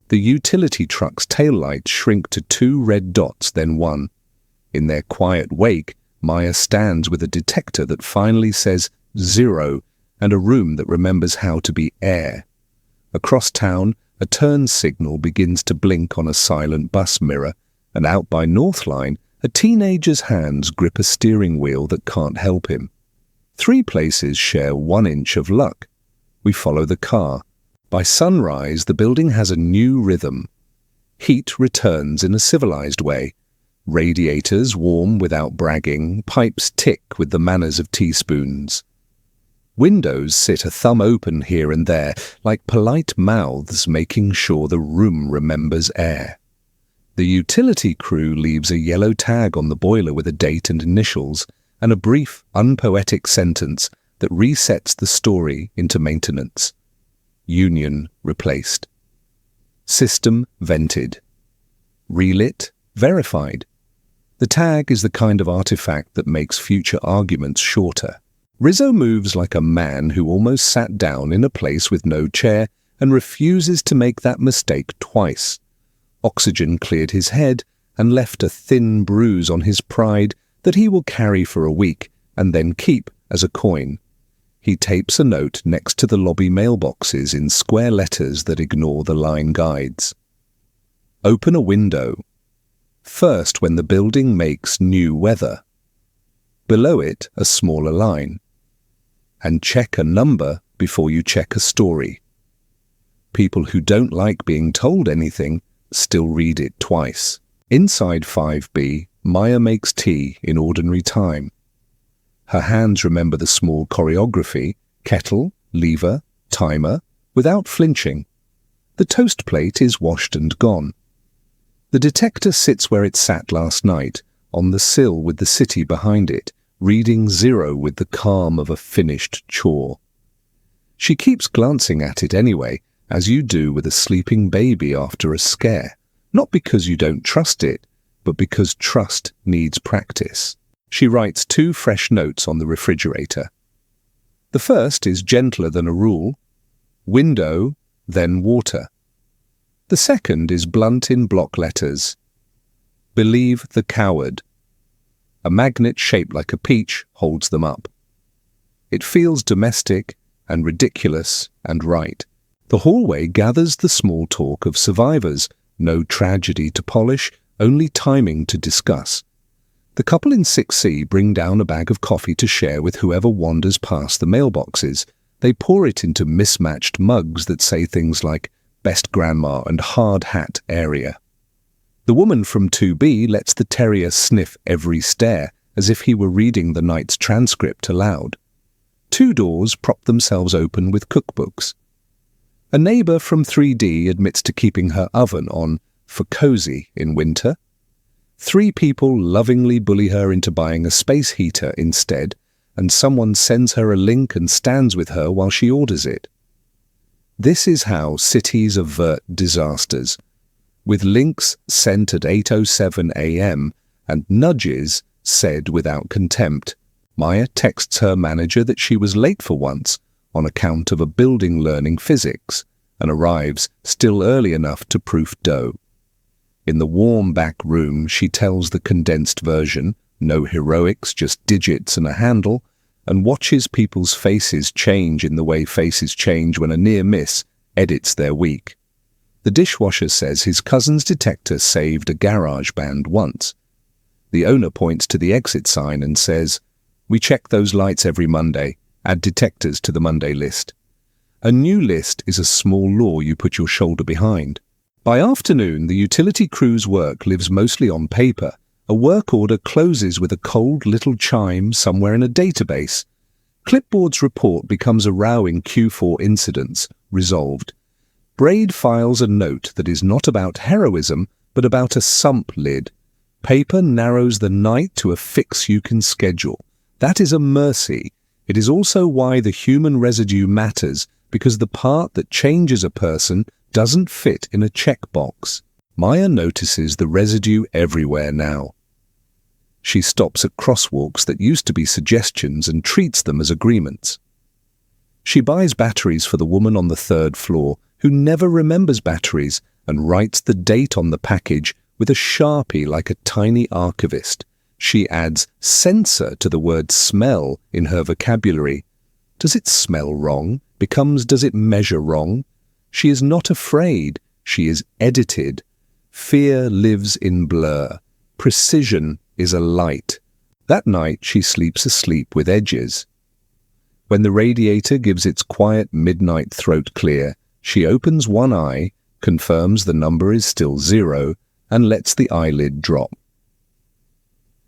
The utility truck's taillights shrink to 2 red dots, then 1. In their quiet wake, Maya stands with a detector that finally says 0 and a room that remembers how to be air. Across town, a turn signal begins to blink on a silent bus mirror, and out by Northline, a teenager's hands grip a steering wheel that can't help him. 3 places share 1 inch of luck. We follow the car. By sunrise, the building has a new rhythm. Heat returns in a civilized way. Radiators warm without bragging, pipes tick with the manners of teaspoons. Windows sit a thumb open here and there, like polite mouths making sure the room remembers air. The utility crew leaves a yellow tag on the boiler with a date and initials, and a brief, unpoetic sentence that resets the story into maintenance. Union replaced. System vented. Relit verified. The tag is the kind of artifact that makes future arguments shorter. Rizzo moves like a man who almost sat down in a place with no chair and refuses to make that mistake twice. Oxygen cleared his head and left a thin bruise on his pride that he will carry for a week and then keep as a coin. He tapes a note next to the lobby mailboxes in square letters that ignore the line guides. Open a window. First when the building makes new weather. Below it, a smaller line. And check a number before you check a story. People who don't like being told anything still read it twice. Inside 5B, Maya makes tea in ordinary time. Her hands remember the small choreography, kettle, lever, timer, without flinching. The toast plate is washed and gone. The detector sits where it sat last night, on the sill with the city behind it, reading 0 with the calm of a finished chore. She keeps glancing at it anyway, as you do with a sleeping baby after a scare, not because you don't trust it, but because trust needs practice. She writes 2 fresh notes on the refrigerator. The first is gentler than a rule: window, then water. The second is blunt in block letters: believe the coward. A magnet shaped like a peach holds them up. It feels domestic and ridiculous and right. The hallway gathers the small talk of survivors, no tragedy to polish, only timing to discuss. The couple in 6C bring down a bag of coffee to share with whoever wanders past the mailboxes. They pour it into mismatched mugs that say things like best grandma and hard hat area. The woman from 2B lets the terrier sniff every stare as if he were reading the night's transcript aloud. 2 doors prop themselves open with cookbooks. A neighbour from 3D admits to keeping her oven on for cozy in winter. 3 people lovingly bully her into buying a space heater instead, and someone sends her a link and stands with her while she orders it. This is how cities avert disasters, with links sent at 8:07 a.m. and nudges said without contempt. Maya texts her manager that she was late for once on account of a building learning physics, and arrives still early enough to proof dough. In the warm back room, she tells the condensed version, no heroics, just digits and a handle, and watches people's faces change in the way faces change when a near miss edits their week. The dishwasher says his cousin's detector saved a garage band once. The owner points to the exit sign and says, "We check those lights every Monday. Add detectors to the Monday list." A new list is a small law you put your shoulder behind. By afternoon, the utility crew's work lives mostly on paper. A work order closes with a cold little chime somewhere in a database. Clipboard's report becomes a row in Q4 incidents, resolved. Braid files a note that is not about heroism, but about a sump lid. Paper narrows the night to a fix you can schedule. That is a mercy. It is also why the human residue matters, because the part that changes a person doesn't fit in a checkbox. Maya notices the residue everywhere now. She stops at crosswalks that used to be suggestions and treats them as agreements. She buys batteries for the woman on the 3rd floor who never remembers batteries and writes the date on the package with a Sharpie like a tiny archivist. She adds sensor to the word smell in her vocabulary. Does it smell wrong? Becomes does it measure wrong? She is not afraid. She is edited. Fear lives in blur. Precision is a light. That night she sleeps asleep with edges. When the radiator gives its quiet midnight throat clear, she opens one eye, confirms the number is still 0, and lets the eyelid drop.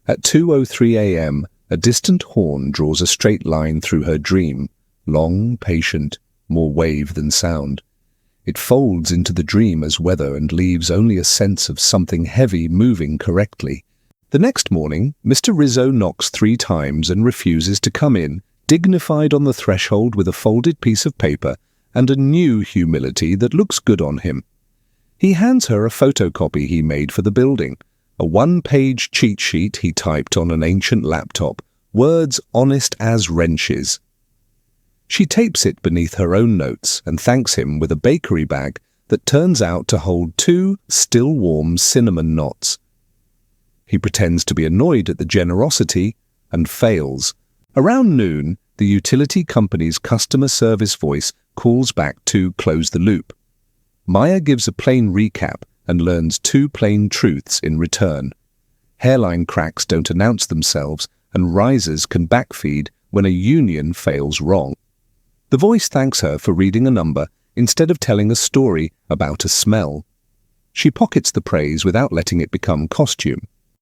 At 2:03 a.m., a distant horn draws a straight line through her dream, long, patient, more wave than sound. It folds into the dream as weather and leaves only a sense of something heavy moving correctly. The next morning, Mr. Rizzo knocks 3 times and refuses to come in, dignified on the threshold with a folded piece of paper and a new humility that looks good on him. He hands her a photocopy he made for the building, a 1-page cheat sheet he typed on an ancient laptop, words honest as wrenches. She tapes it beneath her own notes and thanks him with a bakery bag that turns out to hold 2 still warm cinnamon knots. He pretends to be annoyed at the generosity and fails. Around noon, the utility company's customer service voice calls back to close the loop. Maya gives a plain recap and learns 2 plain truths in return. Hairline cracks don't announce themselves, and risers can backfeed when a union fails wrong. The voice thanks her for reading a number instead of telling a story about a smell. She pockets the praise without letting it become costume.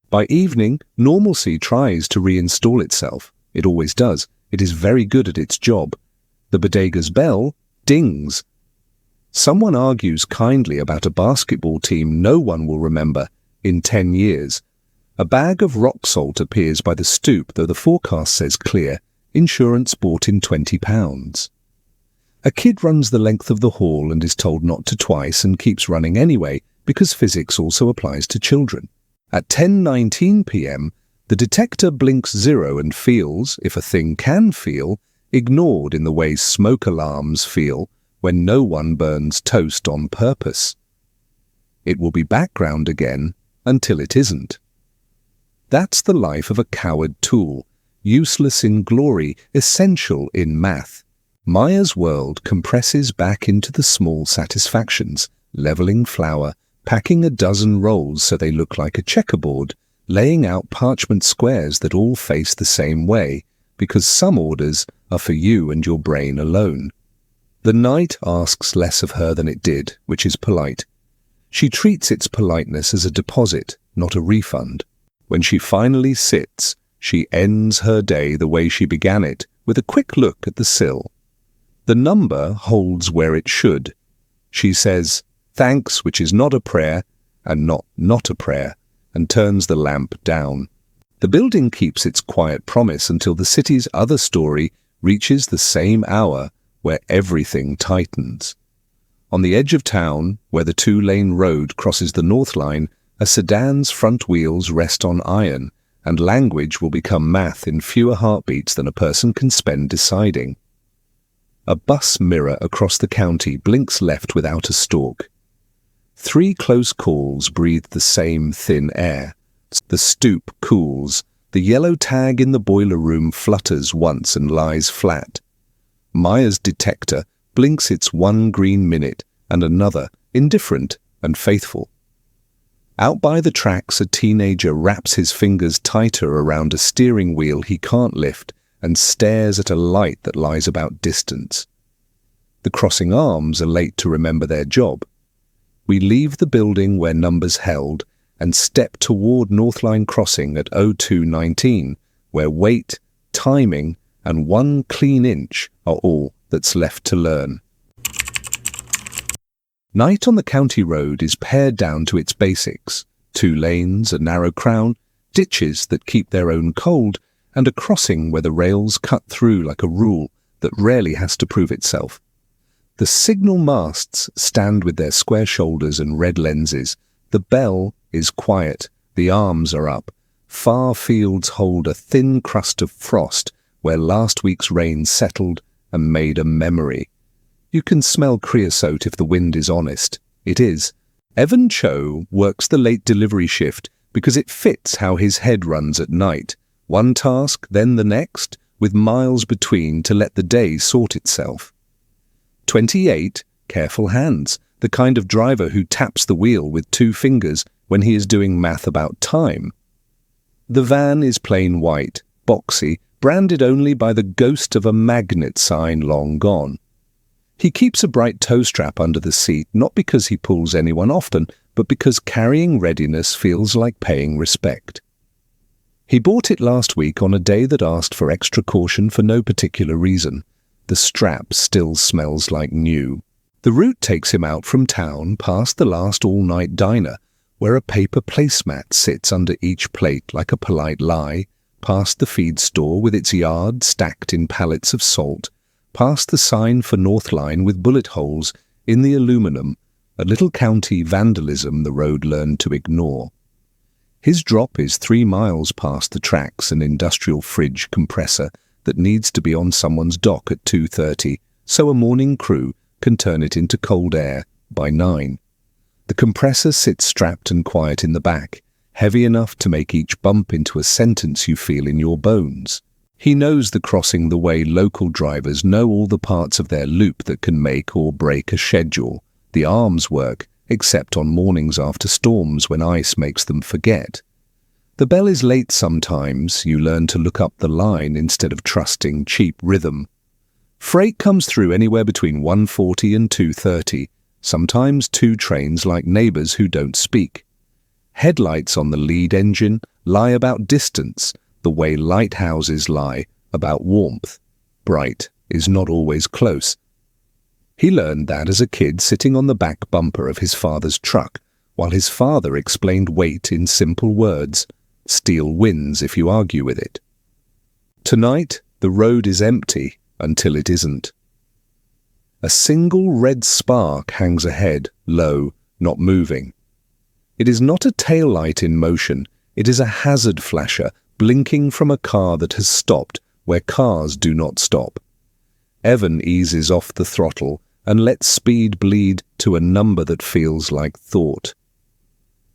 By evening, normalcy tries to reinstall itself. It always does. It is very good at its job. The bodega's bell dings. Someone argues kindly about a basketball team no one will remember in 10 years. A bag of rock salt appears by the stoop, though the forecast says clear. Insurance bought in £20. A kid runs the length of the hall and is told not to twice and keeps running anyway because physics also applies to children. At 10:19 p.m, the detector blinks 0 and feels, if a thing can feel, ignored in the way smoke alarms feel when no one burns toast on purpose. It will be background again until it isn't. That's the life of a coward tool, useless in glory, essential in math. Maya's world compresses back into the small satisfactions, leveling flour, packing a dozen rolls so they look like a checkerboard, laying out parchment squares that all face the same way, because some orders are for you and your brain alone. The night asks less of her than it did, which is polite. She treats its politeness as a deposit, not a refund. When she finally sits, she ends her day the way she began it, with a quick look at the sill. The number holds where it should. She says, "Thanks," which is not a prayer, and not a prayer, and turns the lamp down. The building keeps its quiet promise until the city's other story reaches the same hour where everything tightens. On the edge of town, where the 2-lane road crosses the Northline, a sedan's front wheels rest on iron, and language will become math in fewer heartbeats than a person can spend deciding. A bus mirror across the county blinks left without a stalk. 3 close calls breathe the same thin air. The stoop cools. The yellow tag in the boiler room flutters once and lies flat. Maya's detector blinks its 1 green minute and another, indifferent and faithful. Out by the tracks, a teenager wraps his fingers tighter around a steering wheel he can't lift and stares at a light that lies about distance. The crossing arms are late to remember their job. We leave the building where numbers held and step toward Northline Crossing at 02:19, where weight, timing, and 1 clean inch are all that's left to learn. Night on the county road is pared down to its basics: 2 lanes, a narrow crown, ditches that keep their own cold, and a crossing where the rails cut through like a rule that rarely has to prove itself. The signal masts stand with their square shoulders and red lenses. The bell is quiet, the arms are up. Far fields hold a thin crust of frost where last week's rain settled and made a memory. You can smell creosote if the wind is honest. It is. Evan Cho works the late delivery shift because it fits how his head runs at night. 1 task, then the next, with miles between to let the day sort itself. 28, careful hands, the kind of driver who taps the wheel with 2 fingers when he is doing math about time. The van is plain white, boxy, branded only by the ghost of a magnet sign long gone. He keeps a bright toe strap under the seat, not because he pulls anyone often, but because carrying readiness feels like paying respect. He bought it last week on a day that asked for extra caution for no particular reason. The strap still smells like new. The route takes him out from town past the last all-night diner, where a paper placemat sits under each plate like a polite lie, past the feed store with its yard stacked in pallets of salt, past the sign for Northline with bullet holes in the aluminum, a little county vandalism the road learned to ignore. His drop is 3 miles past the tracks, an industrial fridge compressor that needs to be on someone's dock at 2:30, so a morning crew can turn it into cold air by 9. The compressor sits strapped and quiet in the back, heavy enough to make each bump into a sentence you feel in your bones. He knows the crossing the way local drivers know all the parts of their loop that can make or break a schedule. The arms work, except on mornings after storms when ice makes them forget. The bell is late sometimes. You learn to look up the line instead of trusting cheap rhythm. Freight comes through anywhere between 1:40 and 2:30, sometimes 2 trains like neighbours who don't speak. Headlights on the lead engine lie about distance, the way lighthouses lie about warmth. Bright is not always close. He learned that as a kid sitting on the back bumper of his father's truck, while his father explained weight in simple words. Steel wins if you argue with it. Tonight, the road is empty until it isn't. A single red spark hangs ahead, low, not moving. It is not a taillight in motion, it is a hazard flasher blinking from a car that has stopped where cars do not stop. Evan eases off the throttle and lets speed bleed to a number that feels like thought.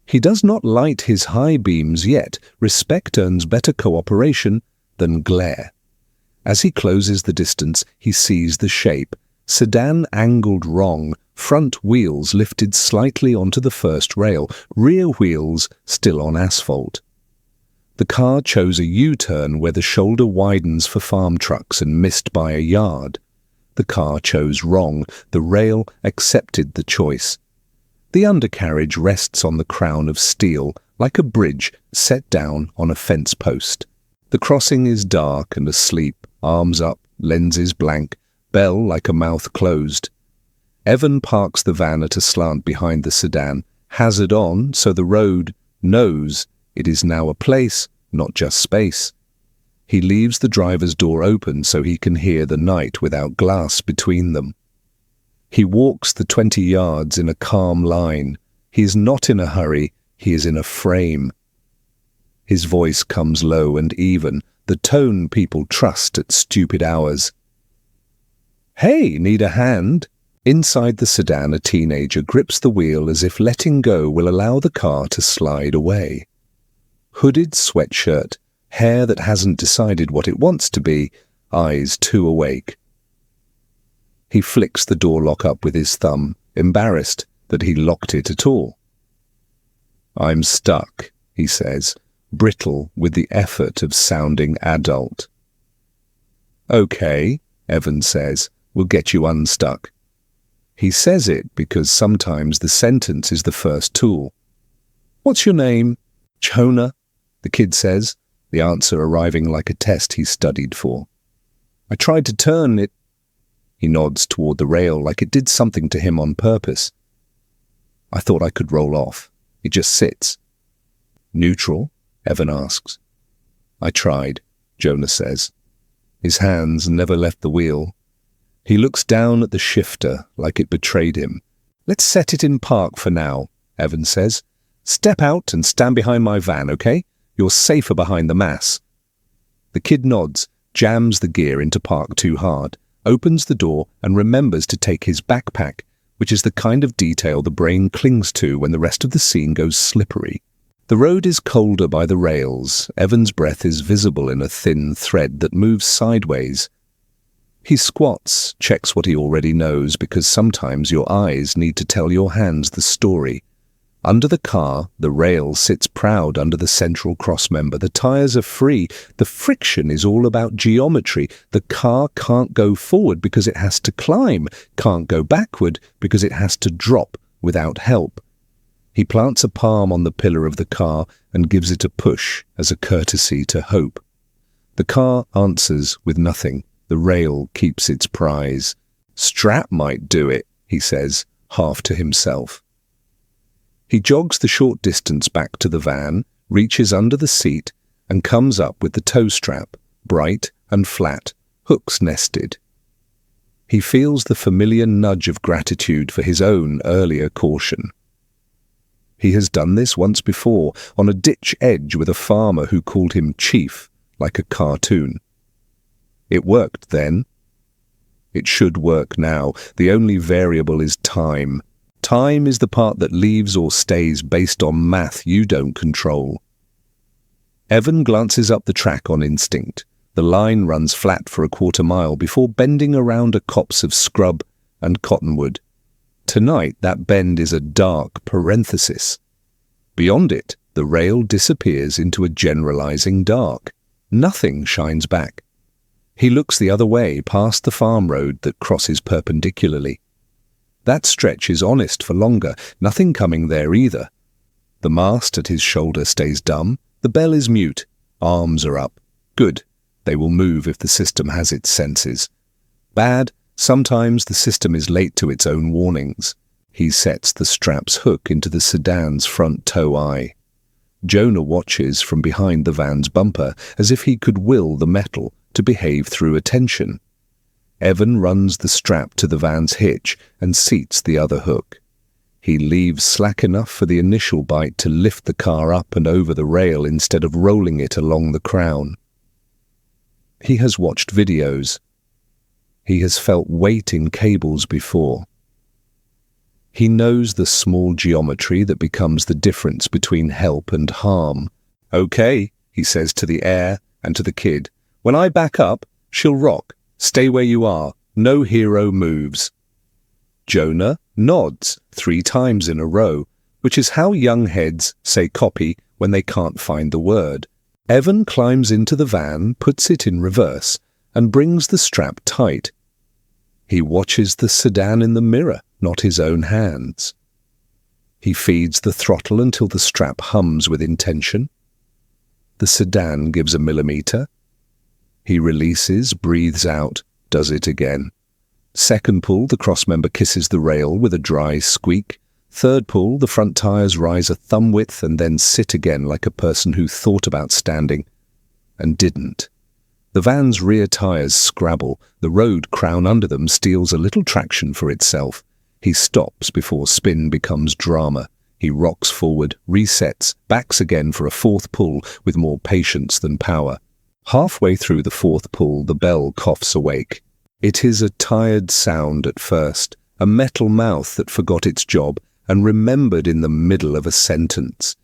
He does not light his high beams yet. Respect earns better cooperation than glare. As he closes the distance, he sees the shape. Sedan angled wrong, front wheels lifted slightly onto the first rail, rear wheels still on asphalt. The car chose a U-turn where the shoulder widens for farm trucks and missed by a yard. The car chose wrong. The rail accepted the choice. The undercarriage rests on the crown of steel, like a bridge set down on a fence post. The crossing is dark and asleep, arms up, lenses blank, bell like a mouth closed. Evan parks the van at a slant behind the sedan, hazard on so the road knows it is now a place, not just space. He leaves the driver's door open so he can hear the night without glass between them. He walks the 20 yards in a calm line. He is not in a hurry, he is in a frame. His voice comes low and even, the tone people trust at stupid hours. "Hey, need a hand?" Inside the sedan, a teenager grips the wheel as if letting go will allow the car to slide away. Hooded sweatshirt, hair that hasn't decided what it wants to be, eyes too awake. He flicks the door lock up with his thumb, embarrassed that he locked it at all. "I'm stuck," he says, brittle with the effort of sounding adult. "Okay," Evan says, "we'll get you unstuck." He says it because sometimes the sentence is the first tool. "What's your name?" "Jonah," the kid says, the answer arriving like a test he studied for. "I tried to turn it." He nods toward the rail like it did something to him on purpose. "I thought I could roll off. It just sits." "Neutral?" Evan asks. "I tried," Jonah says. His hands never left the wheel. He looks down at the shifter like it betrayed him. "Let's set it in park for now," Evan says. "Step out and stand behind my van, okay? You're safer behind the mass." The kid nods, jams the gear into park too hard, opens the door and remembers to take his backpack, which is the kind of detail the brain clings to when the rest of the scene goes slippery. The road is colder by the rails. Evan's breath is visible in a thin thread that moves sideways. He squats, checks what he already knows, because sometimes your eyes need to tell your hands the story. Under the car, the rail sits proud under the central crossmember. The tires are free. The friction is all about geometry. The car can't go forward because it has to climb, can't go backward because it has to drop without help. He plants a palm on the pillar of the car and gives it a push as a courtesy to hope. The car answers with nothing. The rail keeps its prize. "Strap might do it," he says, half to himself. He jogs the short distance back to the van, reaches under the seat, and comes up with the tow strap, bright and flat, hooks nested. He feels the familiar nudge of gratitude for his own earlier caution. He has done this once before, on a ditch edge with a farmer who called him Chief, like a cartoon. It worked then. It should work now. The only variable is time. Time is the part that leaves or stays based on math you don't control. Evan glances up the track on instinct. The line runs flat for a quarter mile before bending around a copse of scrub and cottonwood. Tonight, that bend is a dark parenthesis. Beyond it, the rail disappears into a generalizing dark. Nothing shines back. He looks the other way, past the farm road that crosses perpendicularly. That stretch is honest for longer, nothing coming there either. The mast at his shoulder stays dumb, the bell is mute, arms are up. Good, they will move if the system has its senses. Bad, sometimes the system is late to its own warnings. He sets the strap's hook into the sedan's front tow eye. Jonah watches from behind the van's bumper as if he could will the metal to behave through attention. Evan runs the strap to the van's hitch and seats the other hook. He leaves slack enough for the initial bite to lift the car up and over the rail instead of rolling it along the crown. He has watched videos. He has felt weight in cables before. He knows the small geometry that becomes the difference between help and harm. "Okay," he says to the air and to the kid. "When I back up, she'll rock. Stay where you are. No hero moves." Jonah nods 3 times in a row, which is how young heads say copy when they can't find the word. Evan climbs into the van, puts it in reverse, and brings the strap tight. He watches the sedan in the mirror, not his own hands. He feeds the throttle until the strap hums with intention. The sedan gives a millimeter. He releases, breathes out, does it again. Second pull, the crossmember kisses the rail with a dry squeak. Third pull, the front tires rise a thumb width and then sit again like a person who thought about standing and didn't. The van's rear tires scrabble. The road crown under them steals a little traction for itself. He stops before spin becomes drama. He rocks forward, resets, backs again for a 4th pull with more patience than power. Halfway through the 4th pull, the bell coughs awake. It is a tired sound at first, a metal mouth that forgot its job and remembered in the middle of a sentence.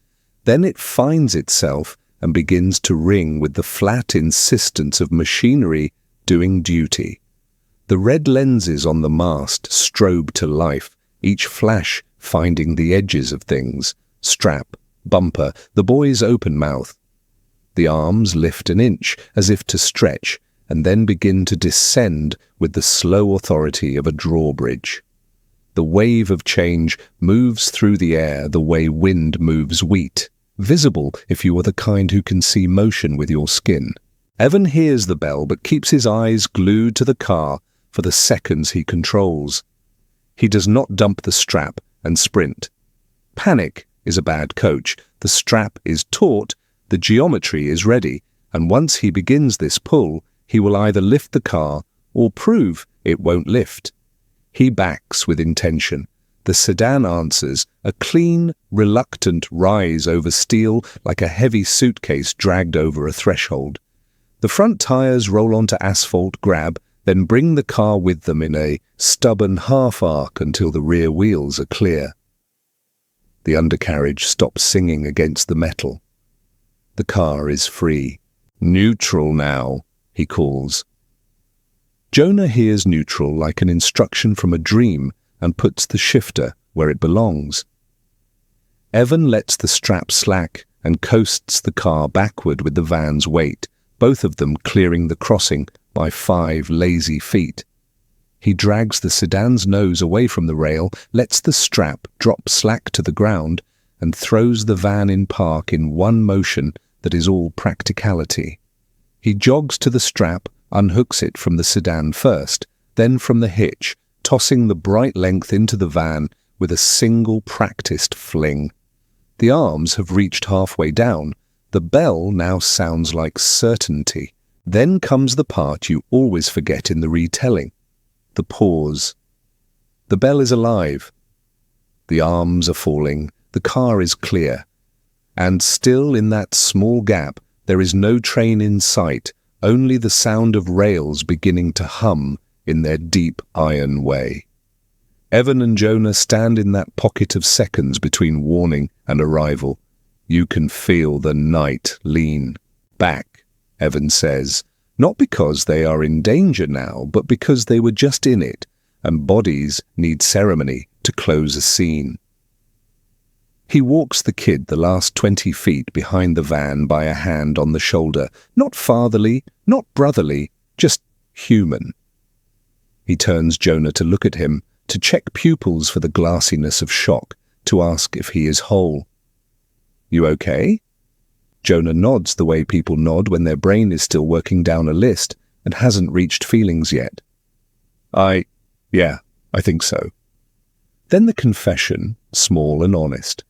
Then it finds itself and begins to ring with the flat insistence of machinery doing duty. The red lenses on the mast strobe to life, each flash finding the edges of things. Strap, bumper, the boy's open mouth. The arms lift an inch as if to stretch and then begin to descend with the slow authority of a drawbridge. The wave of change moves through the air the way wind moves wheat, visible if you are the kind who can see motion with your skin. Evan hears the bell but keeps his eyes glued to the car for the seconds he controls. He does not dump the strap and sprint. Panic is a bad coach. The strap is taut, the geometry is ready, and once he begins this pull, he will either lift the car or prove it won't lift. He backs with intention. The sedan answers, a clean, reluctant rise over steel like a heavy suitcase dragged over a threshold. The front tires roll onto asphalt, grab, then bring the car with them in a stubborn half-arc until the rear wheels are clear. The undercarriage stops singing against the metal. The car is free. "Neutral now," he calls. Jonah hears neutral like an instruction from a dream and puts the shifter where it belongs. Evan lets the strap slack and coasts the car backward with the van's weight, both of them clearing the crossing by 5 lazy feet. He drags the sedan's nose away from the rail, lets the strap drop slack to the ground, and throws the van in park in one motion that is all practicality. He jogs to the strap, unhooks it from the sedan first, then from the hitch, tossing the bright length into the van with a single practiced fling. The arms have reached halfway down. The bell now sounds like certainty. Then comes the part you always forget in the retelling. The pause. The bell is alive. The arms are falling. The car is clear. And still in that small gap, there is no train in sight, only the sound of rails beginning to hum in their deep iron way. Evan and Jonah stand in that pocket of seconds between warning and arrival. You can feel the night lean back, Evan says, not because they are in danger now, but because they were just in it, and bodies need ceremony to close a scene. He walks the kid the last 20 feet behind the van by a hand on the shoulder, not fatherly, not brotherly, just human. He turns Jonah to look at him, to check pupils for the glassiness of shock, to ask if he is whole. "You okay?" Jonah nods the way people nod when their brain is still working down a list and hasn't reached feelings yet. Yeah, I think so." Then the confession, small and honest.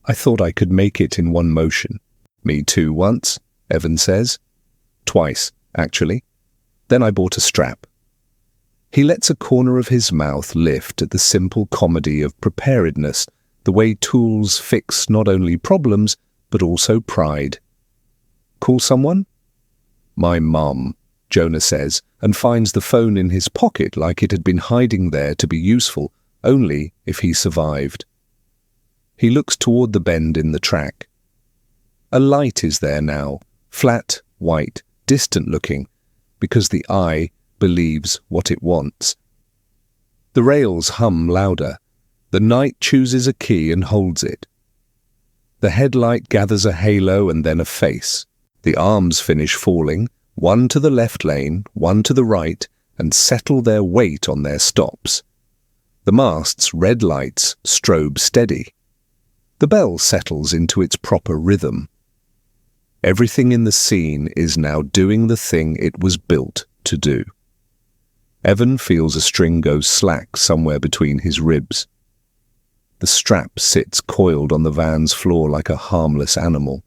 I thought I could make it in one motion. Me too once, Evan says. Twice, actually. Then I bought a strap. He lets a corner of his mouth lift at the simple comedy of preparedness, the way tools fix not only problems, but also pride. Call someone? My mum, Jonah says, and finds the phone in his pocket like it had been hiding there to be useful only if he survived. He looks toward the bend in the track. A light is there now, flat, white, distant-looking, because the eye believes what it wants. The rails hum louder. The knight chooses a key and holds it. The headlight gathers a halo and then a face. The arms finish falling, one to the left lane, one to the right, and settle their weight on their stops. The mast's red lights strobe steady. The bell settles into its proper rhythm. Everything in the scene is now doing the thing it was built to do. Evan feels a string go slack somewhere between his ribs. The strap sits coiled on the van's floor like a harmless animal.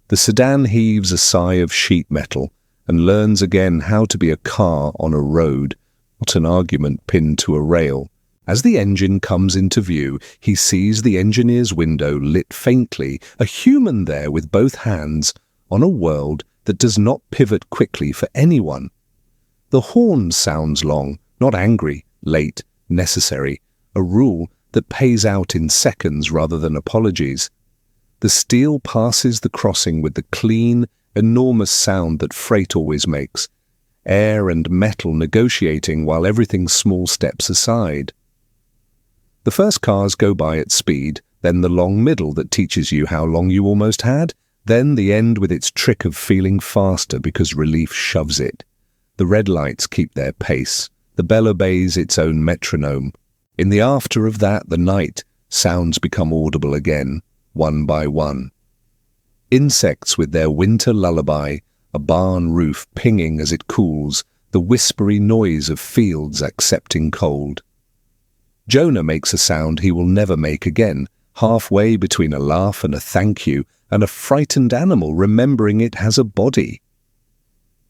The sedan heaves a sigh of sheet metal and learns again how to be a car on a road, not an argument pinned to a rail. As the engine comes into view, he sees the engineer's window lit faintly, a human there with both hands, on a world that does not pivot quickly for anyone. The horn sounds long, not angry, late, necessary, a rule that pays out in seconds rather than apologies. The steel passes the crossing with the clean, enormous sound that freight always makes, air and metal negotiating while everything small steps aside. The first cars go by at speed, then the long middle that teaches you how long you almost had, then the end with its trick of feeling faster because relief shoves it. The red lights keep their pace. The bell obeys its own metronome. In the after of that, the night, sounds become audible again, one by one. Insects with their winter lullaby, a barn roof pinging as it cools, the whispery noise of fields accepting cold. Jonah makes a sound he will never make again, halfway between a laugh and a thank you, and a frightened animal remembering it has a body.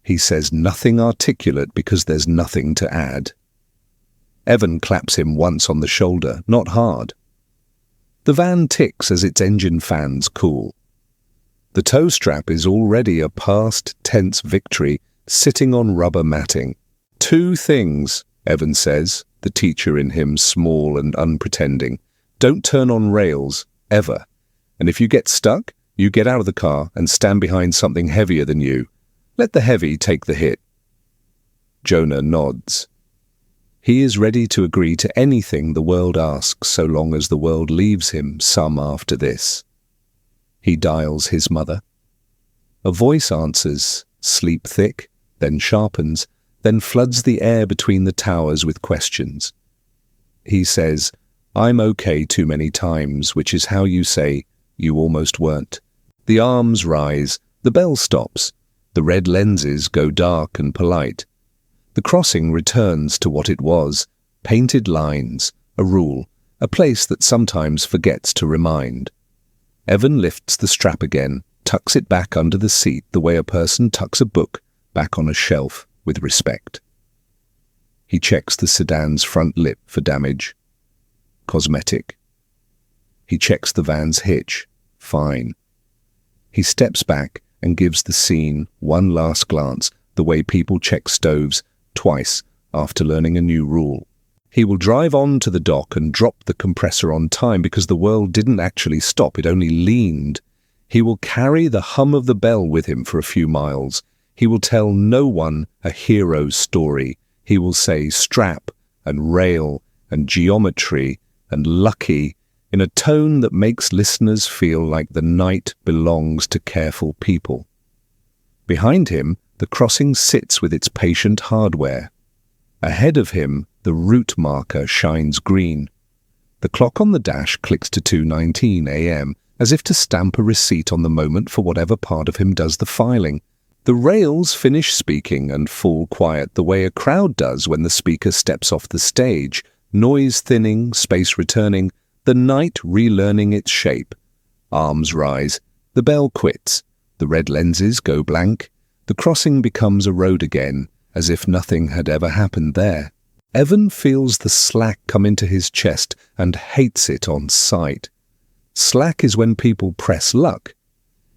He says nothing articulate because there's nothing to add. Evan claps him once on the shoulder, not hard. The van ticks as its engine fans cool. The tow strap is already a past tense victory, sitting on rubber matting. Two things, Evan says, the teacher in him small and unpretending. Don't turn on rails, ever. And if you get stuck, you get out of the car and stand behind something heavier than you. Let the heavy take the hit. Jonah nods. He is ready to agree to anything the world asks so long as the world leaves him some after this. He dials his mother. A voice answers, sleep thick, then sharpens, then floods the air between the towers with questions. He says, "I'm okay too many times," which is how you say, "You almost weren't." The arms rise, the bell stops, the red lenses go dark and polite. The crossing returns to what it was, painted lines, a rule, a place that sometimes forgets to remind. Evan lifts the strap again, tucks it back under the seat the way a person tucks a book back on a shelf with respect. He checks the sedan's front lip for damage. Cosmetic. He checks the van's hitch. Fine. He steps back and gives the scene one last glance, the way people check stoves twice after learning a new rule. He will drive on to the dock and drop the compressor on time because the world didn't actually stop, it only leaned. He will carry the hum of the bell with him for a few miles. He will tell no one a hero story. He will say strap and rail and geometry and lucky in a tone that makes listeners feel like the night belongs to careful people. Behind him, the crossing sits with its patient hardware. Ahead of him, the route marker shines green. The clock on the dash clicks to 2:19 a.m., as if to stamp a receipt on the moment for whatever part of him does the filing. The rails finish speaking and fall quiet the way a crowd does when the speaker steps off the stage, noise thinning, space returning, the night relearning its shape, Arms rise. The bell quits. The red lenses go blank. The crossing becomes a road again, as if nothing had ever happened there. Evan feels the slack come into his chest and hates it on sight. Slack is when people press luck.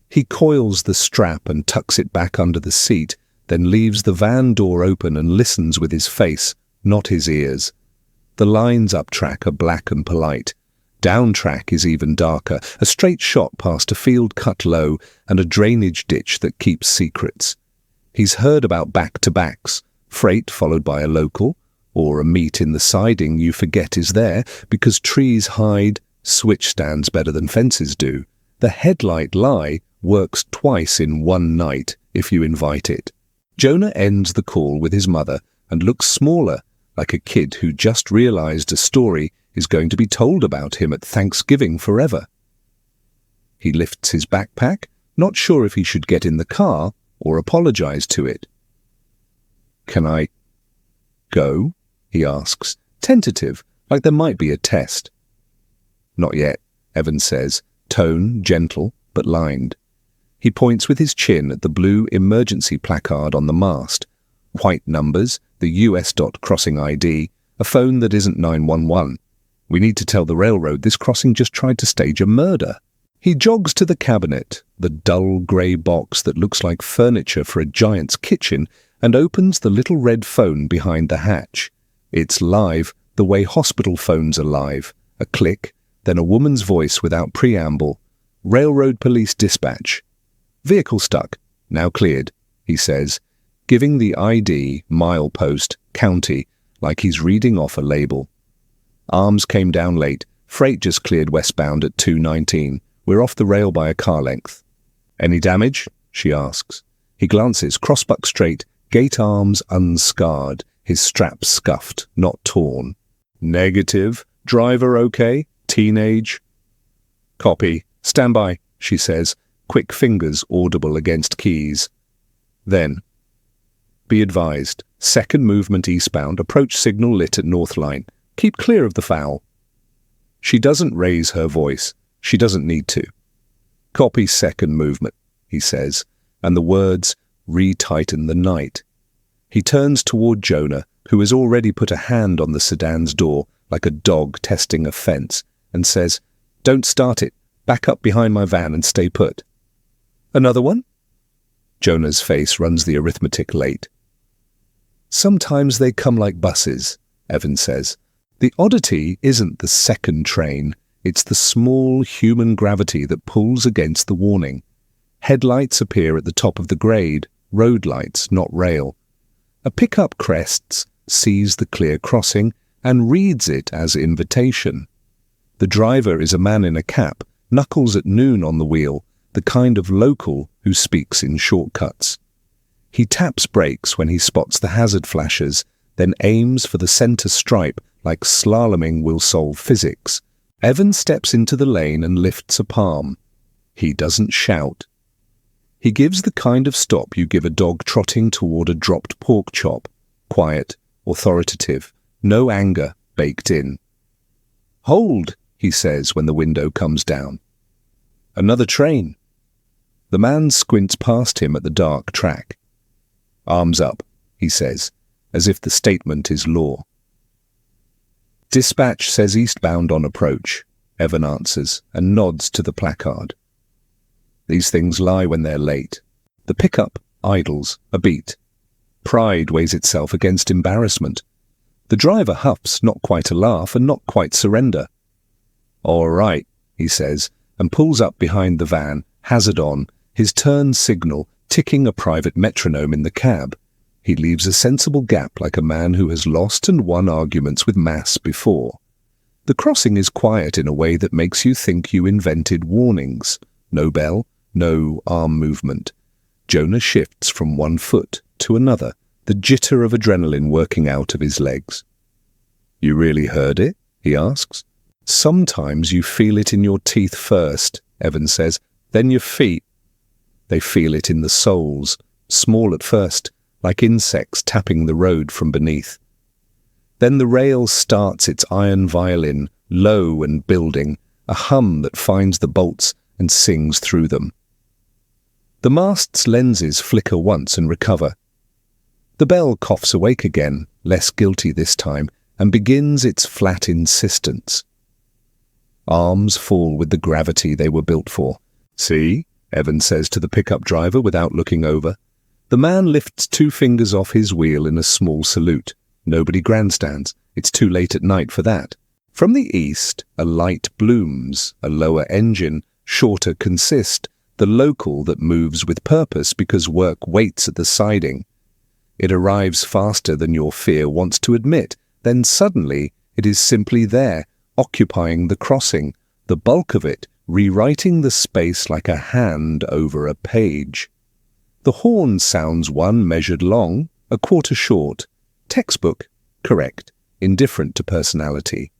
He coils the strap and tucks it back under the seat, then leaves the van door open and listens with his face, not his ears. The lines up track are black and polite. Down track is even darker, a straight shot past a field cut low and a drainage ditch that keeps secrets. He's heard about back-to-backs, freight followed by a local, or a meet in the siding you forget is there because trees hide, switch stands better than fences do. The headlight lie works twice in one night if you invite it. Jonah ends the call with his mother and looks smaller, like a kid who just realized a story is going to be told about him at Thanksgiving forever. He lifts his backpack, not sure if he should get in the car or apologize to it. "Can I go?" he asks, tentative, like there might be a test. "Not yet," Evan says, tone gentle but lined. He points with his chin at the blue emergency placard on the mast. White numbers, the US. Crossing ID, a phone that isn't 911. We need to tell the railroad this crossing just tried to stage a murder. He jogs to the cabinet, the dull grey box that looks like furniture for a giant's kitchen, and opens the little red phone behind the hatch. It's live, the way hospital phones are live. A click, then a woman's voice without preamble. "Railroad Police Dispatch." "Vehicle stuck. Now cleared," he says, giving the ID, milepost, county, like he's reading off a label. "Arms came down late. Freight just cleared westbound at 2:19. We're off the rail by a car length." "Any damage?" she asks. He glances, crossbuck straight, gate arms unscarred, his straps scuffed, not torn. "Negative. Driver okay? Teenage?" "Copy. Stand by," she says, quick fingers audible against keys. Then, "Be advised. Second movement eastbound. Approach signal lit at Northline. Keep clear of the foul." She doesn't raise her voice. She doesn't need to. "Copy second movement," he says, and the words re-tighten the night. He turns toward Jonah, who has already put a hand on the sedan's door like a dog testing a fence, and says, "Don't start it. Back up behind my van and stay put." "Another one?" Jonah's face runs the arithmetic late. "Sometimes they come like buses," Evan says. "The oddity isn't the second train. It's the small human gravity that pulls against the warning. Headlights appear at the top of the grade, road lights, not rail. A pickup crests, sees the clear crossing, and reads it as invitation. The driver is a man in a cap, knuckles at noon on the wheel, the kind of local who speaks in shortcuts. He taps brakes when he spots the hazard flashes, then aims for the center stripe like slaloming will solve physics. Evan steps into the lane and lifts a palm. He doesn't shout. He gives the kind of stop you give a dog trotting toward a dropped pork chop. Quiet, authoritative, no anger baked in. "Hold," he says when the window comes down. "Another train." The man squints past him at the dark track. "Arms up," he says, as if the statement is law. "Dispatch says eastbound on approach," Evan answers and nods to the placard. These things lie when they're late. The pickup idles a beat. Pride weighs itself against embarrassment. The driver huffs, not quite a laugh and not quite surrender. "All right," he says, and pulls up behind the van, hazard on, his turn signal ticking a private metronome in the cab. He leaves a sensible gap like a man who has lost and won arguments with mass before. The crossing is quiet in a way that makes you think you invented warnings. No bell, no arm movement. Jonah shifts from one foot to another, the jitter of adrenaline working out of his legs. "You really heard it?" he asks. "Sometimes you feel it in your teeth first," Evan says, "then your feet. They feel it in the soles, small at first, like insects tapping the road from beneath. Then the rail starts its iron violin, low and building, a hum that finds the bolts and sings through them. The mast's lenses flicker once and recover. The bell coughs awake again, less guilty this time, and begins its flat insistence. Arms fall with the gravity they were built for. "See?" Evan says to the pickup driver without looking over. The man lifts 2 fingers off his wheel in a small salute. Nobody grandstands. It's too late at night for that. From the east, a light blooms, a lower engine, shorter consist, the local that moves with purpose because work waits at the siding. It arrives faster than your fear wants to admit. Then suddenly it is simply there, occupying the crossing, the bulk of it, rewriting the space like a hand over a page. The horn sounds 1 measured long, a quarter short. Textbook, correct, indifferent to personality.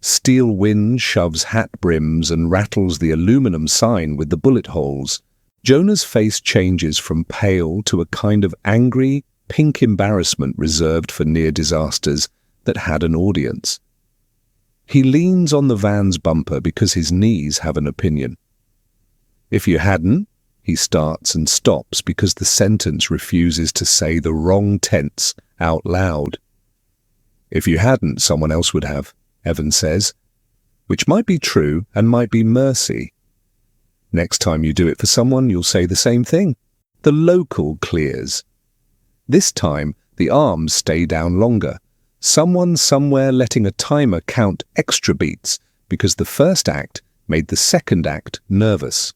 Steel wind shoves hat brims and rattles the aluminum sign with the bullet holes. Jonah's face changes from pale to a kind of angry, pink embarrassment reserved for near disasters that had an audience. He leans on the van's bumper because his knees have an opinion. "If you hadn't," he starts and stops because the sentence refuses to say the wrong tense out loud. "If you hadn't, someone else would have," Evan says, which might be true and might be mercy. Next time you do it for someone, you'll say the same thing. The local clears. This time, the arms stay down longer. Someone somewhere letting a timer count extra beats because the first act made the second act nervous.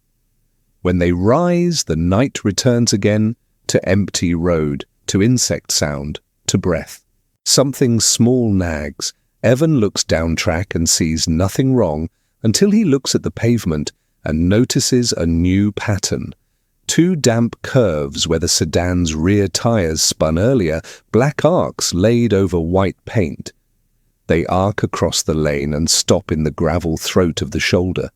When they rise, the night returns again to empty road, to insect sound, to breath. Something small nags. Evan looks down track and sees nothing wrong until he looks at the pavement and notices a new pattern. 2 damp curves where the sedan's rear tires spun earlier, black arcs laid over white paint. They arc across the lane and stop in the gravel throat of the shoulder.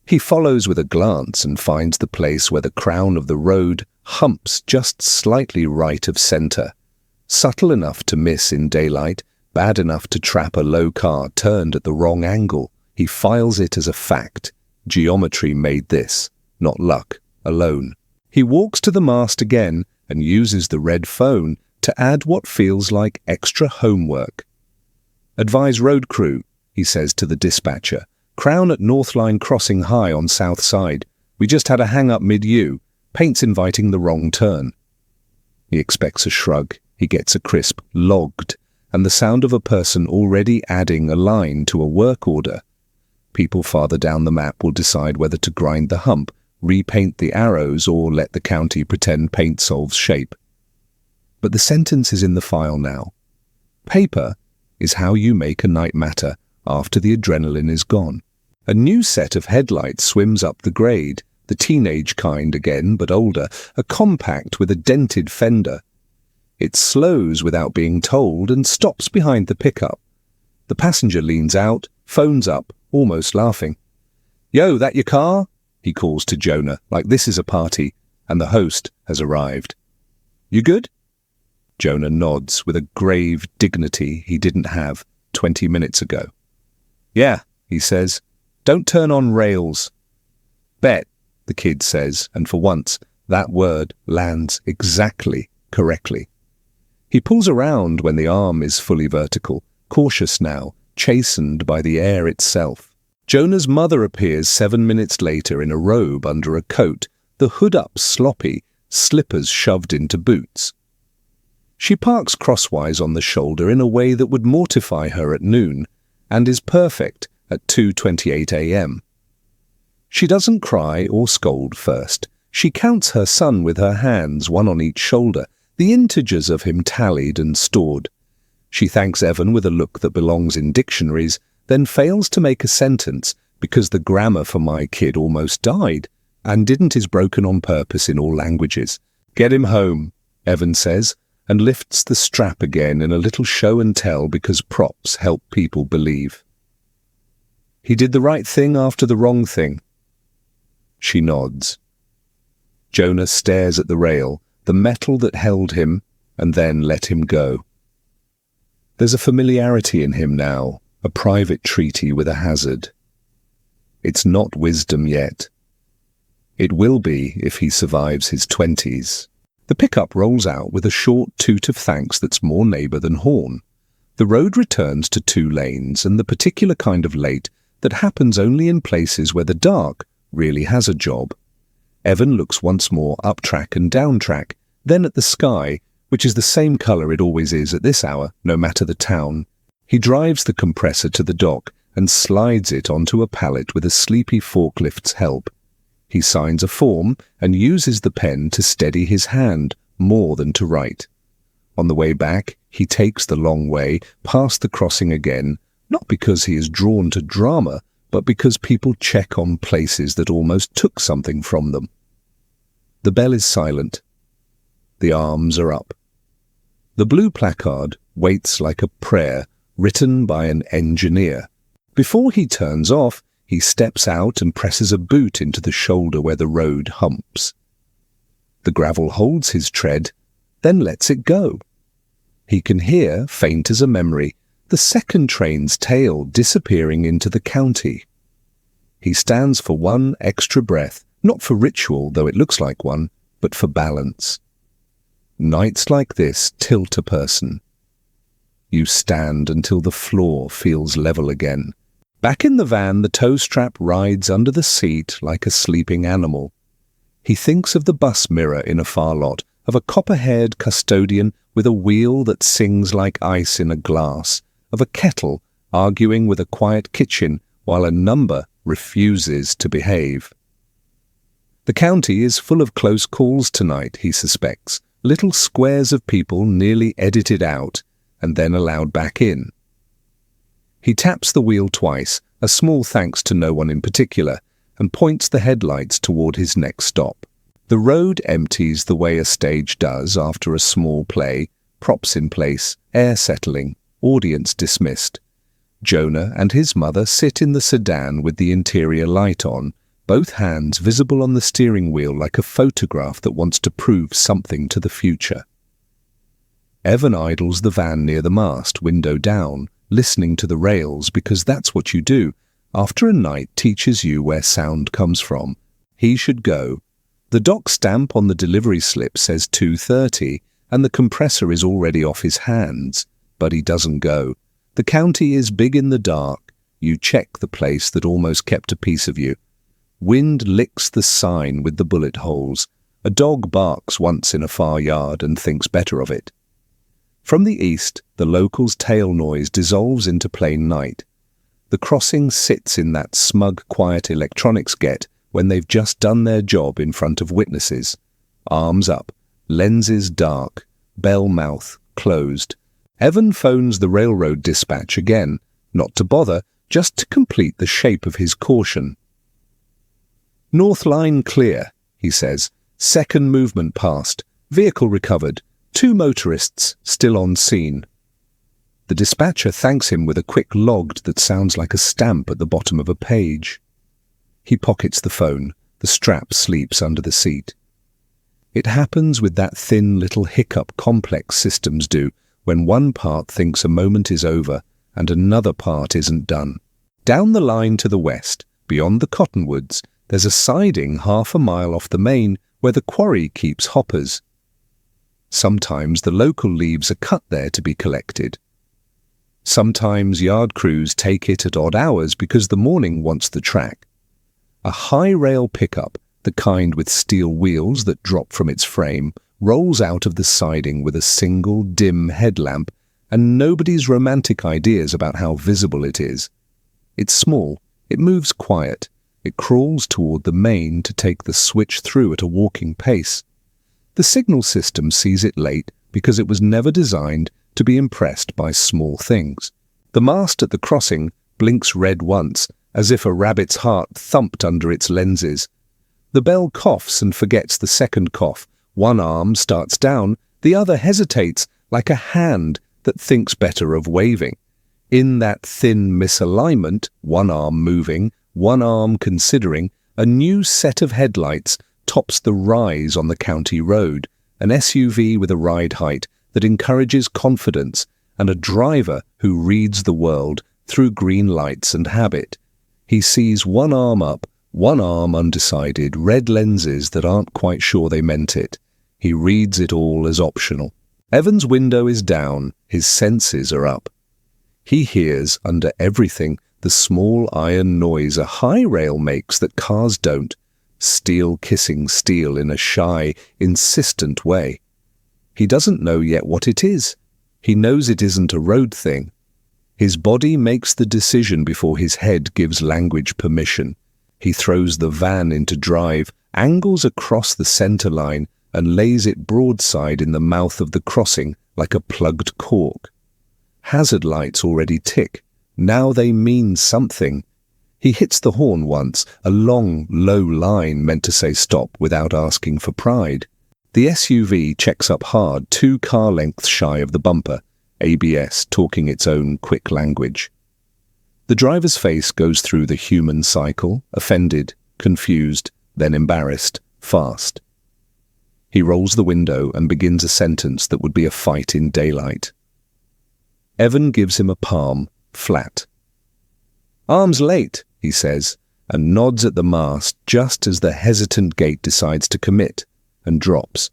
He follows with a glance and finds the place where the crown of the road humps just slightly right of center. Subtle enough to miss in daylight, bad enough to trap a low car turned at the wrong angle. He files it as a fact. Geometry made this, not luck, alone. He walks to the mast again and uses the red phone to add what feels like extra homework. "Advise road crew," he says to the dispatcher. "Crown at Northline Crossing high on south side. We just had a hang-up mid-U. Paint's inviting the wrong turn." He expects a shrug. He gets a crisp "logged" and the sound of a person already adding a line to a work order. People farther down the map will decide whether to grind the hump, repaint the arrows, or let the county pretend paint solves shape. But the sentence is in the file now. Paper is how you make a night matter after the adrenaline is gone. A new set of headlights swims up the grade, the teenage kind again, but older, a compact with a dented fender. It slows without being told and stops behind the pickup. The passenger leans out, phones up, almost laughing. "Yo, that your car?" he calls to Jonah, like this is a party, and the host has arrived. "You good?" Jonah nods with a grave dignity he didn't have 20 minutes ago. "Yeah," he says. "Don't turn on rails." "Bet," the kid says, and for once, that word lands exactly correctly. He pulls around when the arm is fully vertical, cautious now, chastened by the air itself. Jonah's mother appears 7 minutes later in a robe under a coat, the hood up sloppy, slippers shoved into boots. She parks crosswise on the shoulder in a way that would mortify her at noon, and is perfect at 2:28 a.m. She doesn't cry or scold first. She counts her son with her hands, one on each shoulder, the integers of him tallied and stored. She thanks Evan with a look that belongs in dictionaries, then fails to make a sentence because the grammar for my kid almost died, and didn't is broken on purpose in all languages. "Get him home," Evan says, and lifts the strap again in a little show and tell because props help people believe. "He did the right thing after the wrong thing." She nods. Jonah stares at the rail, the metal that held him, and then let him go. There's a familiarity in him now, a private treaty with a hazard. It's not wisdom yet. It will be if he survives his 20s. The pickup rolls out with a short toot of thanks that's more neighbour than horn. The road returns to 2 lanes and the particular kind of late that happens only in places where the dark really has a job. Evan looks once more up track and down track, then at the sky, which is the same colour it always is at this hour, no matter the town. He drives the compressor to the dock and slides it onto a pallet with a sleepy forklift's help. He signs a form and uses the pen to steady his hand more than to write. On the way back, he takes the long way, past the crossing again, not because he is drawn to drama, but because people check on places that almost took something from them. The bell is silent. The arms are up. The blue placard waits like a prayer written by an engineer. Before he turns off, he steps out and presses a boot into the shoulder where the road humps. The gravel holds his tread, then lets it go. He can hear, faint as a memory, the second train's tail disappearing into the county. He stands for one extra breath, not for ritual, though it looks like one, but for balance. Nights like this tilt a person. You stand until the floor feels level again. Back in the van, the tow strap rides under the seat like a sleeping animal. He thinks of the bus mirror in a far lot, of a copper-haired custodian with a wheel that sings like ice in a glass, of a kettle arguing with a quiet kitchen while a number refuses to behave. The county is full of close calls tonight, he suspects, little squares of people nearly edited out and then allowed back in. He taps the wheel twice, a small thanks to no one in particular, and points the headlights toward his next stop. The road empties the way a stage does after a small play, props in place, air settling, audience dismissed. Jonah and his mother sit in the sedan with the interior light on, both hands visible on the steering wheel like a photograph that wants to prove something to the future. Evan idles the van near the mast, window down, listening to the rails because that's what you do. After a night teaches you where sound comes from. He should go. The dock stamp on the delivery slip says 2:30 and the compressor is already off his hands, but he doesn't go. The county is big in the dark. You check the place that almost kept a piece of you. Wind licks the sign with the bullet holes. A dog barks once in a far yard and thinks better of it. From the east, the locals' tail noise dissolves into plain night. The crossing sits in that smug, quiet electronics get when they've just done their job in front of witnesses. Arms up, lenses dark, bell mouth closed. Evan phones the railroad dispatch again, not to bother, just to complete the shape of his caution. Northline clear, he says. Second movement passed. Vehicle recovered. 2 motorists still on scene. The dispatcher thanks him with a quick log that sounds like a stamp at the bottom of a page. He pockets the phone. The strap sleeps under the seat. It happens with that thin little hiccup complex systems do when one part thinks a moment is over and another part isn't done. Down the line to the west, beyond the cottonwoods, there's a siding half a mile off the main where the quarry keeps hoppers. Sometimes the local leaves are cut there to be collected. Sometimes yard crews take it at odd hours because the morning wants the track. A high rail pickup, the kind with steel wheels that drop from its frame, rolls out of the siding with a single dim headlamp and nobody's romantic ideas about how visible it is. It's small, it moves quiet, it crawls toward the main to take the switch through at a walking pace. The signal system sees it late because it was never designed to be impressed by small things. The mast at the crossing blinks red once, as if a rabbit's heart thumped under its lenses. The bell coughs and forgets the second cough. One arm starts down, the other hesitates like a hand that thinks better of waving. In that thin misalignment, one arm moving, one arm considering, a new set of headlights tops the rise on the county road, an SUV with a ride height that encourages confidence and a driver who reads the world through green lights and habit. He sees one arm up, one arm undecided, red lenses that aren't quite sure they meant it. He reads it all as optional. Evan's window is down, his senses are up. He hears, under everything, the small iron noise a high rail makes that cars don't, steel kissing steel in a shy, insistent way. He doesn't know yet what it is. He knows it isn't a road thing. His body makes the decision before his head gives language permission. He throws the van into drive, angles across the center line, and lays it broadside in the mouth of the crossing like a plugged cork. Hazard lights already tick. Now they mean something. He hits the horn once, a long, low line meant to say stop without asking for pride. The SUV checks up hard, 2 car lengths shy of the bumper, ABS talking its own quick language. The driver's face goes through the human cycle, offended, confused, then embarrassed, fast. He rolls the window and begins a sentence that would be a fight in daylight. Evan gives him a palm, flat. "Arm's late," he says, and nods at the mast just as the hesitant gate decides to commit, and drops.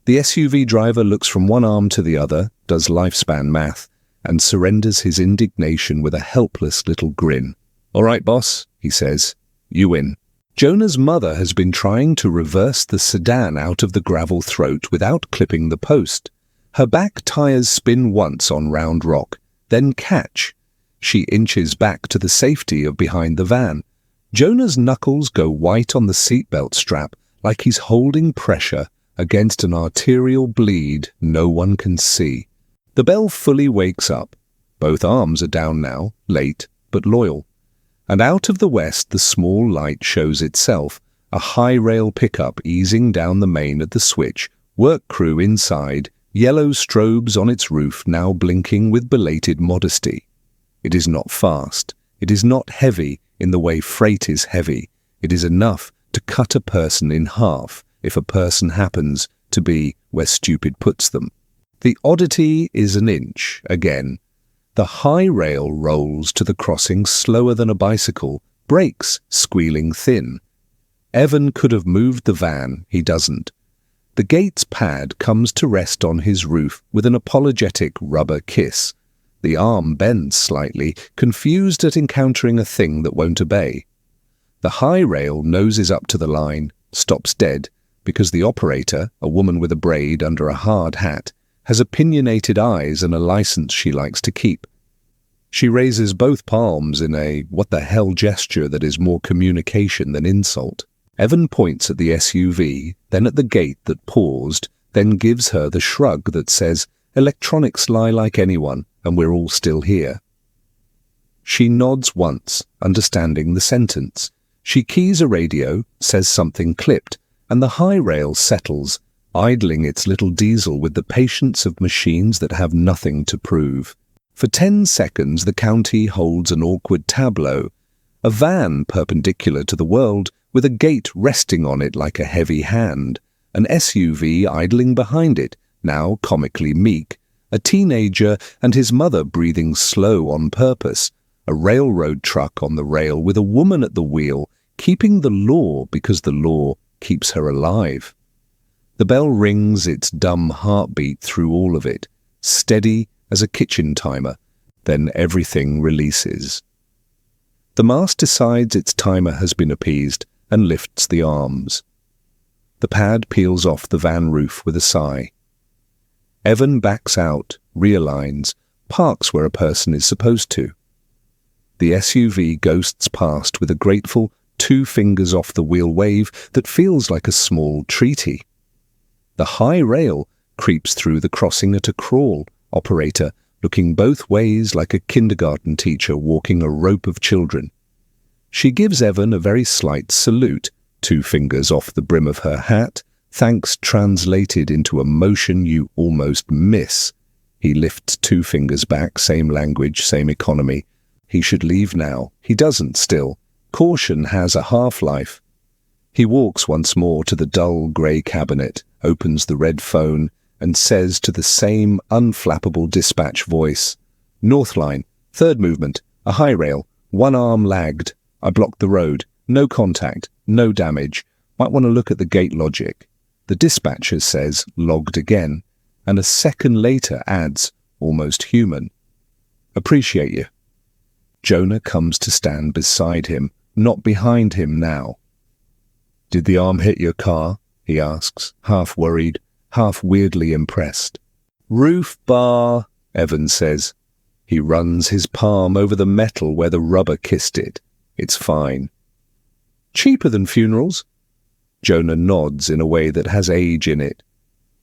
The SUV driver looks from one arm to the other, does lifespan math, and surrenders his indignation with a helpless little grin. "All right, boss," he says. "You win." Jonah's mother has been trying to reverse the sedan out of the gravel throat without clipping the post. Her back tires spin once on round rock, then catch. She inches back to the safety of behind the van. Jonah's knuckles go white on the seatbelt strap like he's holding pressure against an arterial bleed no one can see. The bell fully wakes up. Both arms are down now, late but loyal. And out of the west the small light shows itself, a high-rail pickup easing down the main at the switch, work crew inside, yellow strobes on its roof now blinking with belated modesty. It is not fast. It is not heavy in the way freight is heavy. It is enough to cut a person in half if a person happens to be where stupid puts them. The oddity is an inch, again. The high rail rolls to the crossing slower than a bicycle, brakes squealing thin. Evan could have moved the van, he doesn't. The gate's pad comes to rest on his roof with an apologetic rubber kiss. The arm bends slightly, confused at encountering a thing that won't obey. The high rail noses up to the line, stops dead, because the operator, a woman with a braid under a hard hat, has opinionated eyes and a license she likes to keep. She raises both palms in a what-the-hell gesture that is more communication than insult. Evan points at the SUV, then at the gate that paused, then gives her the shrug that says, "Electronics lie like anyone, and we're all still here." She nods once, understanding the sentence. She keys a radio, says something clipped, and the high rail settles, idling its little diesel with the patience of machines that have nothing to prove. For 10 seconds the county holds an awkward tableau, a van perpendicular to the world with a gate resting on it like a heavy hand, an SUV idling behind it, now comically meek, a teenager and his mother breathing slow on purpose, a railroad truck on the rail with a woman at the wheel, keeping the law because the law keeps her alive. The bell rings its dumb heartbeat through all of it, steady as a kitchen timer, then everything releases. The mast decides its timer has been appeased and lifts the arms. The pad peels off the van roof with a sigh. Evan backs out, realigns, parks where a person is supposed to. The SUV ghosts past with a grateful 2 fingers off the wheel wave that feels like a small treaty. The high rail creeps through the crossing at a crawl, operator looking both ways like a kindergarten teacher walking a rope of children. She gives Evan a very slight salute, 2 fingers off the brim of her hat, thanks translated into a motion you almost miss. He lifts 2 fingers back, same language, same economy. He should leave now. He doesn't still. Caution has a half-life. He walks once more to the dull grey cabinet, opens the red phone, and says to the same unflappable dispatch voice, "Northline, 3rd movement, a high rail, One arm lagged. I blocked the road. No contact. No damage. Might want to look at the gate logic. The dispatcher says logged again, and a second later adds almost human. Appreciate you. Jonah comes to stand beside him, not behind him now. Did the arm hit your car? He asks, half worried, half weirdly impressed. Roof bar, Evan says. He runs his palm over the metal where the rubber kissed it. It's fine. Cheaper than funerals? Jonah nods in a way that has age in it.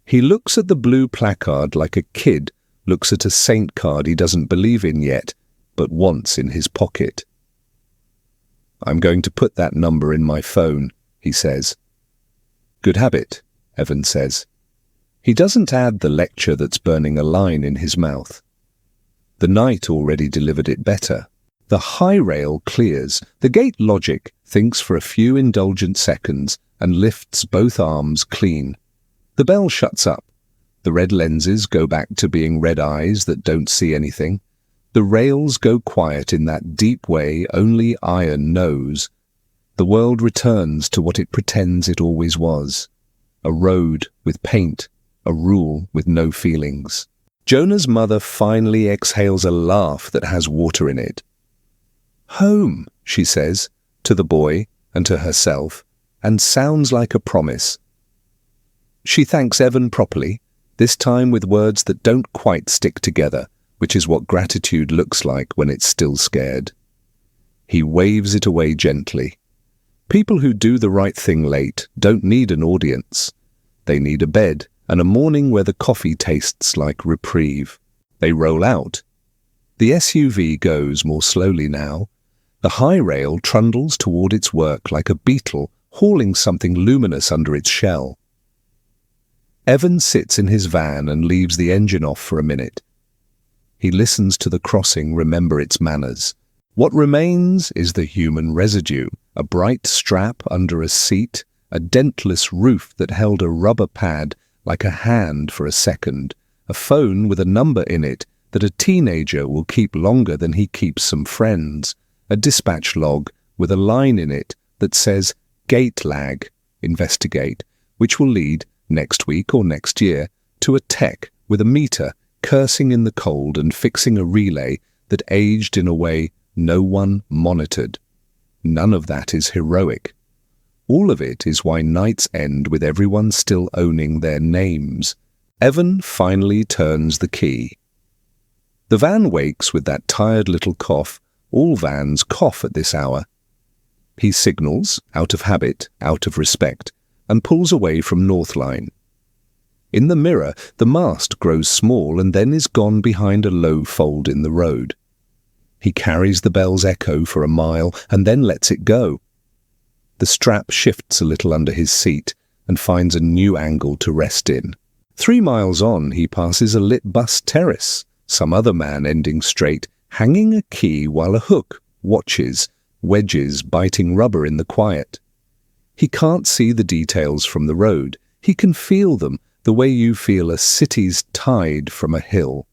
He looks at the blue placard like a kid looks at a saint card he doesn't believe in yet, but wants in his pocket. I'm going to put that number in my phone, he says. Good habit, Evan says. He doesn't add the lecture that's burning a line in his mouth. The night already delivered it better. The high rail clears. The gate logic thinks for a few indulgent seconds and lifts both arms clean. The bell shuts up. The red lenses go back to being red eyes that don't see anything. The rails go quiet in that deep way only iron knows. The world returns to what it pretends it always was. A road with paint, a rule with no feelings. Jonah's mother finally exhales a laugh that has water in it. Home, she says, to the boy and to herself, and sounds like a promise. She thanks Evan properly, this time with words that don't quite stick together, which is what gratitude looks like when it's still scared. He waves it away gently. People who do the right thing late don't need an audience. They need a bed and a morning where the coffee tastes like reprieve. They roll out. The SUV goes more slowly now. The high rail trundles toward its work like a beetle hauling something luminous under its shell. Evan sits in his van and leaves the engine off for a minute. He listens to the crossing remember its manners. What remains is the human residue, a bright strap under a seat, a dentless roof that held a rubber pad like a hand for a second, a phone with a number in it that a teenager will keep longer than he keeps some friends, a dispatch log with a line in it that says gate lag, investigate, which will lead, next week or next year, to a tech with a meter cursing in the cold and fixing a relay that aged in a way no one monitored. None of that is heroic. All of it is why nights end with everyone still owning their names. Evan finally turns the key. The van wakes with that tired little cough. All vans cough at this hour. He signals, out of habit, out of respect, and pulls away from Northline. In the mirror, the mast grows small and then is gone behind a low fold in the road. He carries the bell's echo for a mile and then lets it go. The strap shifts a little under his seat and finds a new angle to rest in. 3 miles on, he passes a lit bus terrace, some other man ending straight, hanging a key while a hook watches, wedges biting rubber in the quiet. He can't see the details from the road. He can feel them, the way you feel a city's tide from a hill.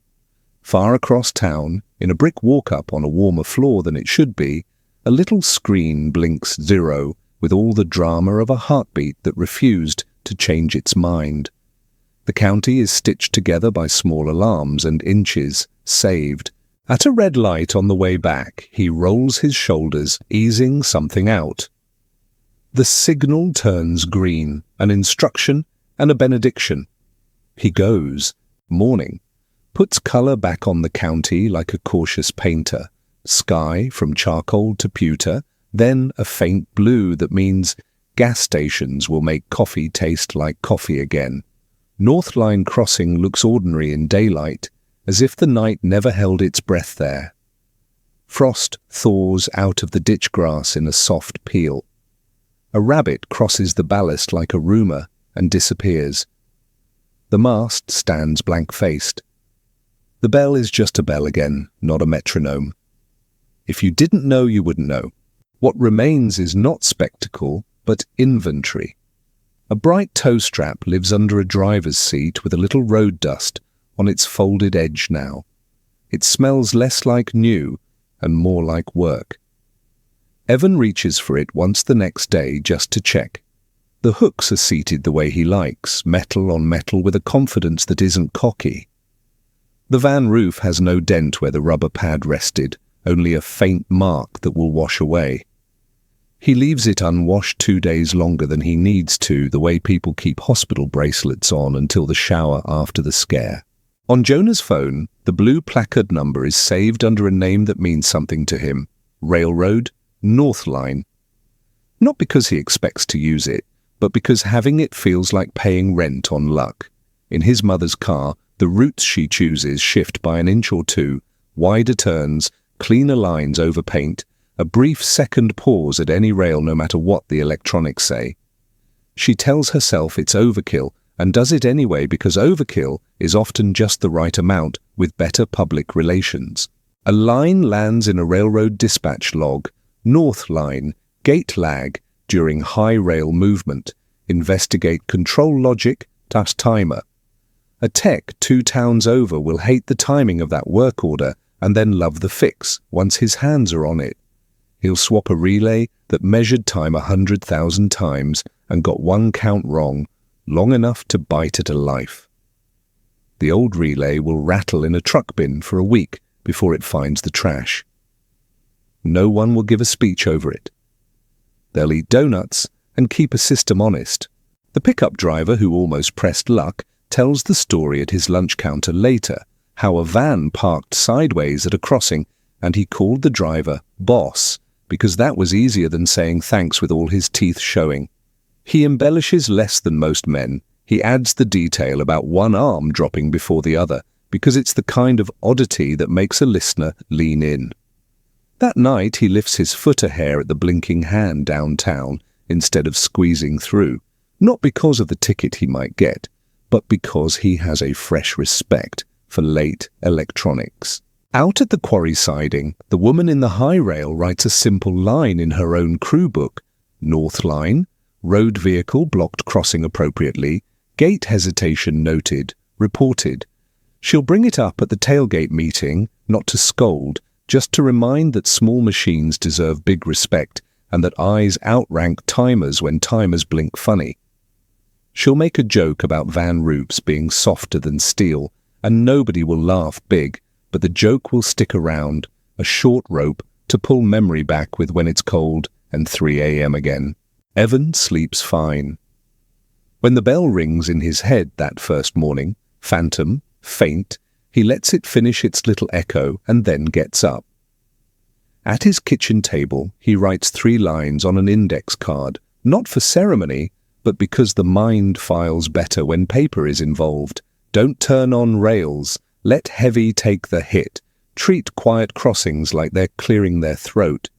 Far across town, in a brick walk-up on a warmer floor than it should be, a little screen blinks 0 with all the drama of a heartbeat that refused to change its mind. The county is stitched together by small alarms and inches, saved. At a red light on the way back, he rolls his shoulders, easing something out. The signal turns green, an instruction and a benediction. He goes, morning, puts colour back on the county like a cautious painter, sky from charcoal to pewter, then a faint blue that means gas stations will make coffee taste like coffee again. Northline Crossing looks ordinary in daylight, as if the night never held its breath there. Frost thaws out of the ditch grass in a soft peel. A rabbit crosses the ballast like a rumour and disappears. The mast stands blank-faced. The bell is just a bell again, not a metronome. If you didn't know, you wouldn't know. What remains is not spectacle, but inventory. A bright toe strap lives under a driver's seat with a little road dust on its folded edge now. It smells less like new and more like work. Evan reaches for it once the next day just to check. The hooks are seated the way he likes, metal on metal with a confidence that isn't cocky. The van roof has no dent where the rubber pad rested, only a faint mark that will wash away. He leaves it unwashed 2 days longer than he needs to, the way people keep hospital bracelets on until the shower after the scare. On Jonah's phone, the blue placard number is saved under a name that means something to him: Railroad, Northline. Not because he expects to use it, but because having it feels like paying rent on luck. In his mother's car, the routes she chooses shift by an inch or two, wider turns, cleaner lines over paint, a brief second pause at any rail no matter what the electronics say. She tells herself it's overkill and does it anyway because overkill is often just the right amount with better public relations. A line lands in a railroad dispatch log: North Line, gate lag during high rail movement. Investigate control logic, task timer. A tech 2 towns over will hate the timing of that work order and then love the fix once his hands are on it. He'll swap a relay that measured time 100,000 times and got one count wrong, long enough to bite at a life. The old relay will rattle in a truck bin for a week before it finds the trash. No one will give a speech over it. They'll eat donuts and keep a system honest. The pickup driver who almost pressed luck tells the story at his lunch counter later, how a van parked sideways at a crossing and he called the driver boss because that was easier than saying thanks with all his teeth showing. He embellishes less than most men. He adds the detail about one arm dropping before the other because it's the kind of oddity that makes a listener lean in. That night he lifts his foot a hair at the blinking hand downtown instead of squeezing through, not because of the ticket he might get, but because he has a fresh respect for late electronics. Out at the quarry siding, the woman in the high rail writes a simple line in her own crew book: North Line, road vehicle blocked crossing appropriately, gate hesitation noted, reported. She'll bring it up at the tailgate meeting, not to scold, just to remind that small machines deserve big respect and that eyes outrank timers when timers blink funny. She'll make a joke about van roofs being softer than steel, and nobody will laugh big, but the joke will stick around, a short rope to pull memory back with when it's cold and 3 a.m. again. Evan sleeps fine. When the bell rings in his head that first morning, phantom, faint, he lets it finish its little echo and then gets up. At his kitchen table, he writes 3 lines on an index card, not for ceremony, but because the mind files better when paper is involved. Don't turn on rails. Let heavy take the hit. Treat quiet crossings like they're clearing their throat.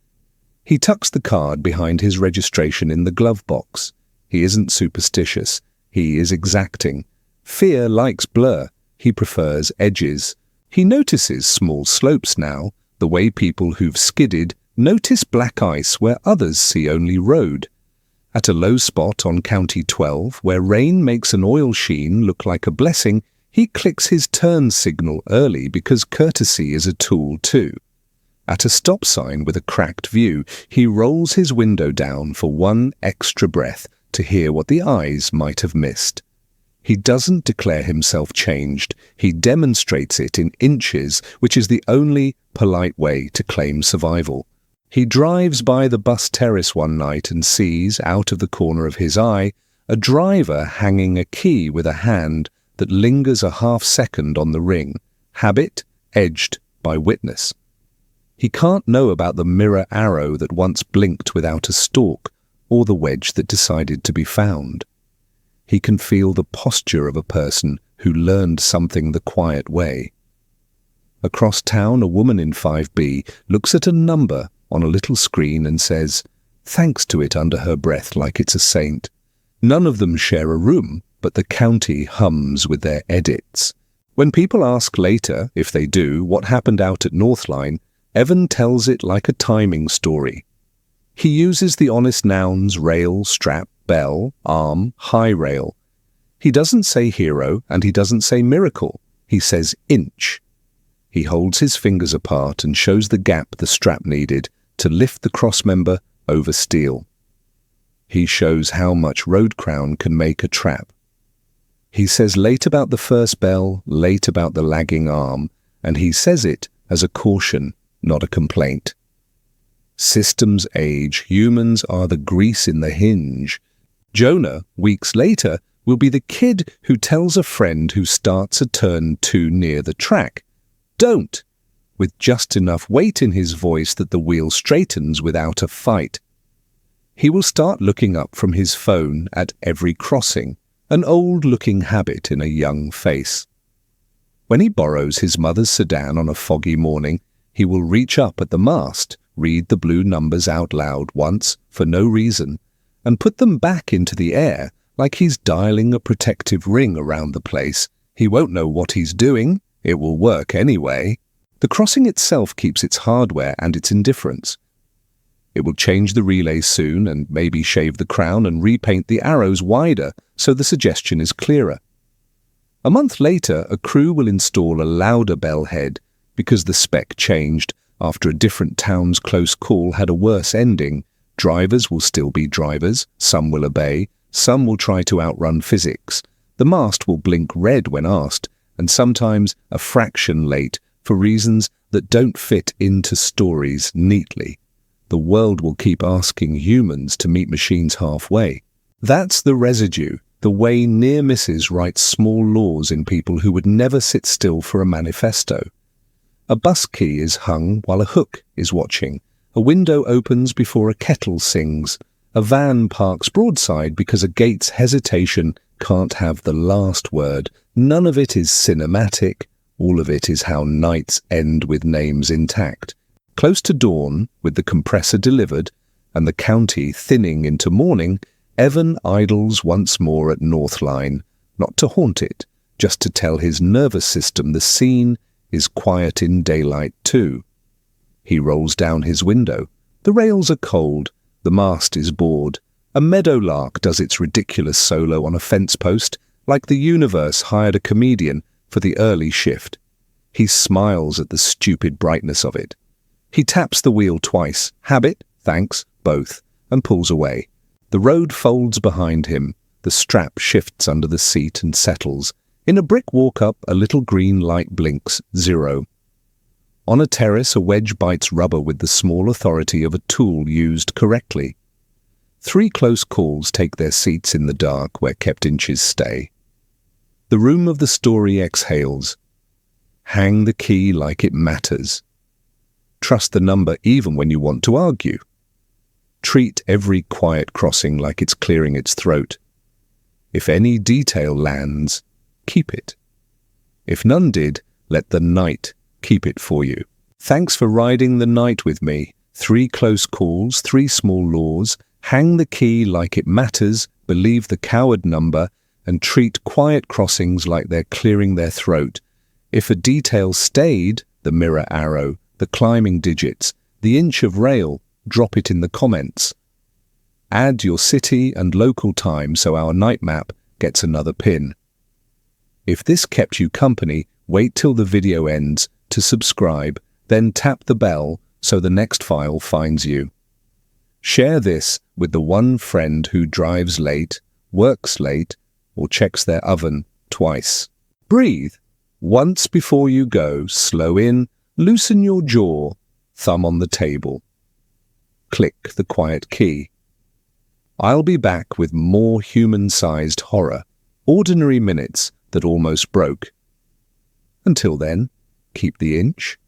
He tucks the card behind his registration in the glove box. He isn't superstitious. He is exacting. Fear likes blur. He prefers edges. He notices small slopes now, the way people who've skidded notice black ice where others see only road. At a low spot on County 12, where rain makes an oil sheen look like a blessing, he clicks his turn signal early because courtesy is a tool too. At a stop sign with a cracked view, he rolls his window down for one extra breath to hear what the eyes might have missed. He doesn't declare himself changed. He demonstrates it in inches, which is the only polite way to claim survival. He drives by the bus terrace one night and sees, out of the corner of his eye, a driver hanging a key with a hand that lingers a half-second on the ring, habit edged by witness. He can't know about the mirror arrow that once blinked without a stalk, or the wedge that decided to be found. He can feel the posture of a person who learned something the quiet way. Across town, a woman in 5B looks at a number on a little screen and says, thanks to it under her breath like it's a saint. None of them share a room, but the county hums with their edits. When people ask later, if they do, what happened out at Northline, Evan tells it like a timing story. He uses the honest nouns rail, strap, bell, arm, high rail. He doesn't say hero and he doesn't say miracle. He says inch. He holds his fingers apart and shows the gap the strap needed, to lift the crossmember over steel. He shows how much road crown can make a trap. He says late about the first bell, late about the lagging arm, and he says it as a caution, not a complaint. Systems age, humans are the grease in the hinge. Jonah, weeks later, will be the kid who tells a friend who starts a turn too near the track, "Don't," with just enough weight in his voice that the wheel straightens without a fight. He will start looking up from his phone at every crossing, an old-looking habit in a young face. When he borrows his mother's sedan on a foggy morning, he will reach up at the mast, read the blue numbers out loud once, for no reason, and put them back into the air like he's dialing a protective ring around the place. He won't know what he's doing. It will work anyway. The crossing itself keeps its hardware and its indifference. It will change the relay soon and maybe shave the crown and repaint the arrows wider so the suggestion is clearer. A month later, a crew will install a louder bell head because the spec changed after a different town's close call had a worse ending. Drivers will still be drivers, some will obey, some will try to outrun physics. The mast will blink red when asked, and sometimes a fraction late for reasons that don't fit into stories neatly. The world will keep asking humans to meet machines halfway. That's the residue, the way near misses write small laws in people who would never sit still for a manifesto. A bus key is hung while a hook is watching. A window opens before a kettle sings. A van parks broadside because a gate's hesitation can't have the last word. None of it is cinematic. All of it is how nights end with names intact. Close to dawn, with the compressor delivered and the county thinning into morning, Evan idles once more at Northline, not to haunt it, just to tell his nervous system the scene is quiet in daylight too. He rolls down his window. The rails are cold. The mast is bored. A meadowlark does its ridiculous solo on a fence post, like the universe hired a comedian for the early shift. He smiles at the stupid brightness of it. He taps the wheel twice, habit, thanks, both, and pulls away. The road folds behind him. The strap shifts under the seat and settles. In a brick walk-up, a little green light blinks, 0. On a terrace, a wedge bites rubber with the small authority of a tool used correctly. 3 close calls take their seats in the dark where kept inches stay. The room of the story exhales. Hang the key like it matters. Trust the number even when you want to argue. Treat every quiet crossing like it's clearing its throat. If any detail lands, keep it. If none did, let the night keep it for you. Thanks for riding the night with me. 3 close calls, 3 small laws. Hang the key like it matters, believe the coward number, and treat quiet crossings like they're clearing their throat. If a detail stayed, the mirror arrow, the climbing digits, the inch of rail, drop it in the comments. Add your city and local time so our night map gets another pin. If this kept you company, wait till the video ends to subscribe, then tap the bell so the next file finds you. Share this with the one friend who drives late, works late, or checks their oven twice. Breathe. Once before you go, slow in, loosen your jaw, thumb on the table. Click the quiet key. I'll be back with more human-sized horror, ordinary minutes that almost broke. Until then, keep the inch,